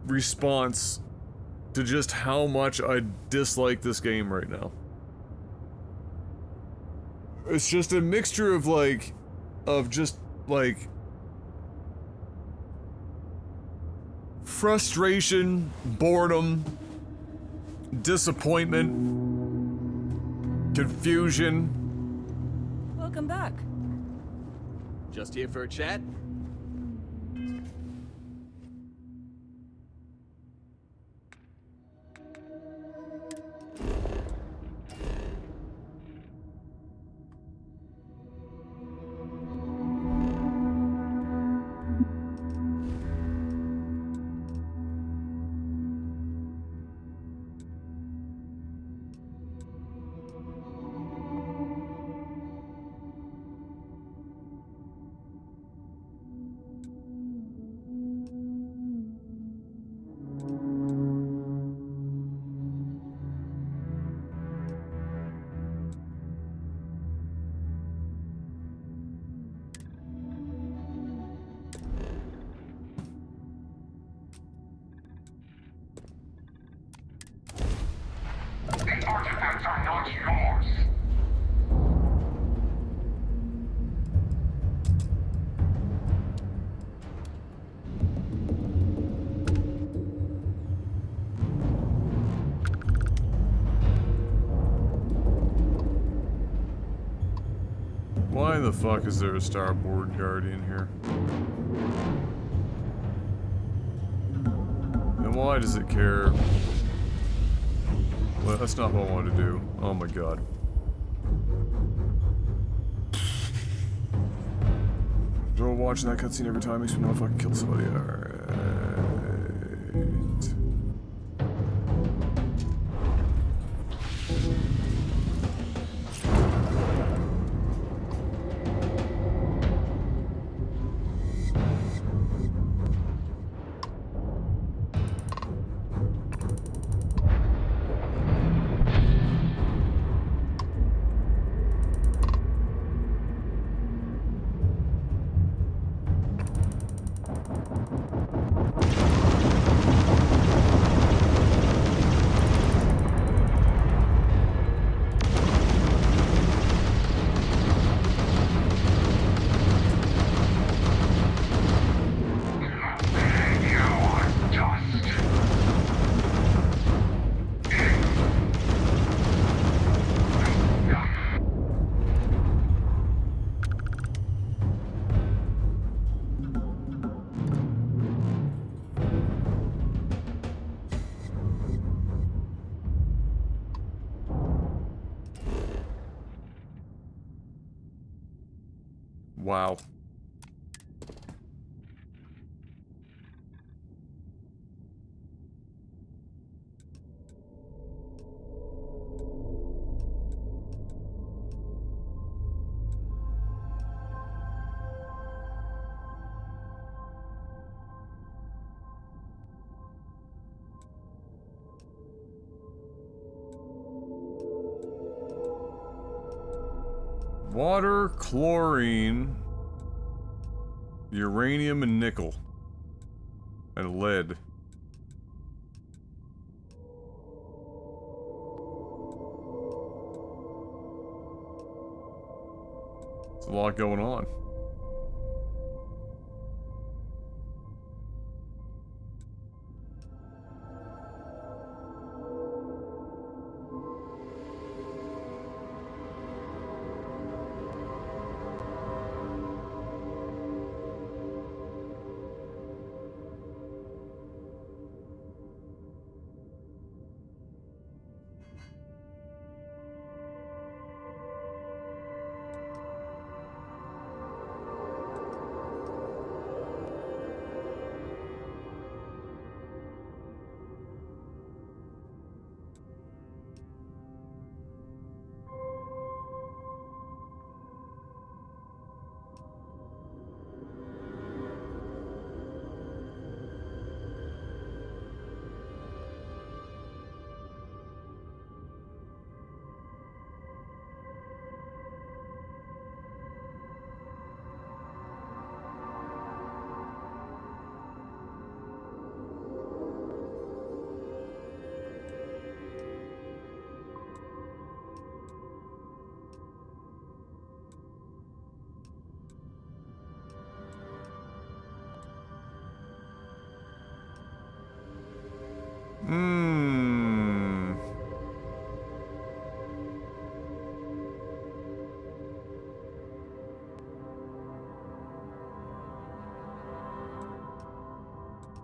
Speaker 1: response to just how much I dislike this game right now. It's just a mixture of like, frustration, boredom, disappointment, confusion.
Speaker 3: Welcome back.
Speaker 2: Just here for a chat?
Speaker 5: The artifacts are not yours.
Speaker 1: Why the fuck is there a starboard guardian here? And why does it care? Well, that's not what I wanted to do. Oh my god. So watching that cutscene every time makes me know if I can kill somebody. Alright. Wow. Water, chlorine, uranium, and nickel. And lead. There's a lot going on.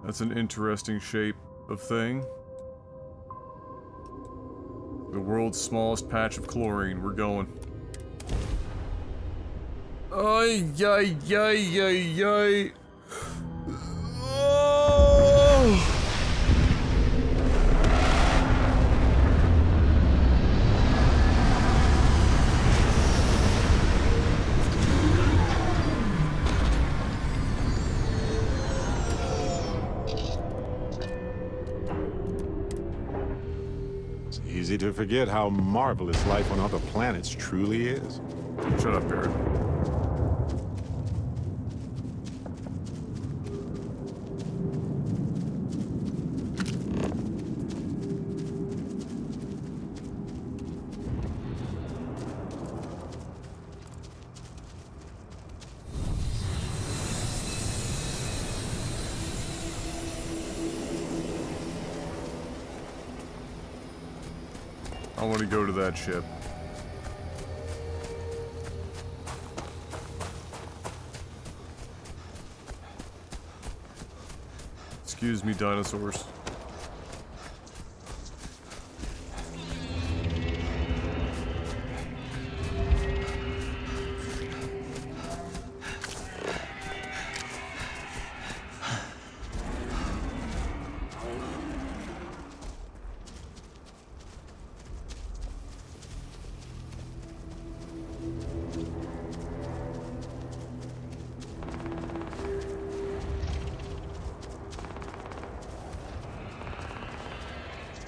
Speaker 1: That's an interesting shape of thing. The world's smallest patch of chlorine. We're going. Ay, ay, ay, ay, ay. Oh!
Speaker 4: It's easy to forget how marvelous life on other planets truly is.
Speaker 1: Shut up, Barrett. I want to go to that ship. Excuse me, dinosaurs.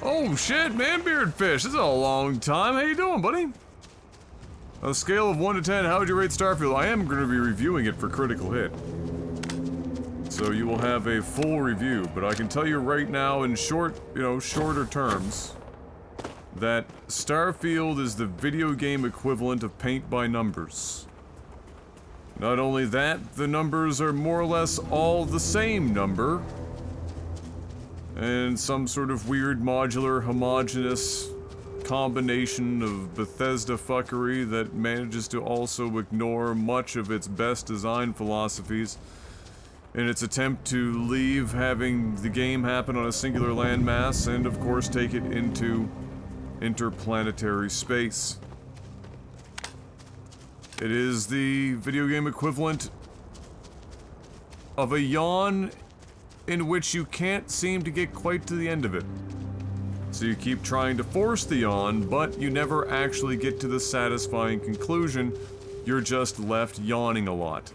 Speaker 1: Oh shit, man, Beardfish, this is a long time. How you doing, buddy? On a scale of 1 to 10, how would you rate Starfield? I am going to be reviewing it for Critical Hit. So you will have a full review, but I can tell you right now in shorter terms, that Starfield is the video game equivalent of paint by numbers. Not only that, the numbers are more or less all the same number, and some sort of weird modular homogeneous combination of Bethesda fuckery that manages to also ignore much of its best design philosophies in its attempt to leave having the game happen on a singular landmass and of course take it into interplanetary space. It is the video game equivalent of a yawn in which you can't seem to get quite to the end of it. So you keep trying to force the yawn, but you never actually get to the satisfying conclusion. You're just left yawning a lot.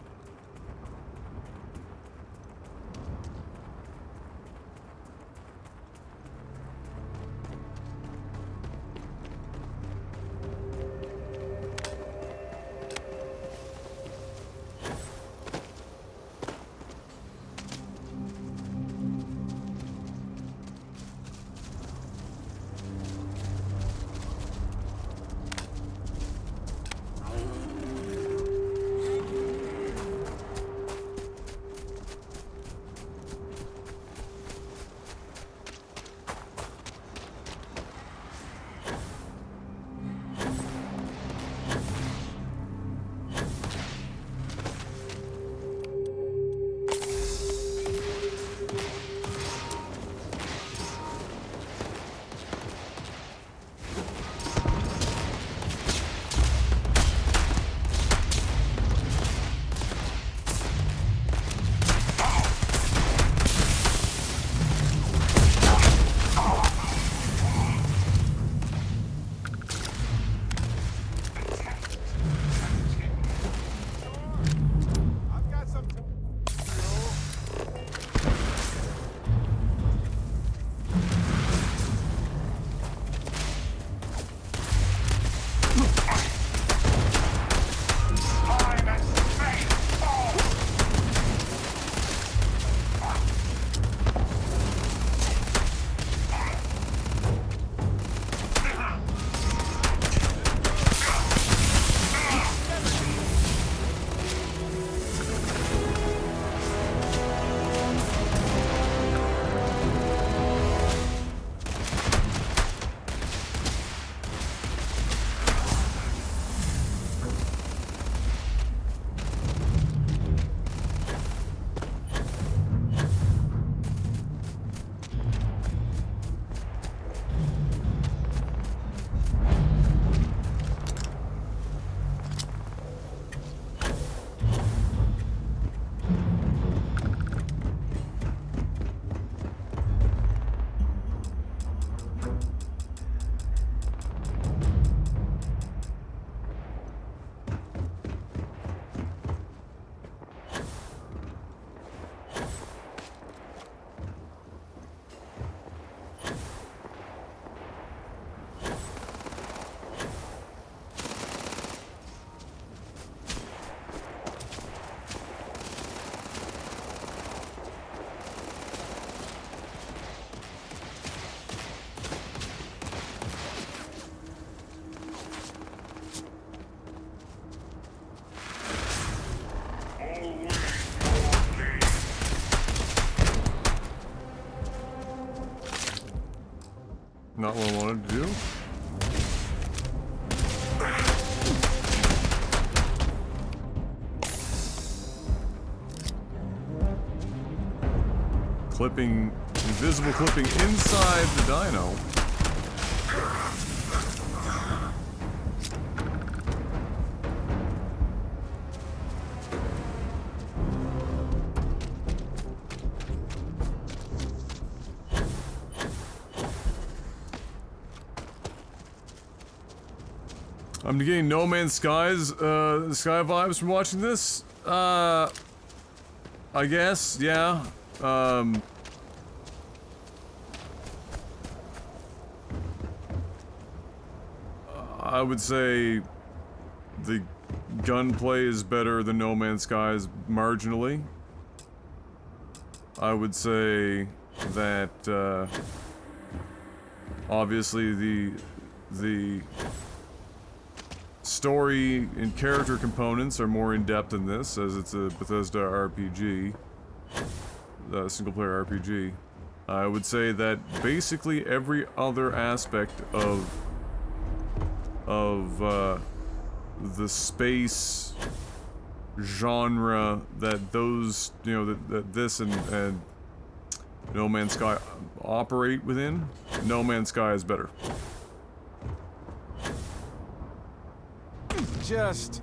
Speaker 1: Not what I wanted to do. Clipping, invisible clipping inside the dino. I'm getting No Man's Sky's, Sky vibes from watching this. I guess, yeah. I would say the gunplay is better than No Man's Sky's marginally. I would say that, obviously the story and character components are more in-depth in this, as it's a Bethesda RPG, single-player RPG. I would say that basically every other aspect of the space genre that those, you know, that this and No Man's Sky operate within, No Man's Sky is better.
Speaker 4: Just...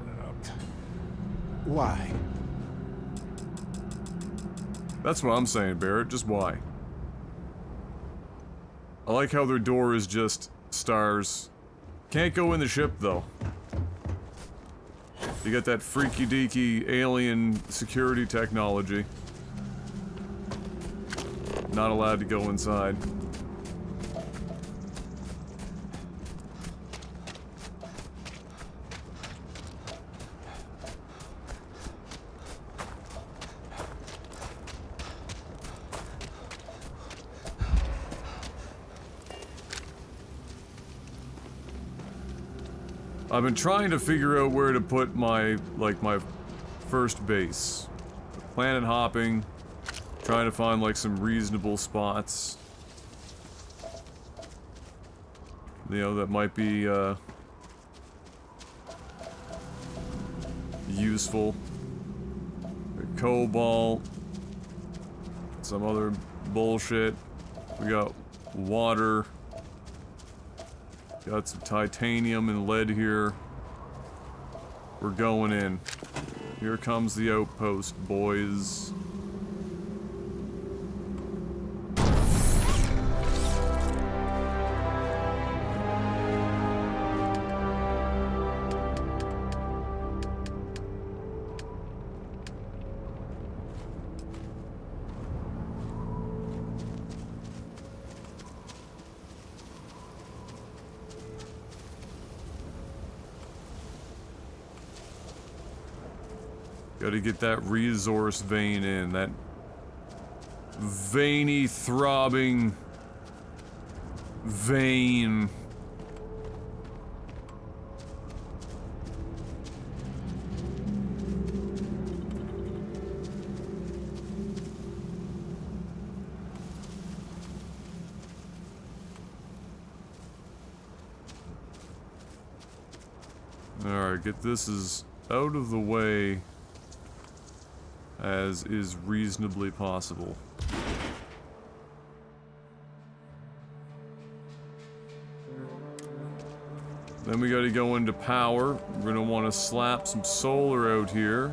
Speaker 4: why?
Speaker 1: That's what I'm saying, Barrett. Just why? I like how their door is just stars. Can't go in the ship, though. You got that freaky-deaky alien security technology. Not allowed to go inside. I've been trying to figure out where to put my, like, my first base. Planet hopping, trying to find, like, some reasonable spots. You know, that might be, useful. Cobalt. Some other bullshit. We got water. Got some titanium and lead here. We're going in. Here comes the outpost, boys. Gotta get that resource vein in, that veiny, throbbing vein. Alright, get this as out of the way as is reasonably possible. Then we gotta go into power. We're gonna want to slap some solar out here.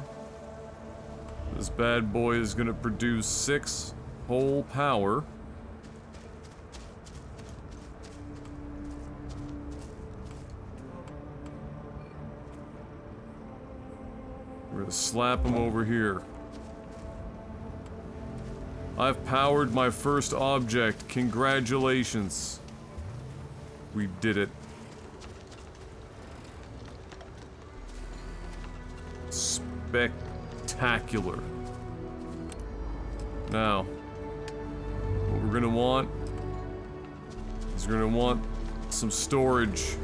Speaker 1: This bad boy is gonna produce 6 whole power. We're gonna slap him over here. I've powered my first object. Congratulations. We did it. Spectacular. Now, what we're gonna want is we're gonna want some storage.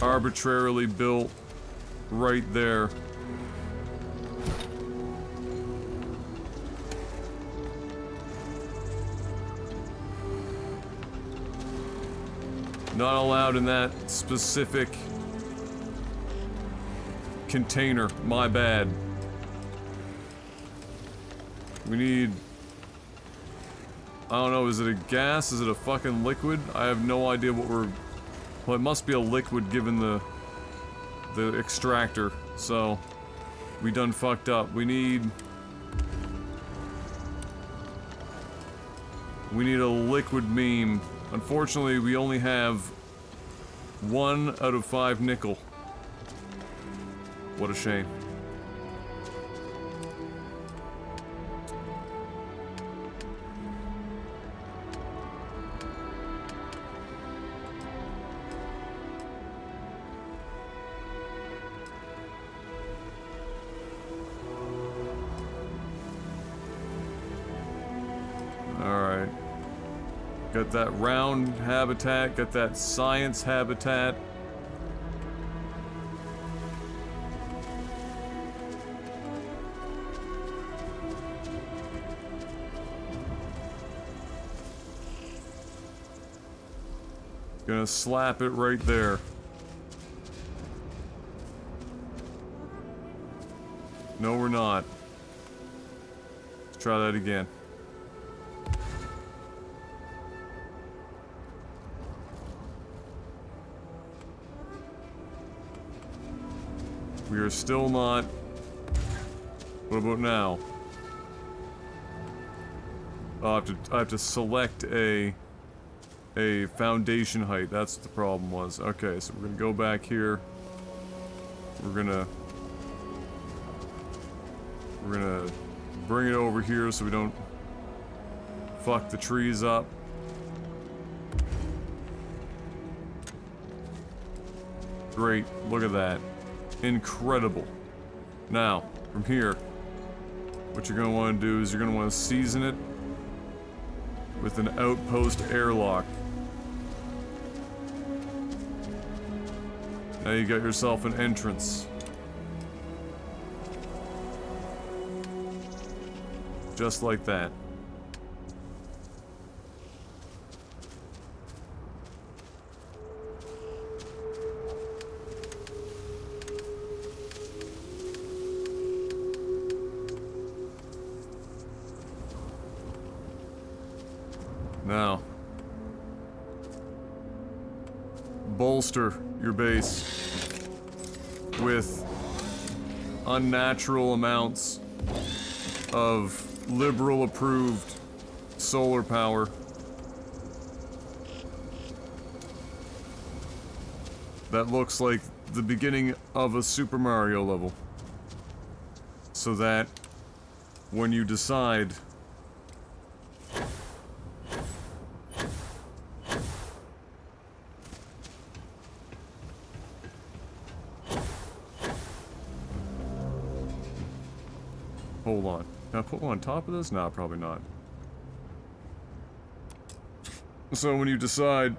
Speaker 1: Arbitrarily built right there. Not allowed in that specific container. My bad. We need... I don't know, is it a gas? Is it a fucking liquid? I have no idea what we're... Well, it must be a liquid given the extractor, so... We done fucked up. We need a liquid beam. Unfortunately, we only have 1 out of 5 nickel. What a shame. Alright. Got that round habitat, got that science habitat. Gonna slap it right there. No, we're not. Let's try that again. We are still not. What about now? Oh, I have to select a foundation height. That's what the problem was. Okay, so we're gonna go back here. We're gonna bring it over here so we don't fuck the trees up. Great, look at that. Incredible. Now, from here, what you're gonna want to do is you're gonna want to season it with an outpost airlock. Now you got yourself an entrance. Just like that. Now, bolster your base with unnatural amounts of liberal approved solar power that looks like the beginning of a Super Mario level, so that when you decide hold on. Can I put one on top of this? No, probably not. So when you decide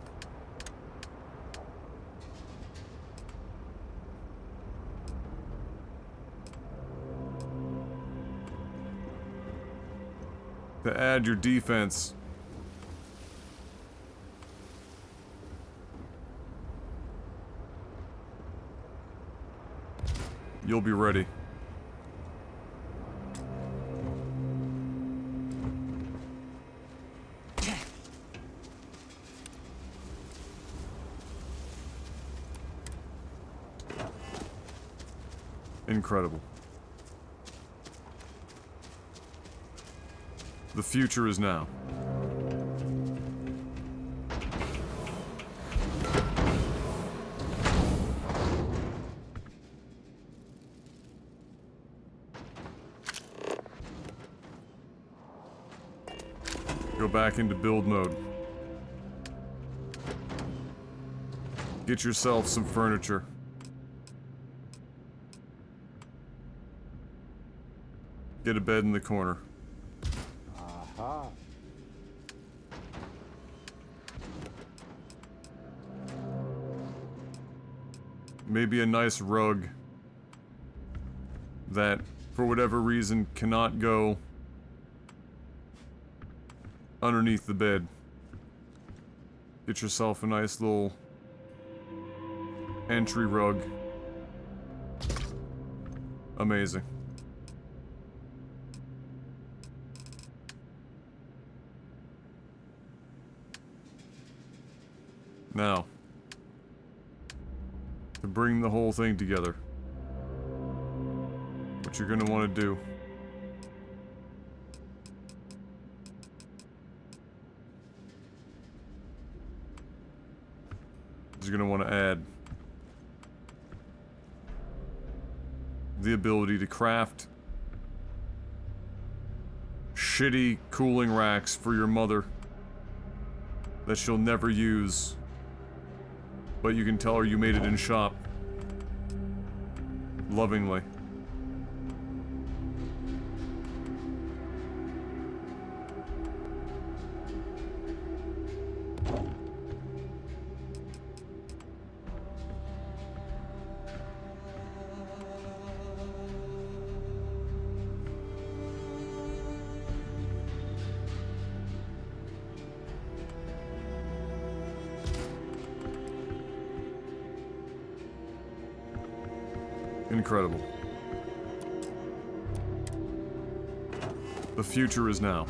Speaker 1: to add your defense, you'll be ready. Incredible. The future is now. Go back into build mode. Get yourself some furniture. Get a bed in the corner.
Speaker 4: Aha.
Speaker 1: Maybe a nice rug that, for whatever reason, cannot go underneath the bed. Get yourself a nice little entry rug. Amazing. Now, to bring the whole thing together, what you're gonna want to do is you're gonna want to add the ability to craft shitty cooling racks for your mother that she'll never use, but you can tell her you made it in shop. Lovingly. Incredible. The future is now.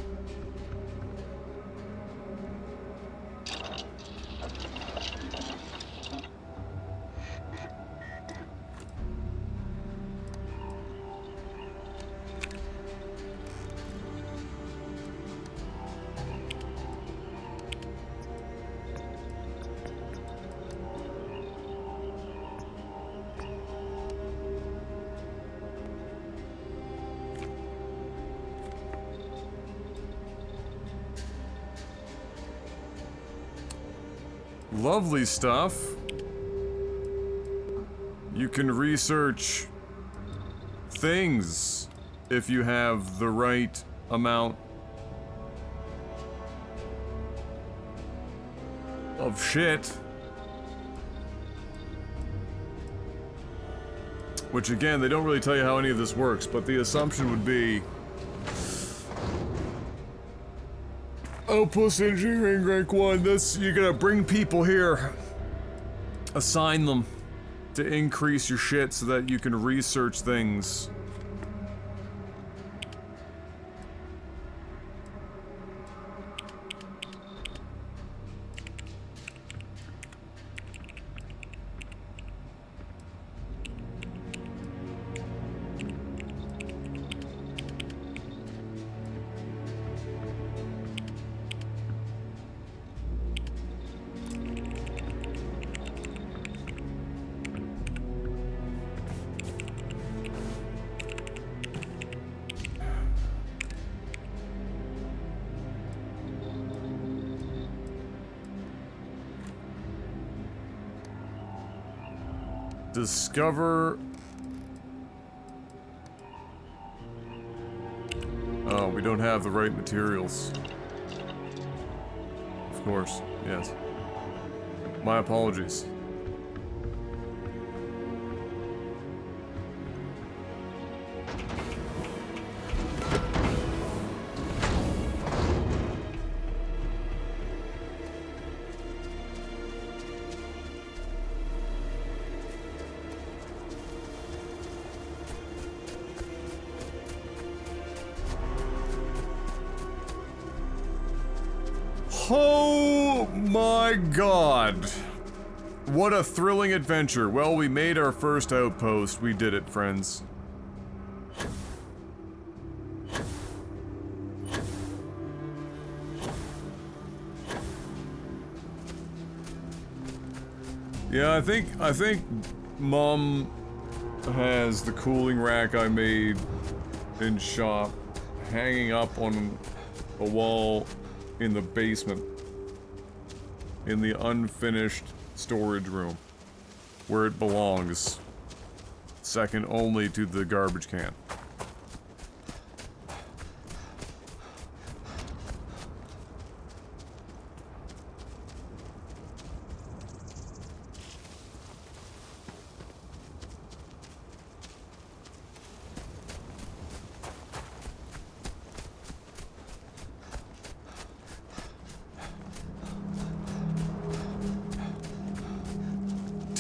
Speaker 1: Lovely stuff. You can research things if you have the right amount of shit. Which again, they don't really tell you how any of this works, but the assumption would be Outpost Engineering Rank 1, you're gonna bring people here, assign them to increase your shit so that you can research things. Discover... Oh, we don't have the right materials. Of course, yes. My apologies. Oh my god. What a thrilling adventure. Well, we made our first outpost. We did it, friends. Yeah, I think Mom has the cooling rack I made in shop hanging up on a wall in the basement, in the unfinished storage room, where it belongs, second only to the garbage can.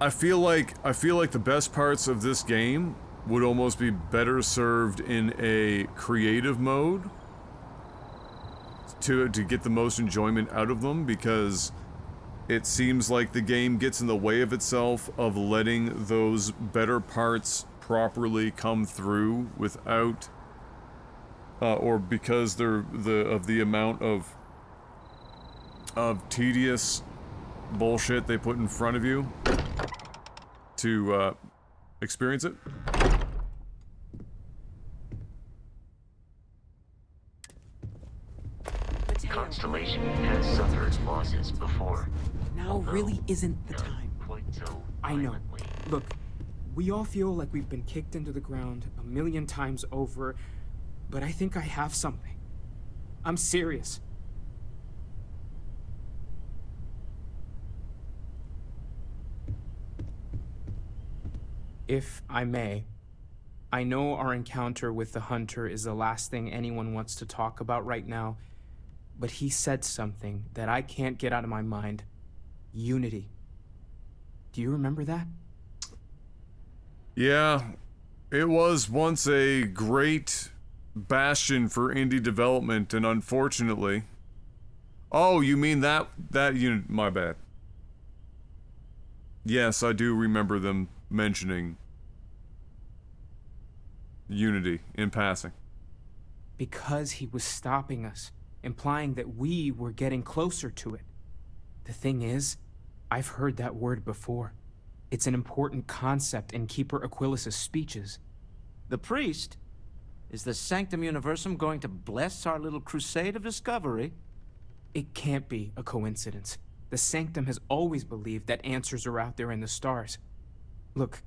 Speaker 1: I feel like the best parts of this game would almost be better served in a creative mode to get the most enjoyment out of them, because it seems like the game gets in the way of itself of letting those better parts properly come through without or because they're the amount of tedious bullshit they put in front of you to experience it.
Speaker 8: Constellation has suffered losses before.
Speaker 9: Now really isn't the time.
Speaker 8: Quite so
Speaker 9: I know.
Speaker 8: violently.
Speaker 9: Look, we all feel like we've been kicked into the ground a million times over, but I think I have something. I'm serious. If I may, I know our encounter with the Hunter is the last thing anyone wants to talk about right now, but he said something that I can't get out of my mind. Unity. Do you remember that?
Speaker 1: Yeah, it was once a great bastion for indie development, and unfortunately... Oh, you mean that unit? My bad. Yes, I do remember them mentioning Unity in passing.
Speaker 9: Because he was stopping us, implying that we were getting closer to it. The thing is, I've heard that word before. It's an important concept in Keeper Aquilas's speeches.
Speaker 10: The priest? Is the Sanctum Universum going to bless our little crusade of discovery?
Speaker 9: It can't be a coincidence. The Sanctum has always believed that answers are out there in the stars. Look,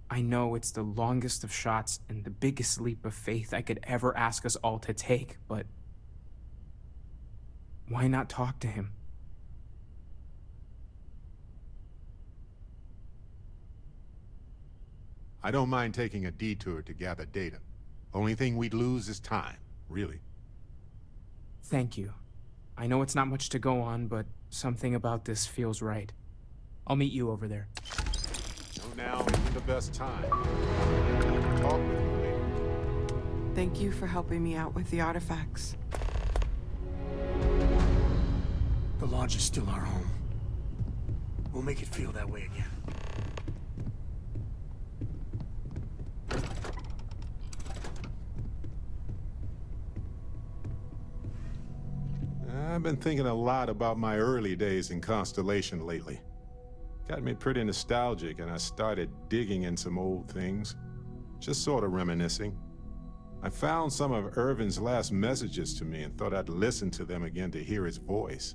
Speaker 9: I know it's the longest of shots and the biggest leap of faith I could ever ask us all to take, but why not talk to him?
Speaker 4: I don't mind taking a detour to gather data. Only thing we'd lose is time, really.
Speaker 9: Thank you. I know it's not much to go on, but something about this feels right. I'll meet you over there.
Speaker 4: So now isn't the best time. Talk with you later.
Speaker 11: Thank you for helping me out with the artifacts.
Speaker 6: The Lodge is still our home. We'll make it feel that way again.
Speaker 4: I've been thinking a lot about my early days in Constellation lately. Got me pretty nostalgic, and I started digging in some old things. Just sort of reminiscing. I found some of Irvin's last messages to me and thought I'd listen to them again to hear his voice.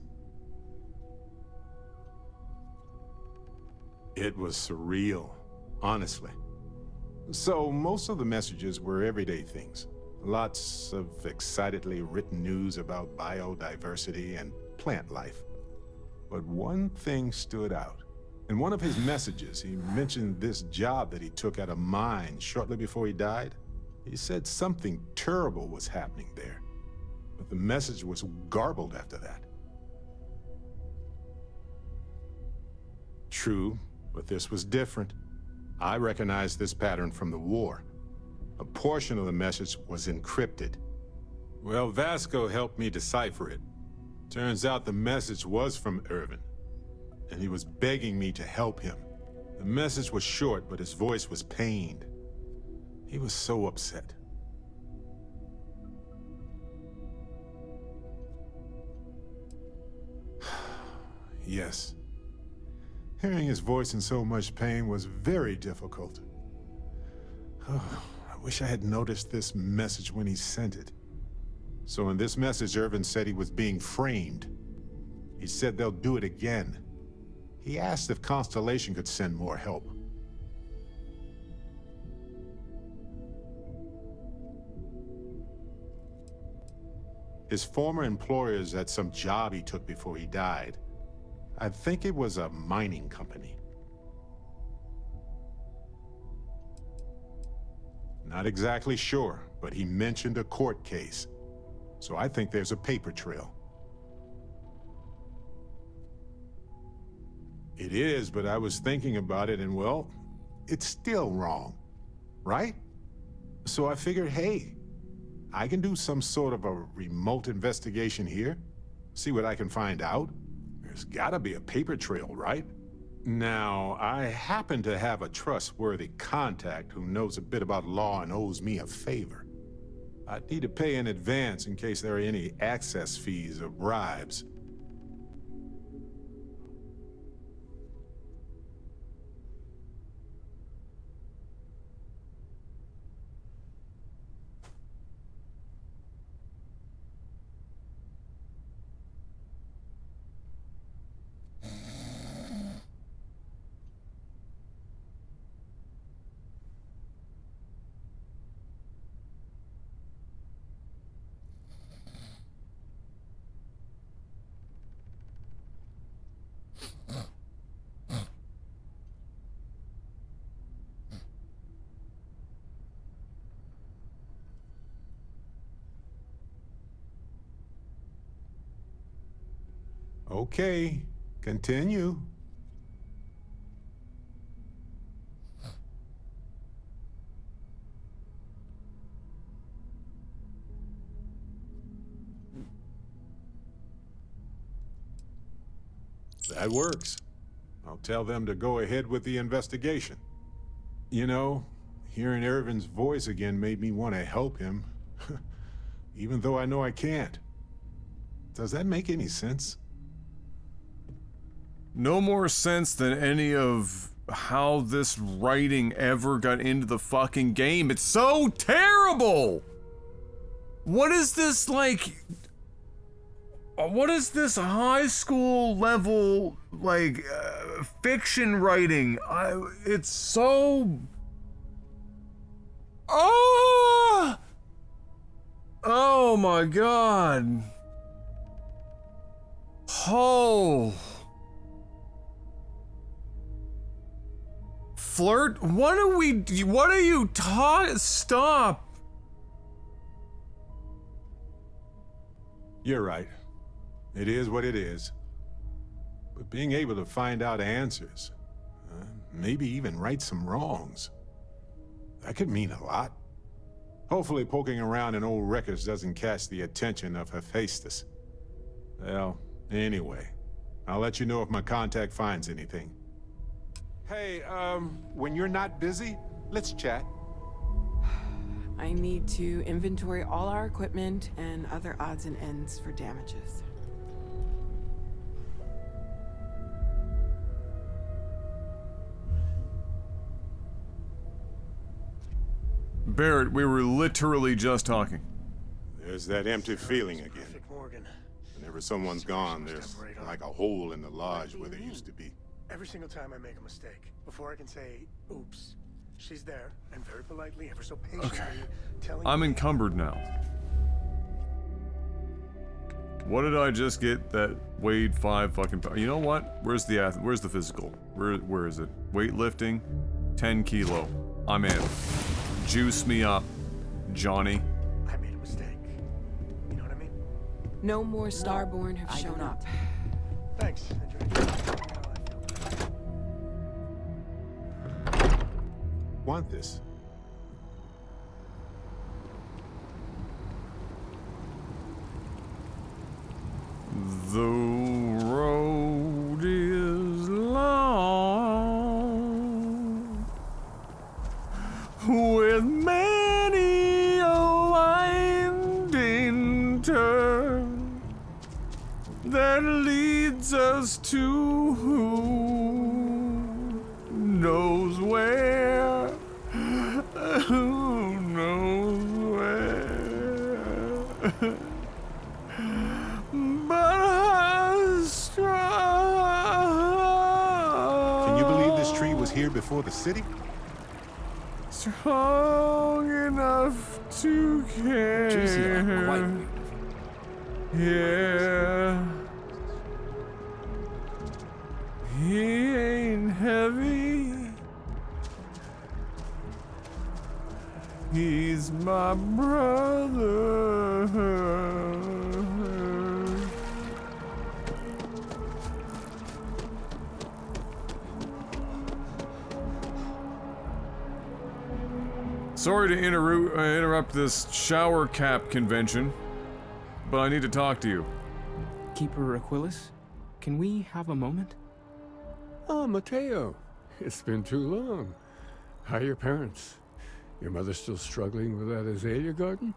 Speaker 4: It was surreal, honestly. So most of the messages were everyday things. Lots of excitedly written news about biodiversity and plant life. But one thing stood out. In one of his messages, he mentioned this job that he took at a mine shortly before he died. He said something terrible was happening there, but the message was garbled after that. True, but this was different. I recognized this pattern from the war. A portion of the message was encrypted. Well, Vasco helped me decipher it. Turns out the message was from Irvin, and he was begging me to help him. The message was short, but his voice was pained. He was so upset. Yes. Hearing his voice in so much pain was very difficult. Oh, I wish I had noticed this message when he sent it. So in this message, Irvin said he was being framed. He said they'll do it again. He asked if Constellation could send more help. His former employers had some job he took before he died. I think it was a mining company. Not exactly sure, but he mentioned a court case. So I think there's a paper trail. It is, but I was thinking about it and, well, it's still wrong, right? So I figured, hey, I can do some sort of a remote investigation here, see what I can find out. There's gotta be a paper trail, right? Now, I happen to have a trustworthy contact who knows a bit about law and owes me a favor. I'd need to pay in advance in case there are any access fees or bribes. Okay, continue. That works. I'll tell them to go ahead with the investigation. You know, hearing Irvin's voice again made me want to help him, even though I know I can't. Does that make any sense?
Speaker 1: No more sense than any of how this writing ever got into the fucking game. It's so terrible! What is this, like... What is this high school level, like, fiction writing? It's so... Oh! Oh my god. Oh... Flirt? What are you talking? Stop!
Speaker 4: You're right. It is what it is. But being able to find out answers, maybe even right some wrongs, that could mean a lot. Hopefully poking around in old records doesn't catch the attention of Hephaestus. Well, anyway, I'll let you know if my contact finds anything. Hey, when you're not busy, let's chat.
Speaker 11: I need to inventory all our equipment and other odds and ends for damages.
Speaker 1: Barrett, we were literally just talking.
Speaker 4: There's that empty feeling again. Whenever someone's gone, there's like a hole in the lodge where there used to be.
Speaker 6: Every single time I make a mistake, before I can say, oops, she's there, and very politely, ever so patiently, telling
Speaker 1: I'm
Speaker 6: me...
Speaker 1: encumbered now. What did I just get that weighed 5 fucking pounds? You know what? Where's the physical? Where is it? Weightlifting, 10 kilo. I'm in. Juice me up, Johnny.
Speaker 6: I made a mistake. You know what I mean?
Speaker 11: No more Starborn have shown up.
Speaker 6: Thanks.
Speaker 4: Want this?
Speaker 1: The road is long with many a winding turn that leads us to who knows where. Who knows where? But I'm strong.
Speaker 4: Can you believe this tree was here before the city?
Speaker 1: Strong enough to care.
Speaker 10: Juicy are quite
Speaker 1: Yeah. He ain't heavy. He's my brother. Sorry to interrupt this shower cap convention, but I need to talk to you.
Speaker 9: Keeper Aquilus, can we have a moment?
Speaker 12: Oh, Mateo. It's been too long. How are your parents? Your mother still struggling with that azalea garden?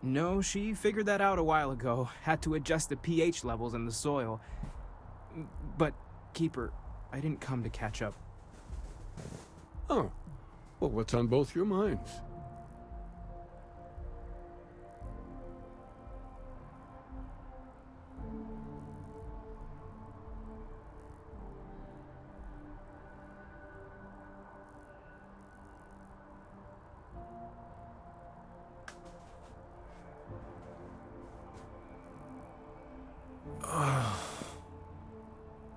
Speaker 9: No, she figured that out a while ago. Had to adjust the pH levels in the soil. But, Keeper, I didn't come to catch up.
Speaker 12: Oh. Well, what's on both your minds?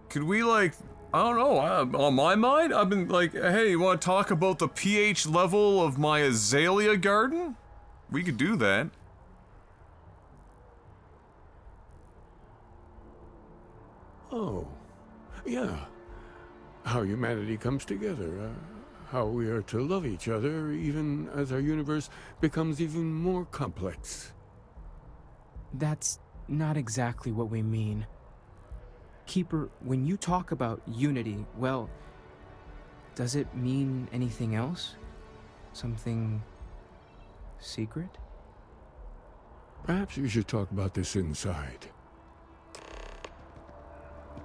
Speaker 1: Could we, like, I don't know, on my mind, I've been like, hey, you want to talk about the pH level of my azalea garden? We could do that.
Speaker 12: Oh, yeah. How humanity comes together. How we are to love each other even as our universe becomes even more complex.
Speaker 9: That's not exactly what we mean. Keeper, when you talk about unity, well, does it mean anything else? Something secret?
Speaker 12: Perhaps you should talk about this inside.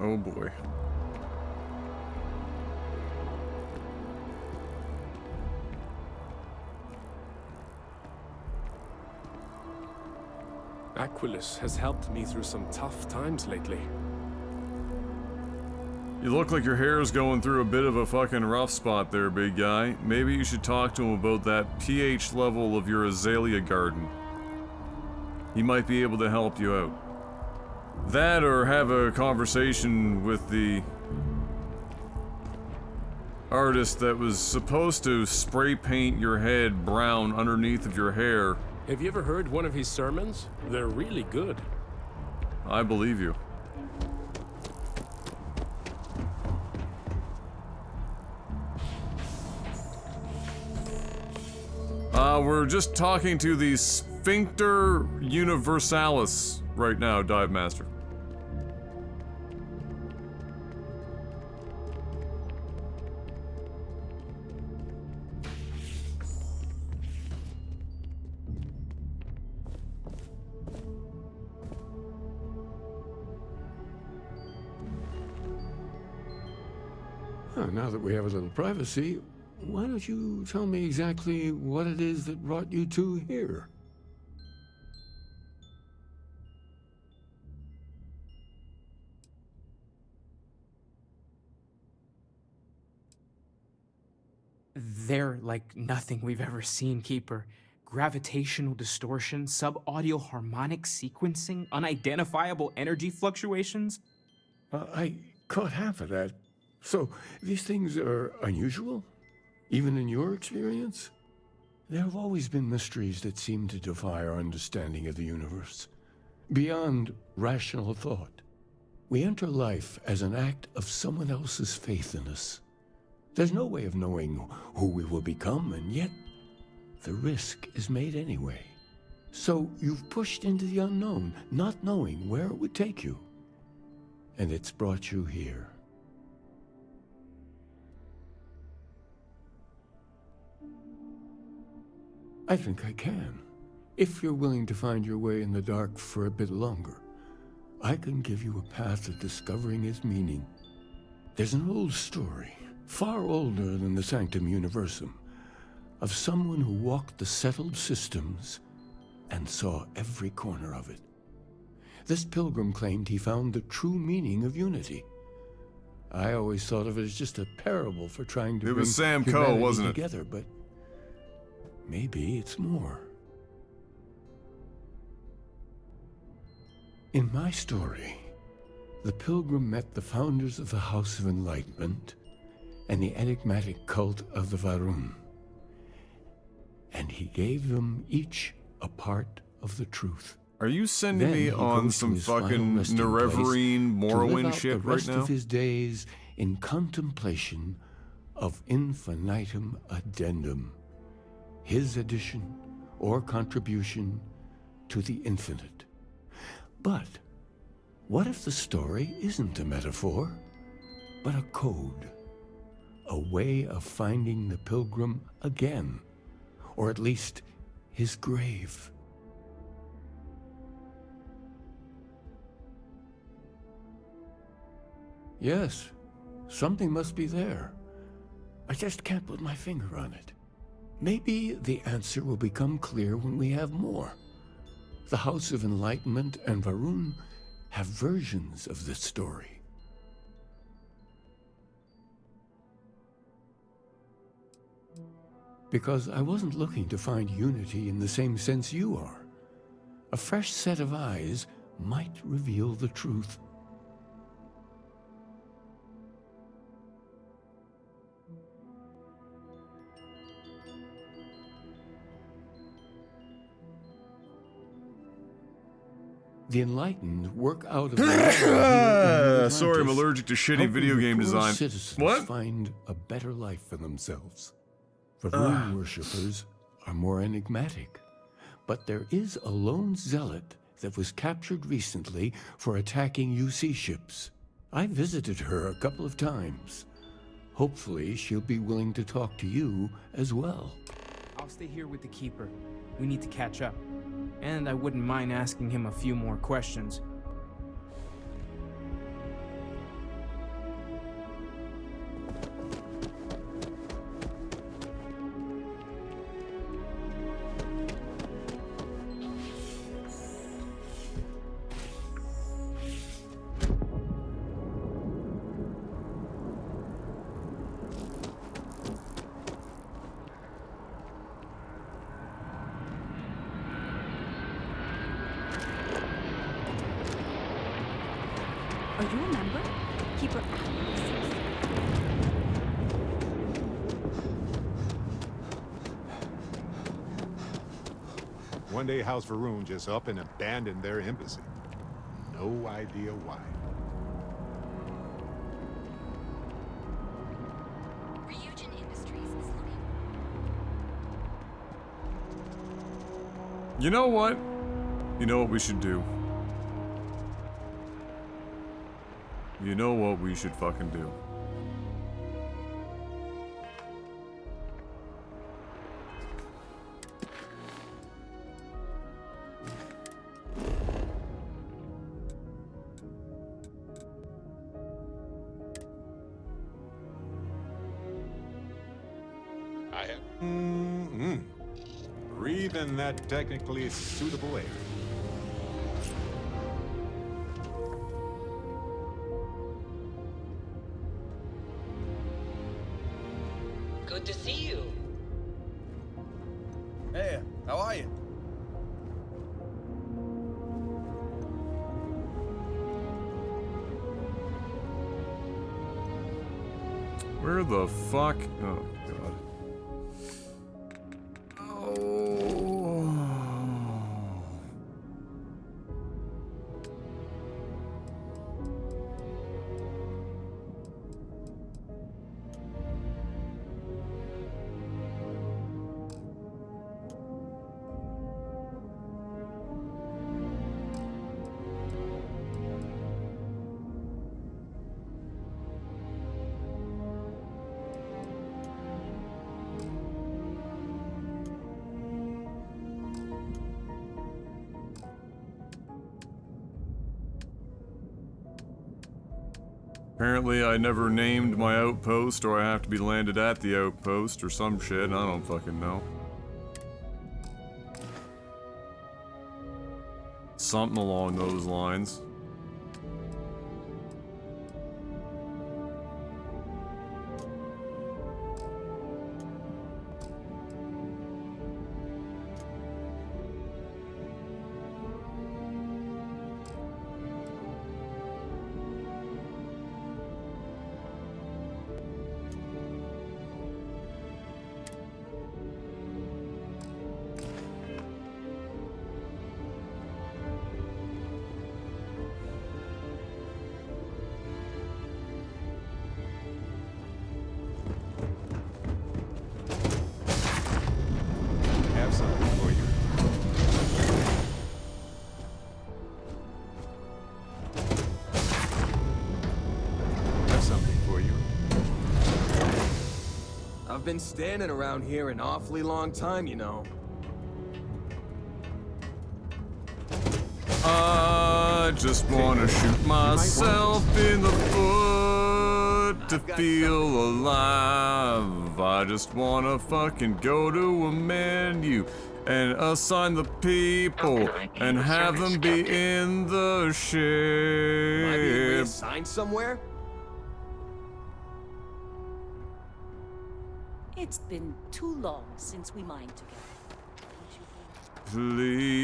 Speaker 1: Oh boy.
Speaker 13: Aquilus has helped me through some tough times lately.
Speaker 1: You look like your hair is going through a bit of a fucking rough spot there, big guy. Maybe you should talk to him about that pH level of your azalea garden. He might be able to help you out. That or have a conversation with the artist that was supposed to spray paint your head brown underneath of your hair.
Speaker 13: Have you ever heard one of his sermons? They're really good.
Speaker 1: I believe you. We're just talking to the Sphincter Universalis right now, Dive Master.
Speaker 12: Now that we have a little privacy, why don't you tell me exactly what it is that brought you two here?
Speaker 9: They're like nothing we've ever seen, Keeper. Gravitational distortion, sub-audio harmonic sequencing, unidentifiable energy fluctuations.
Speaker 12: I caught half of that. So, these things are unusual? Even in your experience? There have always been mysteries that seem to defy our understanding of the universe. Beyond rational thought. We enter life as an act of someone else's faith in us. There's no way of knowing who we will become, and yet the risk is made anyway. So you've pushed into the unknown, not knowing where it would take you. And it's brought you here. I think I can. If you're willing to find your way in the dark for a bit longer, I can give you a path to discovering its meaning. There's an old story, far older than the Sanctum Universum, of someone who walked the settled systems and saw every corner of it. This pilgrim claimed he found the true meaning of unity. I always thought of it as just a parable for trying to bring
Speaker 1: Sam Coe,
Speaker 12: humanity
Speaker 1: wasn't it?
Speaker 12: together, but maybe it's more. In my story, the pilgrim met the founders of the House of Enlightenment and the enigmatic cult of the Varun. And he gave them each a part of the truth.
Speaker 1: Are you sending me on some fucking Nerevarine Morrowind shit
Speaker 12: the
Speaker 1: right
Speaker 12: rest
Speaker 1: now?
Speaker 12: of his days in contemplation of infinitum addendum, his addition or contribution to the infinite. But what if the story isn't a metaphor, but a code? A way of finding the pilgrim again, or at least his grave. Yes, something must be there. I just can't put my finger on it. Maybe the answer will become clear when we have more. The House of Enlightenment and Varun have versions of this story. Because I wasn't looking to find unity in the same sense you are. A fresh set of eyes might reveal the truth. The enlightened work out of the
Speaker 1: sorry, I'm allergic to shitty video game design. What?
Speaker 12: Find a better life for themselves. Varun worshippers are more enigmatic, but there is a lone zealot that was captured recently for attacking UC ships. I visited her a couple of times. Hopefully, she'll be willing to talk to you as well.
Speaker 9: I'll stay here with the Keeper. We need to catch up. And I wouldn't mind asking him a few more questions.
Speaker 3: Are you a member? Keeper Alex.
Speaker 4: One day, House Varun just up and abandoned their embassy. No idea why.
Speaker 14: Ryujin Industries is looking.
Speaker 1: You know what? You know what we should do? You know what we should fucking do?
Speaker 4: I have. Breathe in that technically suitable air.
Speaker 15: Good to see you.
Speaker 16: Hey, how are you?
Speaker 1: Where the fuck? Oh, God. Apparently I never named my outpost, or I have to be landed at the outpost, or some shit, I don't fucking know. Something along those lines.
Speaker 16: I've been standing around here an awfully long time, you know.
Speaker 1: I just wanna shoot myself in the foot to feel alive. I just wanna fucking go to a menu and assign the people and have them be in the
Speaker 16: Am I being
Speaker 1: ship.
Speaker 16: reassigned somewhere?
Speaker 14: It's been too long since we mined together.
Speaker 1: Please.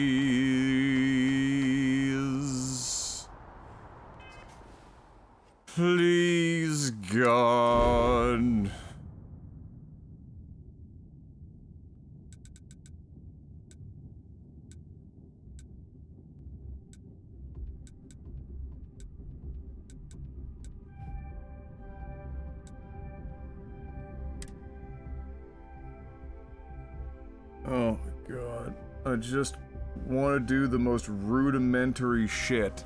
Speaker 1: Please, God. Oh my God. I just want to do the most rudimentary shit.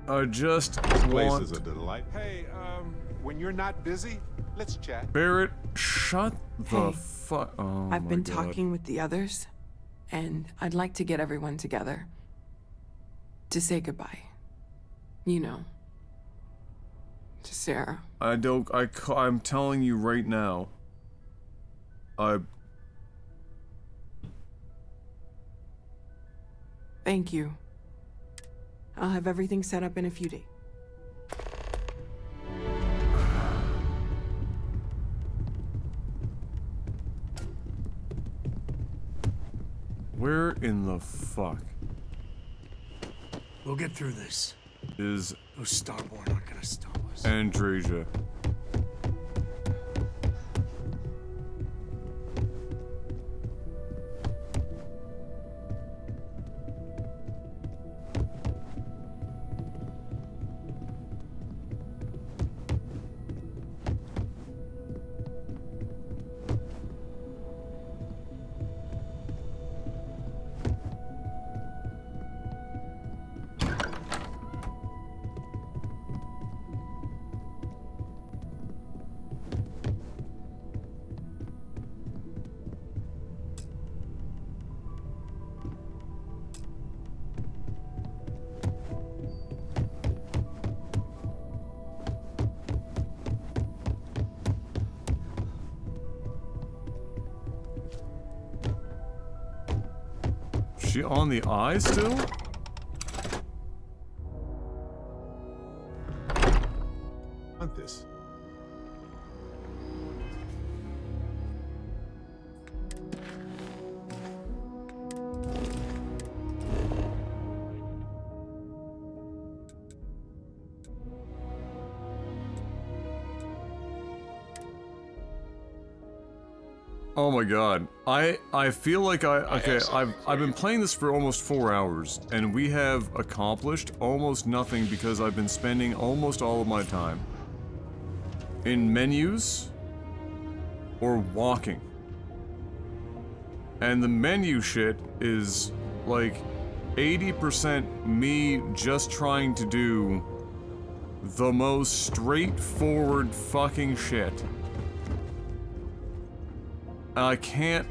Speaker 1: I just
Speaker 4: Place
Speaker 1: want...
Speaker 4: is a delight. Hey, when you're not busy, let's chat.
Speaker 1: Barrett, shut the
Speaker 11: Hey,
Speaker 1: fuck... Oh
Speaker 11: I've
Speaker 1: my
Speaker 11: been
Speaker 1: God.
Speaker 11: talking with the others, and I'd like to get everyone together. To say goodbye. You know. To Sarah.
Speaker 1: I'm telling you right now.
Speaker 11: Thank you. I'll have everything set up in a few days.
Speaker 1: Where in the fuck
Speaker 6: We'll get through this.
Speaker 1: is
Speaker 6: Those Starborn aren't gonna stop us.
Speaker 1: Andreja? She on the eye still?
Speaker 4: Want this?
Speaker 1: Oh my God. I feel like I've been playing this for almost 4 hours and we have accomplished almost nothing because I've been spending almost all of my time in menus or walking. And the menu shit is like 80% me just trying to do the most straightforward fucking shit. I can't.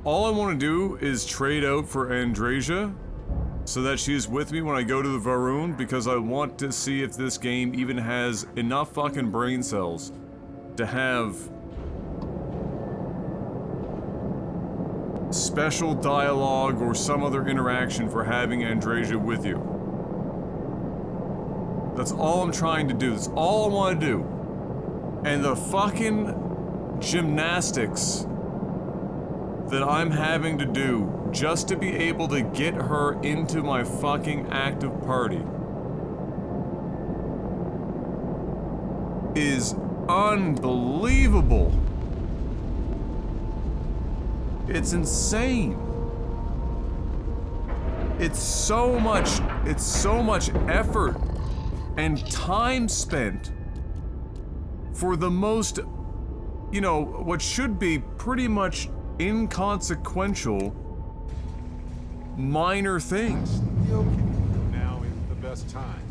Speaker 1: All I want to do is trade out for Andreja so that she's with me when I go to the Varun, because I want to see if this game even has enough fucking brain cells to have special dialogue or some other interaction for having Andreja with you. That's all I'm trying to do. That's all I want to do. And the fucking gymnastics that I'm having to do just to be able to get her into my fucking active party is unbelievable. It's insane. it's so much effort and time spent for the most, you know, what should be pretty much inconsequential minor things.
Speaker 4: Now is the best time,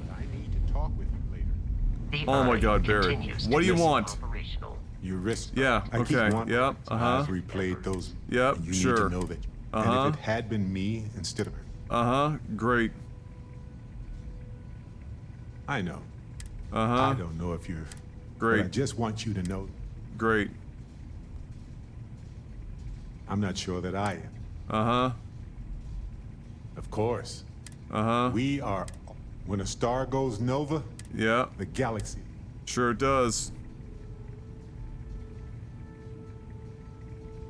Speaker 4: but I need to talk with you later.
Speaker 1: Oh my God, Barrett. What do you want?
Speaker 4: You risk.
Speaker 1: Yeah,
Speaker 4: I keep
Speaker 1: okay,
Speaker 4: wanting
Speaker 1: yep,
Speaker 4: to I've replayed those.
Speaker 1: Yep,
Speaker 4: and you
Speaker 1: sure.
Speaker 4: need to know that. And if it had been me instead of her.
Speaker 1: Great.
Speaker 4: I know. I don't know if you're.
Speaker 1: Great.
Speaker 4: But I just want you to know.
Speaker 1: Great.
Speaker 4: I'm not sure that I am. Of course. We are. When a star goes nova.
Speaker 1: Yeah.
Speaker 4: The galaxy.
Speaker 1: Sure does.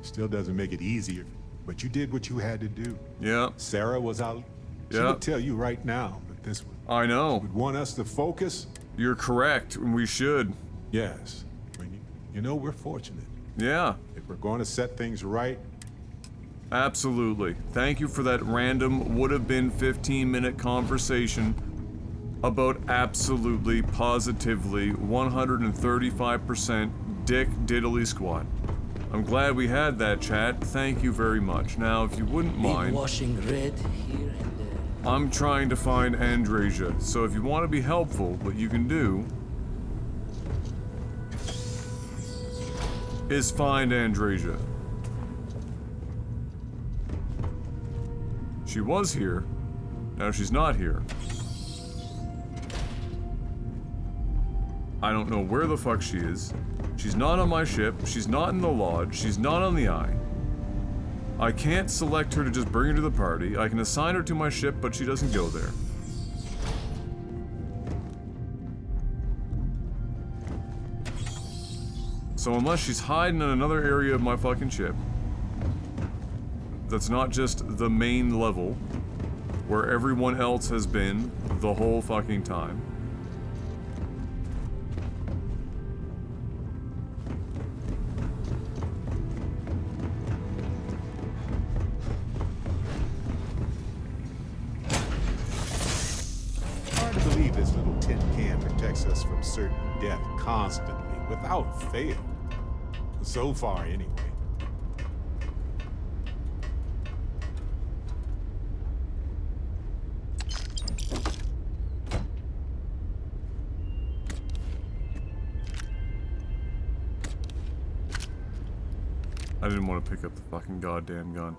Speaker 4: Still doesn't make it easier, but you did what you had to do.
Speaker 1: Yeah.
Speaker 4: Sarah was out. She
Speaker 1: Yeah.
Speaker 4: would tell you right now that this would.
Speaker 1: I know.
Speaker 4: Would want us to focus.
Speaker 1: You're correct, and we should.
Speaker 4: Yes. You know, we're fortunate.
Speaker 1: Yeah.
Speaker 4: If we're going to set things right.
Speaker 1: Absolutely. Thank you for that random, would-have-been 15-minute conversation about absolutely, positively, 135% dick diddly squat. I'm glad we had that chat. Thank you very much. Now, if you wouldn't mind,
Speaker 17: washing red here and there.
Speaker 1: I'm trying to find Andrasia, so if you want to be helpful, what you can do is find Andrasia. She was here. Now she's not here. I don't know where the fuck she is. She's not on my ship. She's not in the lodge. She's not on the Eye. I can't select her to just bring her to the party. I can assign her to my ship, but she doesn't go there. So unless she's hiding in another area of my fucking ship, that's not just the main level, where everyone else has been the whole fucking time.
Speaker 4: Hard to believe this little tin can protects us from certain death constantly, without fail. So far, anyway.
Speaker 1: I didn't want to pick up the fucking goddamn gun.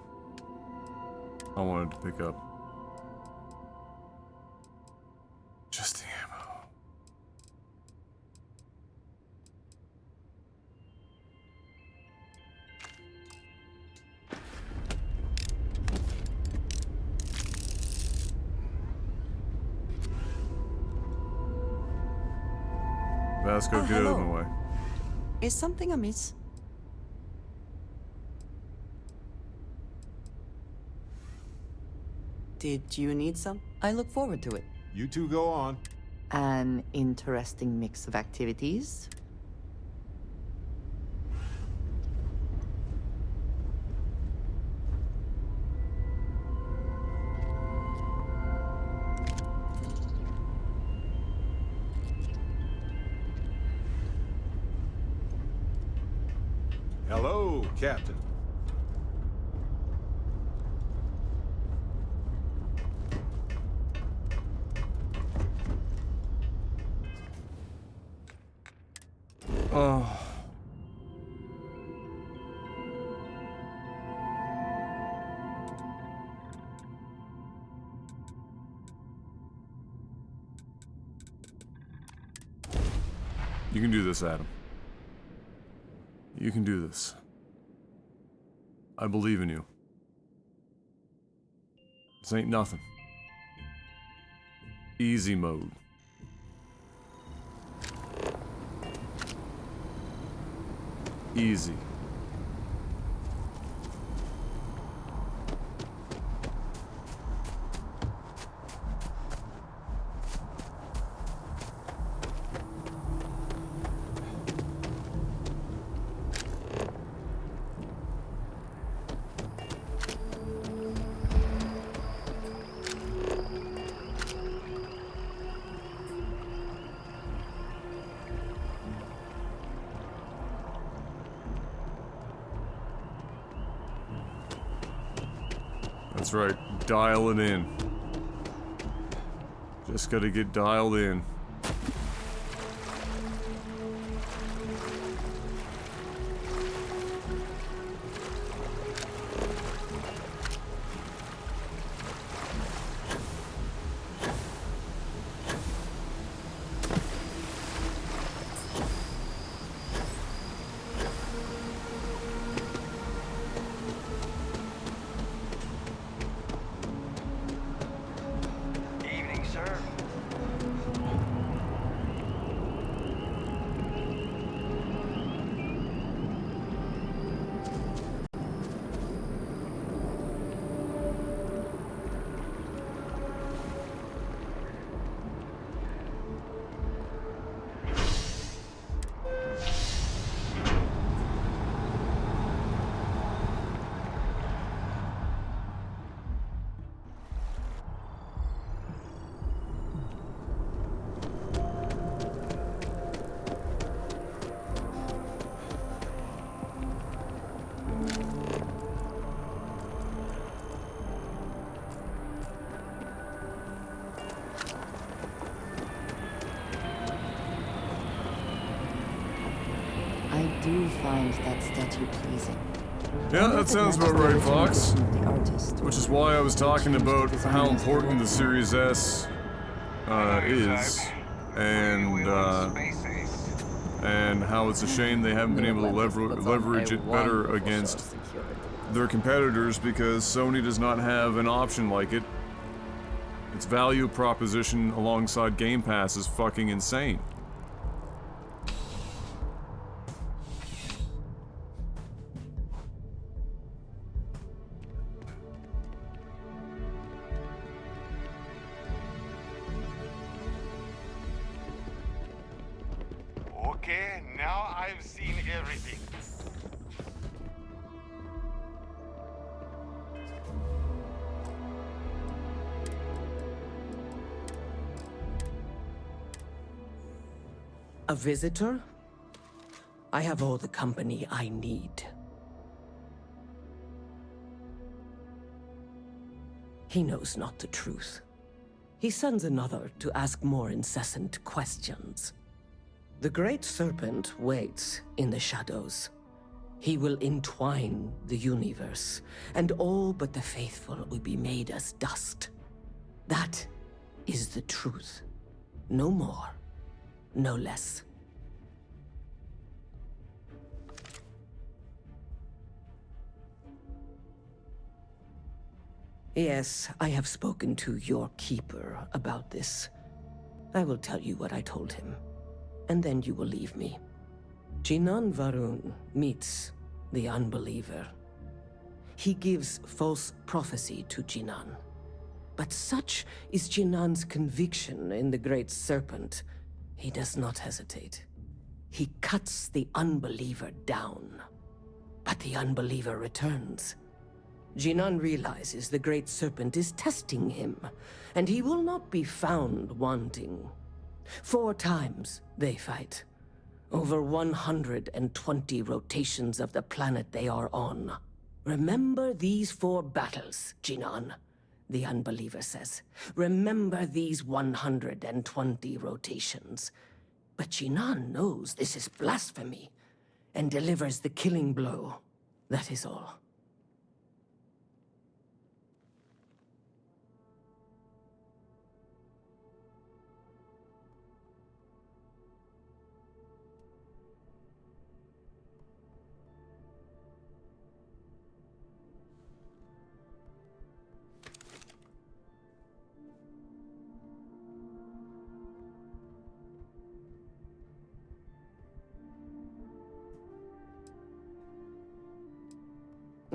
Speaker 1: I wanted to pick up just the ammo. Vasco, get out of my way.
Speaker 18: Is something amiss? Did you need some? I look forward to it.
Speaker 4: You two go on.
Speaker 18: An interesting mix of activities.
Speaker 4: Hello, Captain.
Speaker 1: Oh. You can do this, Adam. You can do this. I believe in you. This ain't nothing. Easy mode. Easy. That's right, dial it in. Just gotta get dialed in.
Speaker 5: Evening, sir.
Speaker 18: I do find that statue pleasing.
Speaker 1: Yeah, that sounds about right, Fox. Which is why I was talking about how important the Series S is, and how it's a shame they haven't been able to leverage it better against their competitors, because Sony does not have an option like it. Its value proposition alongside Game Pass is fucking insane.
Speaker 5: Okay, now I've seen everything.
Speaker 19: A visitor? I have all the company I need. He knows not the truth. He sends another to ask more incessant questions. The Great Serpent waits in the shadows. He will entwine the universe, and all but the faithful will be made as dust. That is the truth. No more, no less. Yes, I have spoken to your keeper about this. I will tell you what I told him, and then you will leave me. Jinan Varun meets the unbeliever. He gives false prophecy to Jinan. But such is Jinan's conviction in the Great Serpent, he does not hesitate. He cuts the unbeliever down. But the unbeliever returns. Jinan realizes the Great Serpent is testing him, and he will not be found wanting. 4 times they fight. Over 120 rotations of the planet they are on. Remember these 4 battles, Jinan, the unbeliever says. Remember these 120 rotations. But Jinan knows this is blasphemy, and delivers the killing blow. That is all.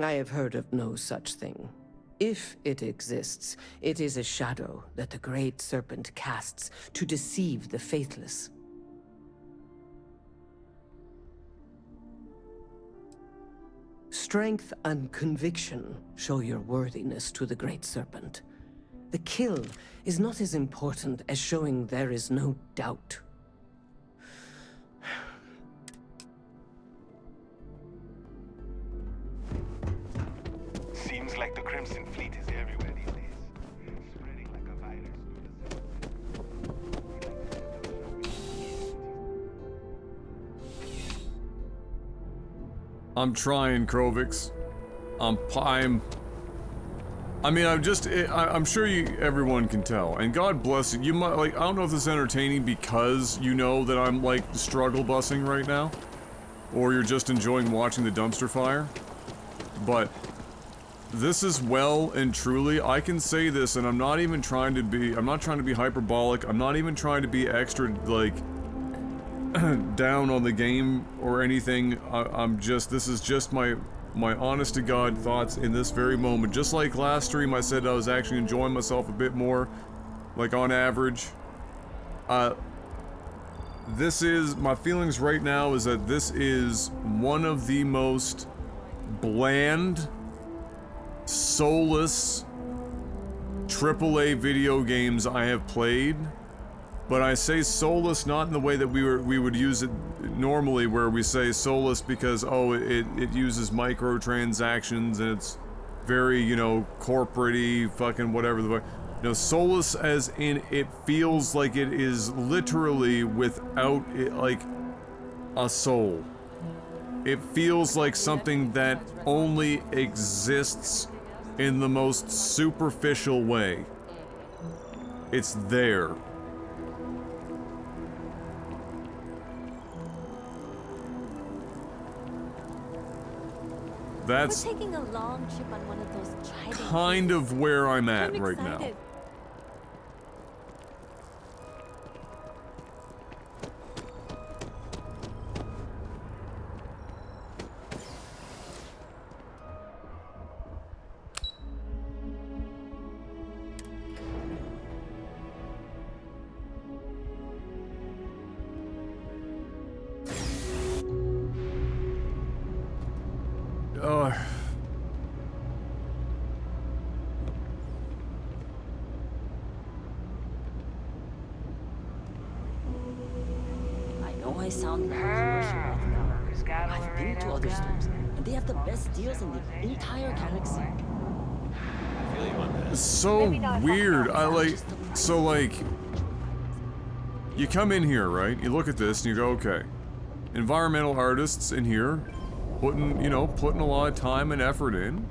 Speaker 19: I have heard of no such thing. If it exists, it is a shadow that the Great Serpent casts to deceive the faithless. Strength and conviction show your worthiness to the Great Serpent. The kill is not as important as showing there is no doubt.
Speaker 5: Seems like the Crimson Fleet is everywhere these days. Spreading like a virus
Speaker 1: I'm trying, Krovix. I'm sure everyone can tell, and God bless you. You might, like, I don't know if this is entertaining because you know that I'm, like, struggle busing right now, or you're just enjoying watching the dumpster fire, but this is well and truly, I can say this, and I'm not trying to be hyperbolic, I'm not even trying to be extra, like, down on the game or anything. This is just my honest to God thoughts in this very moment. Just like last stream, I said I was actually enjoying myself a bit more, like on average. My feelings right now is that this is one of the most bland, soulless, AAA video games I have played. But I say soulless not in the way that we would use it normally, where we say soulless because, oh, it uses microtransactions and it's very, you know, corporate-y, fucking whatever the fuck. No, soulless as in it feels like it is literally without it, like a soul. It feels like something that only exists in the most superficial way. It's there. That's
Speaker 3: We're taking a long trip on one of those trident
Speaker 1: kind
Speaker 3: cruises.
Speaker 1: of where I'm at
Speaker 3: I'm
Speaker 1: right now.
Speaker 3: excited.
Speaker 14: I know I sound like a commercial right now. I've been to other stores, and they have the best deals in the entire galaxy.
Speaker 1: It's so weird. You come in here, right? You look at this and you go, okay. Environmental artists in here, putting a lot of time and effort in.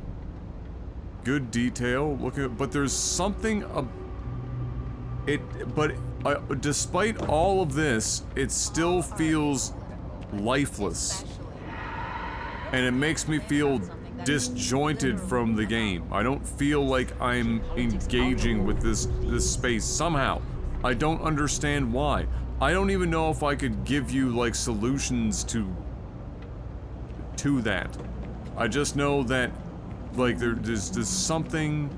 Speaker 1: Good detail, but there's something despite all of this, it still feels lifeless. And it makes me feel disjointed from the game. I don't feel like I'm engaging with this space somehow. I don't understand why. I don't even know if I could give you, like, solutions to that. I just know that, like, there's something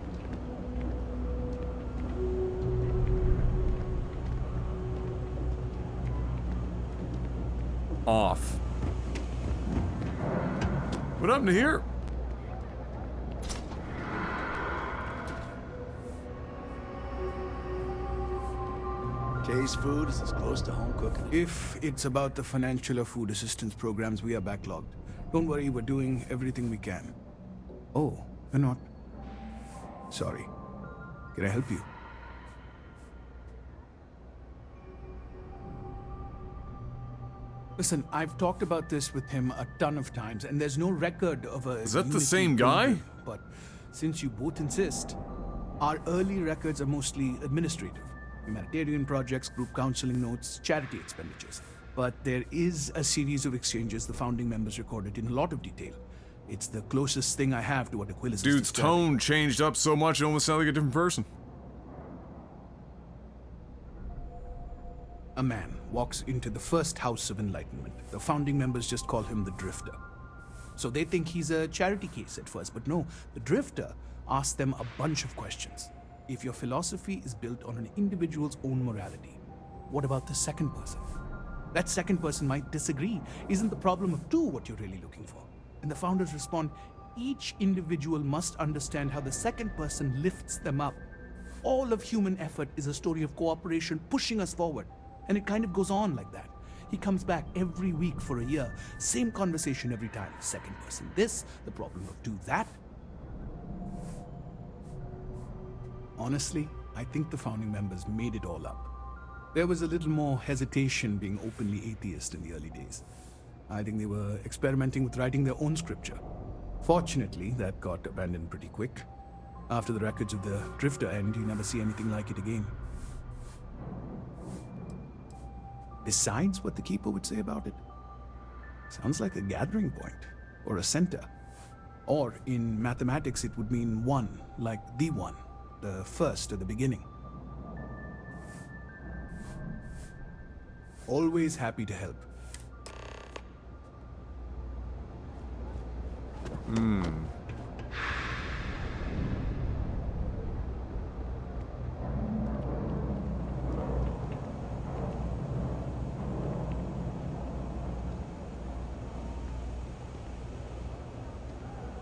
Speaker 1: off. What happened to here?
Speaker 20: K's food is as close to home cooking. If it's about the financial or food assistance programs, we are backlogged. Don't worry, we're doing everything we can. Oh, you're not? Sorry. Can I help you? Listen, I've talked about this with him a ton of times, and there's no record of a...
Speaker 1: Is that the
Speaker 20: Unity
Speaker 1: same guy?
Speaker 20: builder, but since you both insist, our early records are mostly administrative. Humanitarian projects, group counseling notes, charity expenditures. But there is a series of exchanges the founding members recorded in a lot of detail. It's the closest thing I have to what Aquila's is
Speaker 1: Dude's
Speaker 20: describing.
Speaker 1: tone changed up so much it almost sounded like a different person.
Speaker 20: A man walks into the first house of enlightenment. The founding members just call him the Drifter. So they think he's a charity case at first, but no, the Drifter asks them a bunch of questions. If your philosophy is built on an individual's own morality, what about the second person? That second person might disagree. Isn't the problem of two what you're really looking for? And the founders respond, each individual must understand how the second person lifts them up. All of human effort is a story of cooperation pushing us forward. And it kind of goes on like that. He comes back every week for a year. Same conversation every time. Second person this, the problem of two that. Honestly, I think the founding members made it all up. There was a little more hesitation being openly atheist in the early days. I think they were experimenting with writing their own scripture. Fortunately, that got abandoned pretty quick. After the records of the Drifter end, you never see anything like it again. Besides what the Keeper would say about it, sounds like a gathering point, or a center. Or, in mathematics, it would mean one, like the one, the first at the beginning. Always happy to help.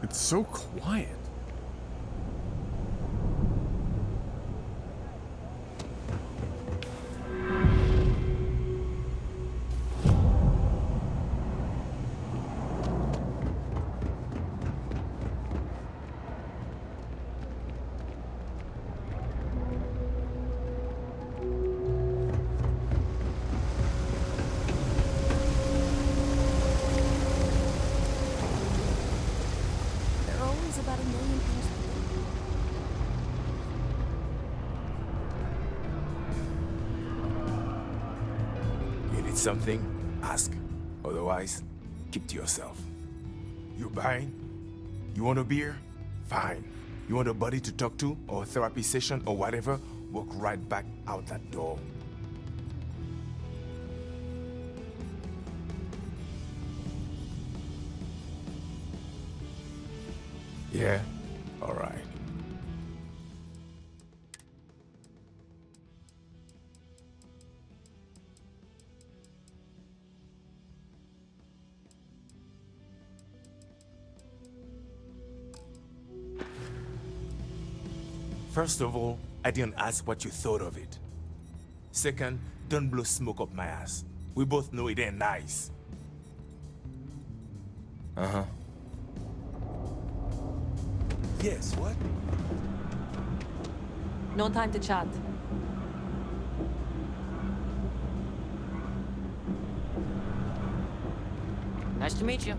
Speaker 1: It's so quiet.
Speaker 3: They're always about 1 million things to do.
Speaker 21: You need something? Ask. Otherwise, keep to yourself. You buying? You want a beer? Fine. You want a buddy to talk to, or a therapy session, or whatever? Walk right back out that door. Yeah? Alright. First of all, I didn't ask what you thought of it. Second, don't blow smoke up my ass. We both know it ain't nice. Uh-huh. Yes, what?
Speaker 14: No time to chat. Nice to meet you.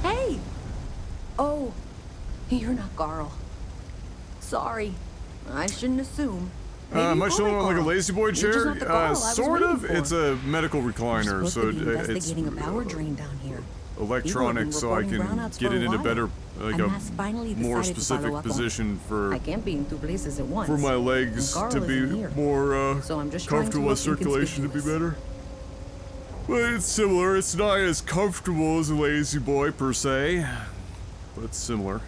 Speaker 22: Hey! Oh, you're not Carl. Sorry. I shouldn't assume.
Speaker 1: Am I showing like a lazy boy
Speaker 22: You're just
Speaker 1: chair?
Speaker 22: not the Carl I was
Speaker 1: Sort
Speaker 22: waiting
Speaker 1: of.
Speaker 22: for.
Speaker 1: It's a medical recliner, so
Speaker 22: Supposed to be
Speaker 1: it's
Speaker 22: investigating a power drain down here.
Speaker 1: electronic, so I can get it in a better, like a more specific position for
Speaker 22: I can't be in two places at once.
Speaker 1: for my
Speaker 22: And
Speaker 1: legs
Speaker 22: Carl
Speaker 1: to be
Speaker 22: isn't here.
Speaker 1: more
Speaker 22: So I'm just trying to
Speaker 1: comfortable,
Speaker 22: look
Speaker 1: circulation to be better. But it's similar. It's not as comfortable as a lazy boy per se, but it's similar.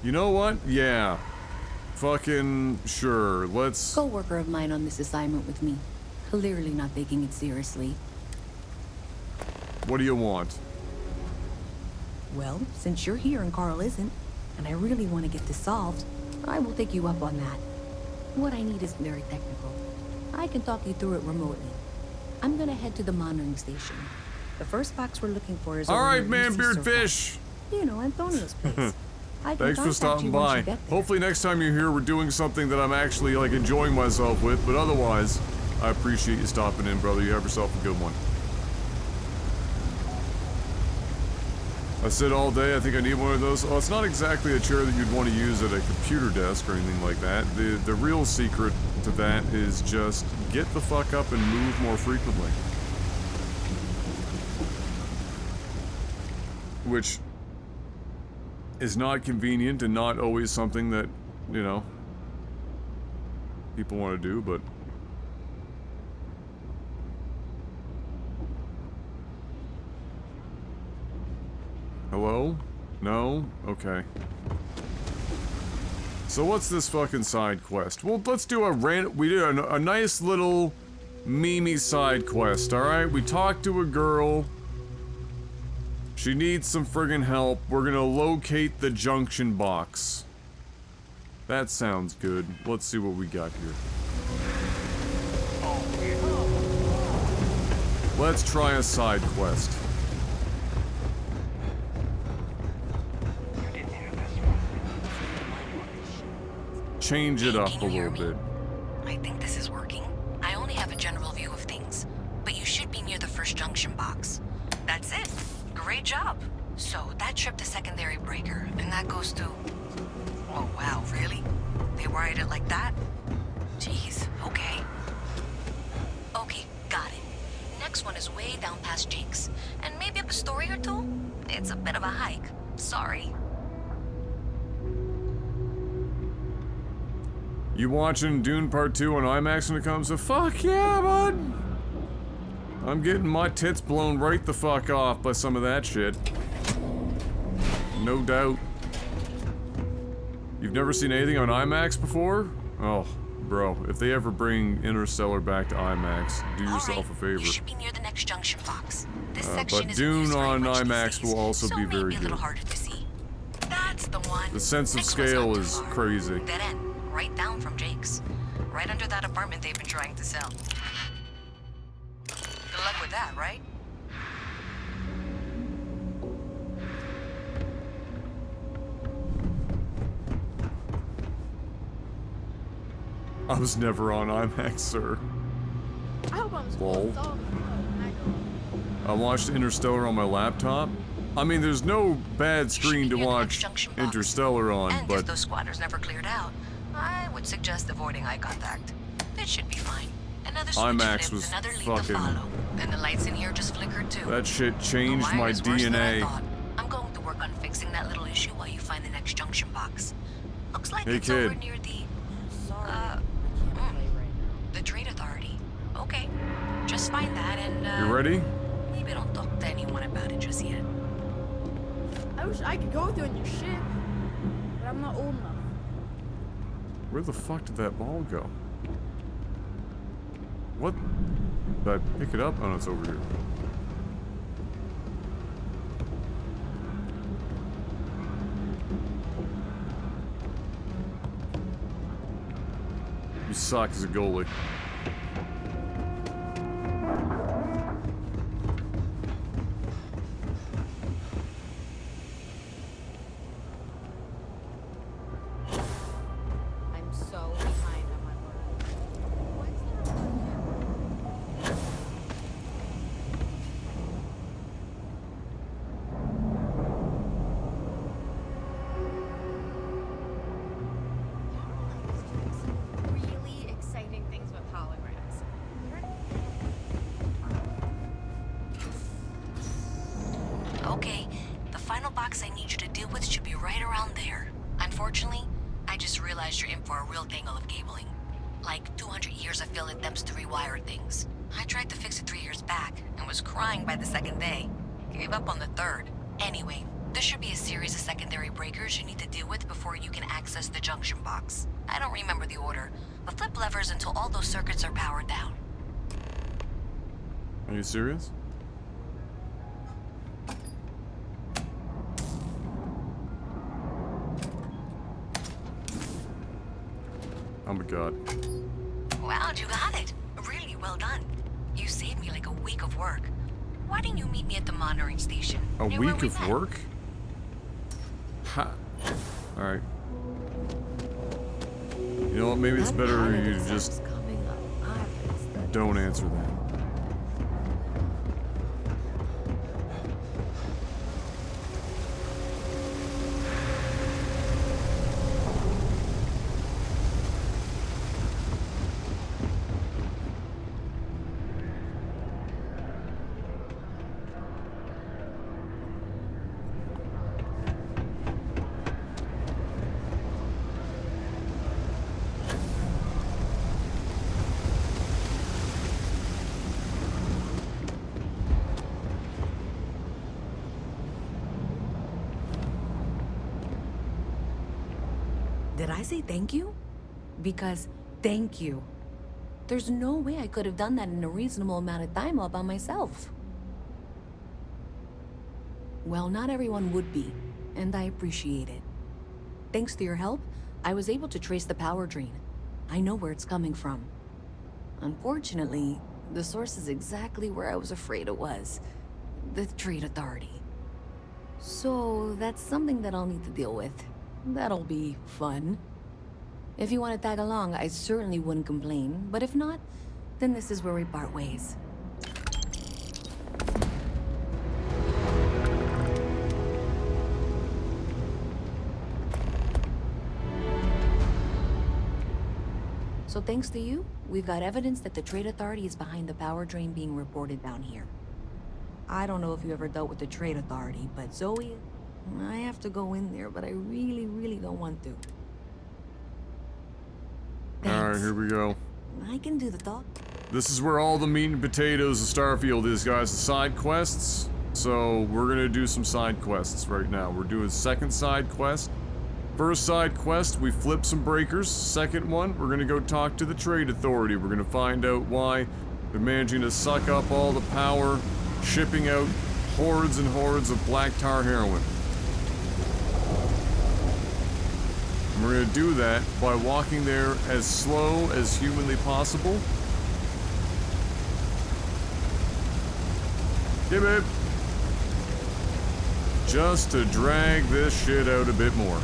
Speaker 1: You know what? Yeah. Fucking sure. Let's.
Speaker 22: Co-worker of mine on this assignment with me. Clearly not taking it seriously.
Speaker 1: What do you want?
Speaker 22: Well, since you're here and Carl isn't, and I really want to get this solved, I will take you up on that. What I need isn't very technical. I can talk you through it remotely. I'm gonna head to the monitoring station. The first box we're looking for is
Speaker 1: All
Speaker 22: over
Speaker 1: right,
Speaker 22: near
Speaker 1: man,
Speaker 22: UC
Speaker 1: beard
Speaker 22: Circle.
Speaker 1: fish.
Speaker 22: You know, Antonio's place. I can
Speaker 1: Thanks for
Speaker 22: contact
Speaker 1: stopping
Speaker 22: you once
Speaker 1: by.
Speaker 22: you get there.
Speaker 1: Hopefully next time you're here, we're doing something that I'm actually like enjoying myself with. But otherwise, I appreciate you stopping in, brother. You have yourself a good one. I said all day, I think I need one of those. Well, it's not exactly a chair that you'd want to use at a computer desk or anything like that. The real secret to that is just get the fuck up and move more frequently. Which is not convenient and not always something that, you know, people want to do, but... Hello? No? Okay. So what's this fucking side quest? Well, let's do a we did a nice little Mimi side quest, alright? We talked to a girl. She needs some friggin' help. We're gonna locate the junction box. That sounds good. Let's see what we got here. Let's try a side quest. Change it up a little bit.
Speaker 22: I think this is working. I only have a general view of things, but you should be near the first junction box. That's it. Great job. So that trip to secondary breaker, and that goes to... Oh wow, really? They wired it like that? Jeez, okay. Okay, got it. Next one is way down past Jake's, and maybe up a story or two? It's a bit of a hike. Sorry.
Speaker 1: You watching Dune Part 2 on IMAX when it comes to fuck yeah, bud! I'm getting my tits blown right the fuck off by some of that shit. No doubt. You've never seen anything on IMAX before? Oh, bro, if they ever bring Interstellar back to IMAX, do yourself a favor.
Speaker 22: You should be near the next junction box. This section
Speaker 1: But
Speaker 22: is
Speaker 1: Dune on IMAX will also be very good.
Speaker 22: harder to see. That's the one.
Speaker 1: The sense of scale is crazy.
Speaker 22: Dead end, right down from Jake's. Right under that apartment they've been trying to sell. Good luck with that, right?
Speaker 1: I was never on IMAX, sir.
Speaker 3: I hope I'm
Speaker 1: Lol. I watched Interstellar on my laptop. I mean, there's no bad screen to watch Interstellar on,
Speaker 22: And
Speaker 1: but
Speaker 22: if those squatters never cleared out, I would suggest avoiding eye contact. It should be fine. Another switch
Speaker 1: IMAX
Speaker 22: flipped,
Speaker 1: was
Speaker 22: another lead to
Speaker 1: fucking...
Speaker 22: follow. Then the lights in here just flickered too.
Speaker 1: That shit changed
Speaker 22: The wire
Speaker 1: my
Speaker 22: is worse than I
Speaker 1: DNA.
Speaker 22: thought. I'm going to work on fixing that little issue while you find the next junction box. Looks like
Speaker 1: Hey,
Speaker 22: it's
Speaker 1: kid.
Speaker 22: over near the the Trade Authority. Okay. Just find that and
Speaker 1: You ready?
Speaker 22: maybe don't talk to anyone about it just yet.
Speaker 3: I wish I could go with you on your ship, but I'm not old enough.
Speaker 1: Where the fuck did that ball go? What? Did I pick it up? Oh no, it's over here. You suck as a goalie.
Speaker 3: I'm so behind on my work. Really exciting things with holograms.
Speaker 22: Okay, the final box I need you to deal with should be right around there. Unfortunately, I just realized you're in for a real tangle of cabling. Like 200 years of field attempts to rewire things. I tried to fix it 3 years back and was crying by the second day. Gave up on the third. Anyway, there should be a series of secondary breakers you need to deal with before you can access the junction box. I don't remember the order, but flip levers until all those circuits are powered down.
Speaker 1: Are you serious? Oh my god.
Speaker 22: Wow, you got it. Really well done. You saved me like a week of work. Why didn't you meet me at the monitoring station?
Speaker 1: A
Speaker 22: near where
Speaker 1: week
Speaker 22: we
Speaker 1: of
Speaker 22: met?
Speaker 1: work? Ha. Alright. You know what, maybe it's better you just don't answer that.
Speaker 22: Did I say thank you? Because thank you. There's no way I could have done that in a reasonable amount of time all by myself. Well, not everyone would be, and I appreciate it. Thanks to your help, I was able to trace the power drain. I know where it's coming from. Unfortunately, the source is exactly where I was afraid it was. The Trade Authority. So, that's something that I'll need to deal with. That'll be fun. If you want to tag along, I certainly wouldn't complain, but if not, then this is where we part ways. So thanks to you, we've got evidence that the Trade Authority is behind the power drain being reported down here. I don't know if you ever dealt with the Trade Authority, but Zoe, I have to go in there, but I really, really don't want to.
Speaker 1: Alright, here we go.
Speaker 22: I can do the talk.
Speaker 1: This is where all the meat and potatoes of Starfield is, guys. The side quests. So, we're gonna do some side quests right now. We're doing second side quest. First side quest, we flip some breakers. Second one, we're gonna go talk to the Trade Authority. We're gonna find out why they're managing to suck up all the power, shipping out hordes and hordes of black tar heroin. And we're gonna do that by walking there as slow as humanly possible. Okay, babe. Just to drag this shit out a bit more.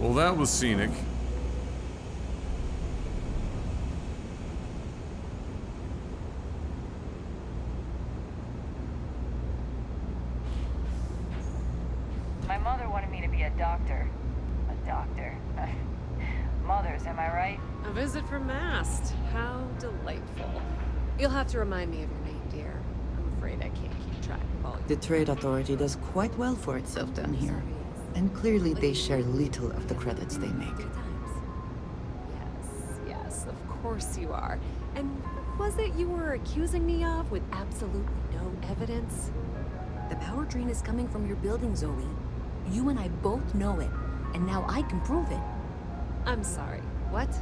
Speaker 1: Well, that was scenic.
Speaker 2: My mother wanted me to be a doctor. A doctor. Mothers, am I right?
Speaker 7: A visit from Mast. How delightful. You'll have to remind me of your name, dear. I'm afraid I can't keep track of all
Speaker 18: The Trade Authority does quite well for itself down here. And clearly they share little of the credits they make.
Speaker 7: Yes, of course you are. And what was it you were accusing me of with absolutely no evidence?
Speaker 22: The power drain is coming from your building, Zoe. You and I both know it, and now I can prove it.
Speaker 7: I'm sorry, what?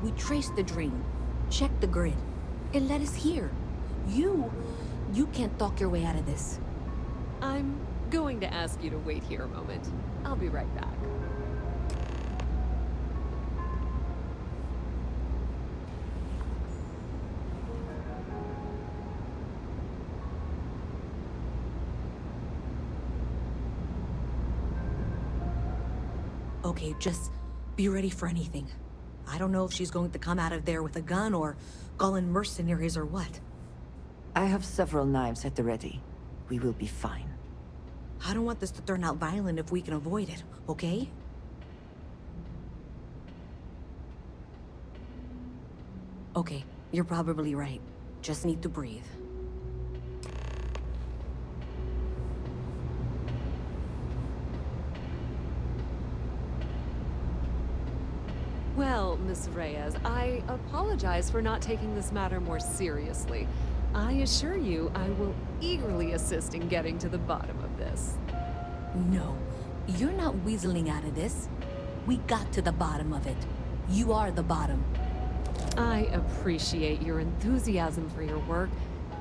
Speaker 22: We traced the drain, checked the grid. It led us here. You can't talk your way out of this.
Speaker 7: I'm going to ask you to wait here a moment. I'll be right back.
Speaker 22: Okay, just be ready for anything. I don't know if she's going to come out of there with a gun or call in mercenaries or what.
Speaker 18: I have several knives at the ready. We will be fine.
Speaker 22: I don't want this to turn out violent if we can avoid it, okay? Okay, you're probably right. Just need to breathe.
Speaker 7: Well, Miss Reyes, I apologize for not taking this matter more seriously. I assure you, I will eagerly assist in getting to the bottom of this.
Speaker 22: No, you're not weaseling out of this. We got to the bottom of it. You are the bottom.
Speaker 7: I appreciate your enthusiasm for your work,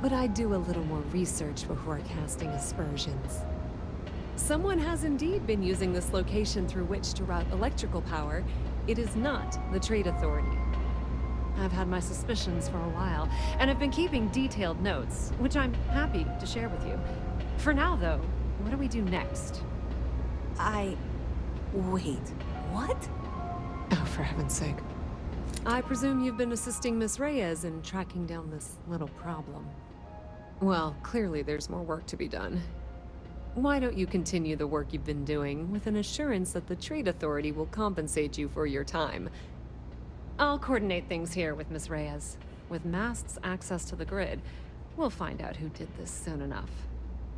Speaker 7: but I'd do a little more research before casting aspersions. Someone has indeed been using this location through which to route electrical power. It is not the Trade Authority. I've had my suspicions for a while, and I've been keeping detailed notes, which I'm happy to share with you. For now, though, what do we do next?
Speaker 22: Wait, what?
Speaker 7: Oh, for heaven's sake. I presume you've been assisting Miss Reyes in tracking down this little problem. Well, clearly there's more work to be done. Why don't you continue the work you've been doing with an assurance that the Trade Authority will compensate you for your time? I'll coordinate things here with Miss Reyes. With Mast's access to the grid, we'll find out who did this soon enough.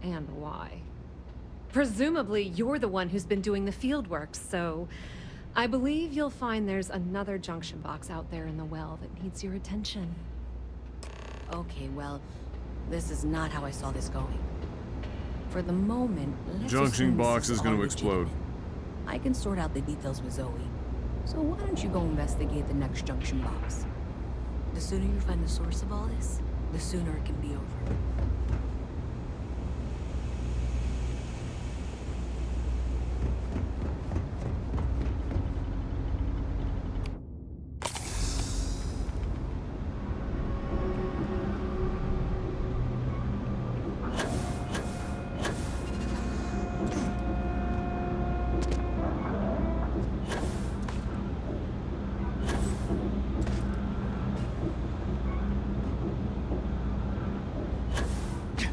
Speaker 7: And why. Presumably, you're the one who's been doing the field work, so I believe you'll find there's another junction box out there in the well that needs your attention.
Speaker 22: Okay, well, this is not how I saw this going. For the moment, let's
Speaker 1: Junction
Speaker 22: assume
Speaker 1: box
Speaker 22: this
Speaker 1: is gonna
Speaker 22: all
Speaker 1: explode.
Speaker 22: legitimate. I can sort out the details with Zoe. So why don't you go investigate the next junction box? The sooner you find the source of all this, the sooner it can be over.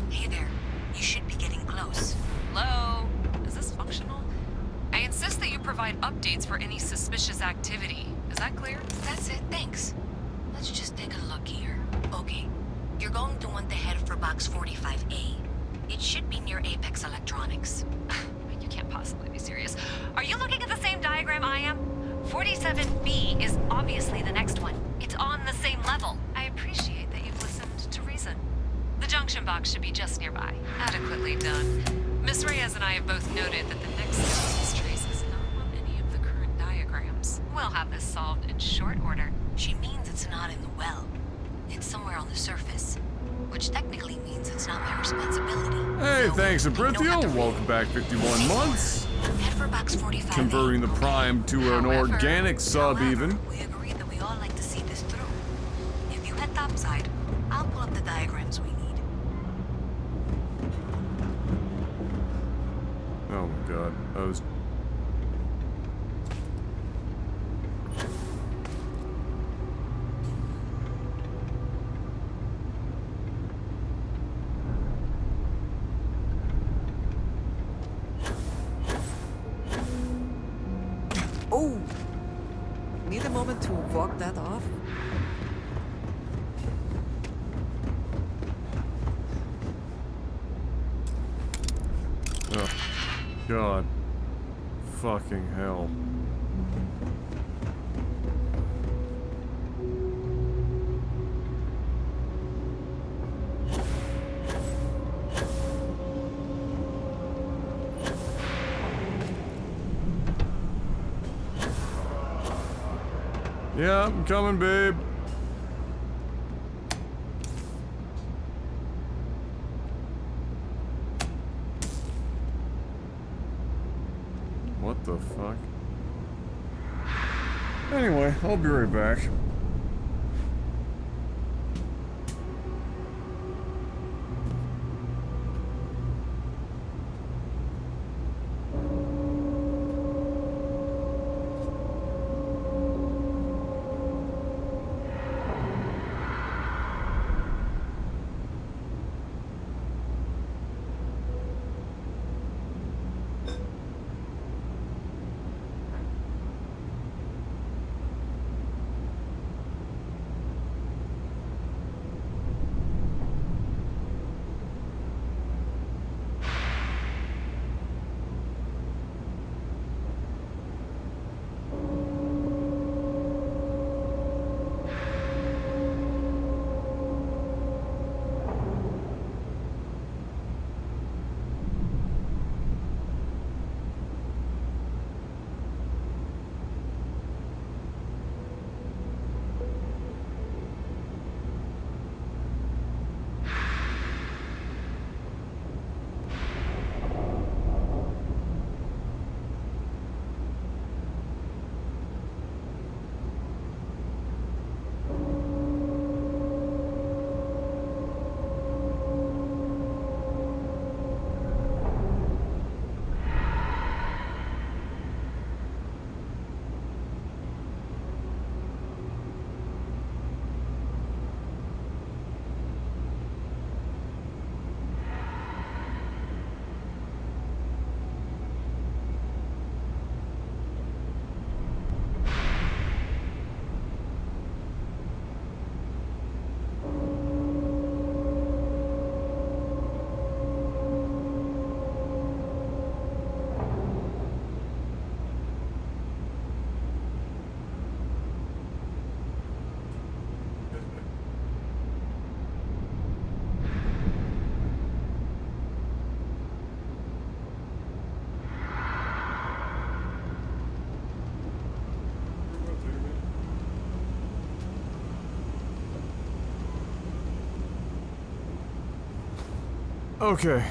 Speaker 7: Hey there. You should be getting close. Hello? Is this functional? I insist that you provide updates for any suspicious activity. Is that clear?
Speaker 22: That's it, thanks. Let's just take a look here. Okay, you're going to want to head for box 45A. It should be near Apex Electronics.
Speaker 7: You can't possibly be serious. Are you looking at the same diagram I am? 47B is obviously the next one. It's on the same level. I appreciate that you've listened to reason. The junction box should be just nearby. Adequately done. Miss Reyes and I have both noted that the next step of this trace is not on any of the current diagrams. We'll have this solved in short order.
Speaker 22: She means it's not in the well. It's somewhere on the surface. Which technically means it's not my responsibility.
Speaker 1: Hey, thanks, Abrithio. Welcome back 51 months.
Speaker 22: Head for box 45.
Speaker 1: Converting the Prime to an organic sub, even.
Speaker 22: We agreed that we all like to see this through. If you head topside, I'll pull up the diagrams we need.
Speaker 1: Oh my god. That was...
Speaker 18: Oh! Need a moment to walk that off?
Speaker 1: Oh, God. Fucking hell. Yeah, I'm coming, babe. What the fuck? Anyway, I'll be right back. Okay.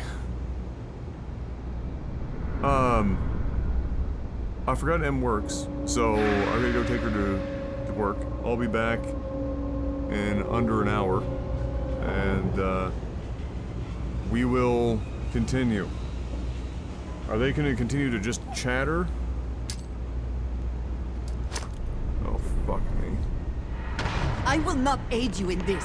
Speaker 1: I forgot M works, so I'm gonna go take her to work. I'll be back in under an hour, and we will continue. Are they gonna continue to just chatter? Oh, fuck me.
Speaker 22: I will not aid you in this.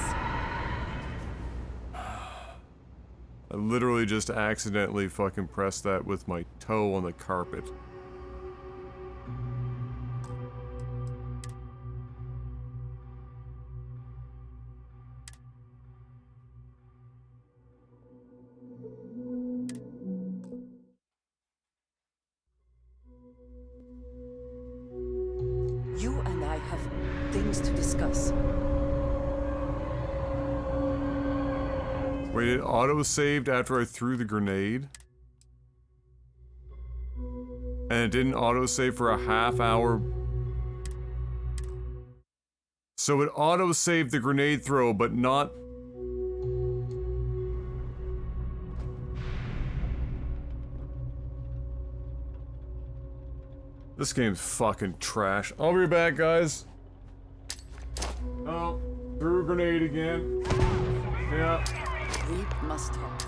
Speaker 1: I literally just accidentally fucking pressed that with my toe on the carpet.
Speaker 22: You and I have things to discuss.
Speaker 1: Wait, it auto-saved after I threw the grenade? And it didn't auto-save for a half hour? So it auto-saved the grenade throw, but not... This game's fucking trash. I'll be back, guys. Oh, threw a grenade again. Yeah.
Speaker 22: We must talk.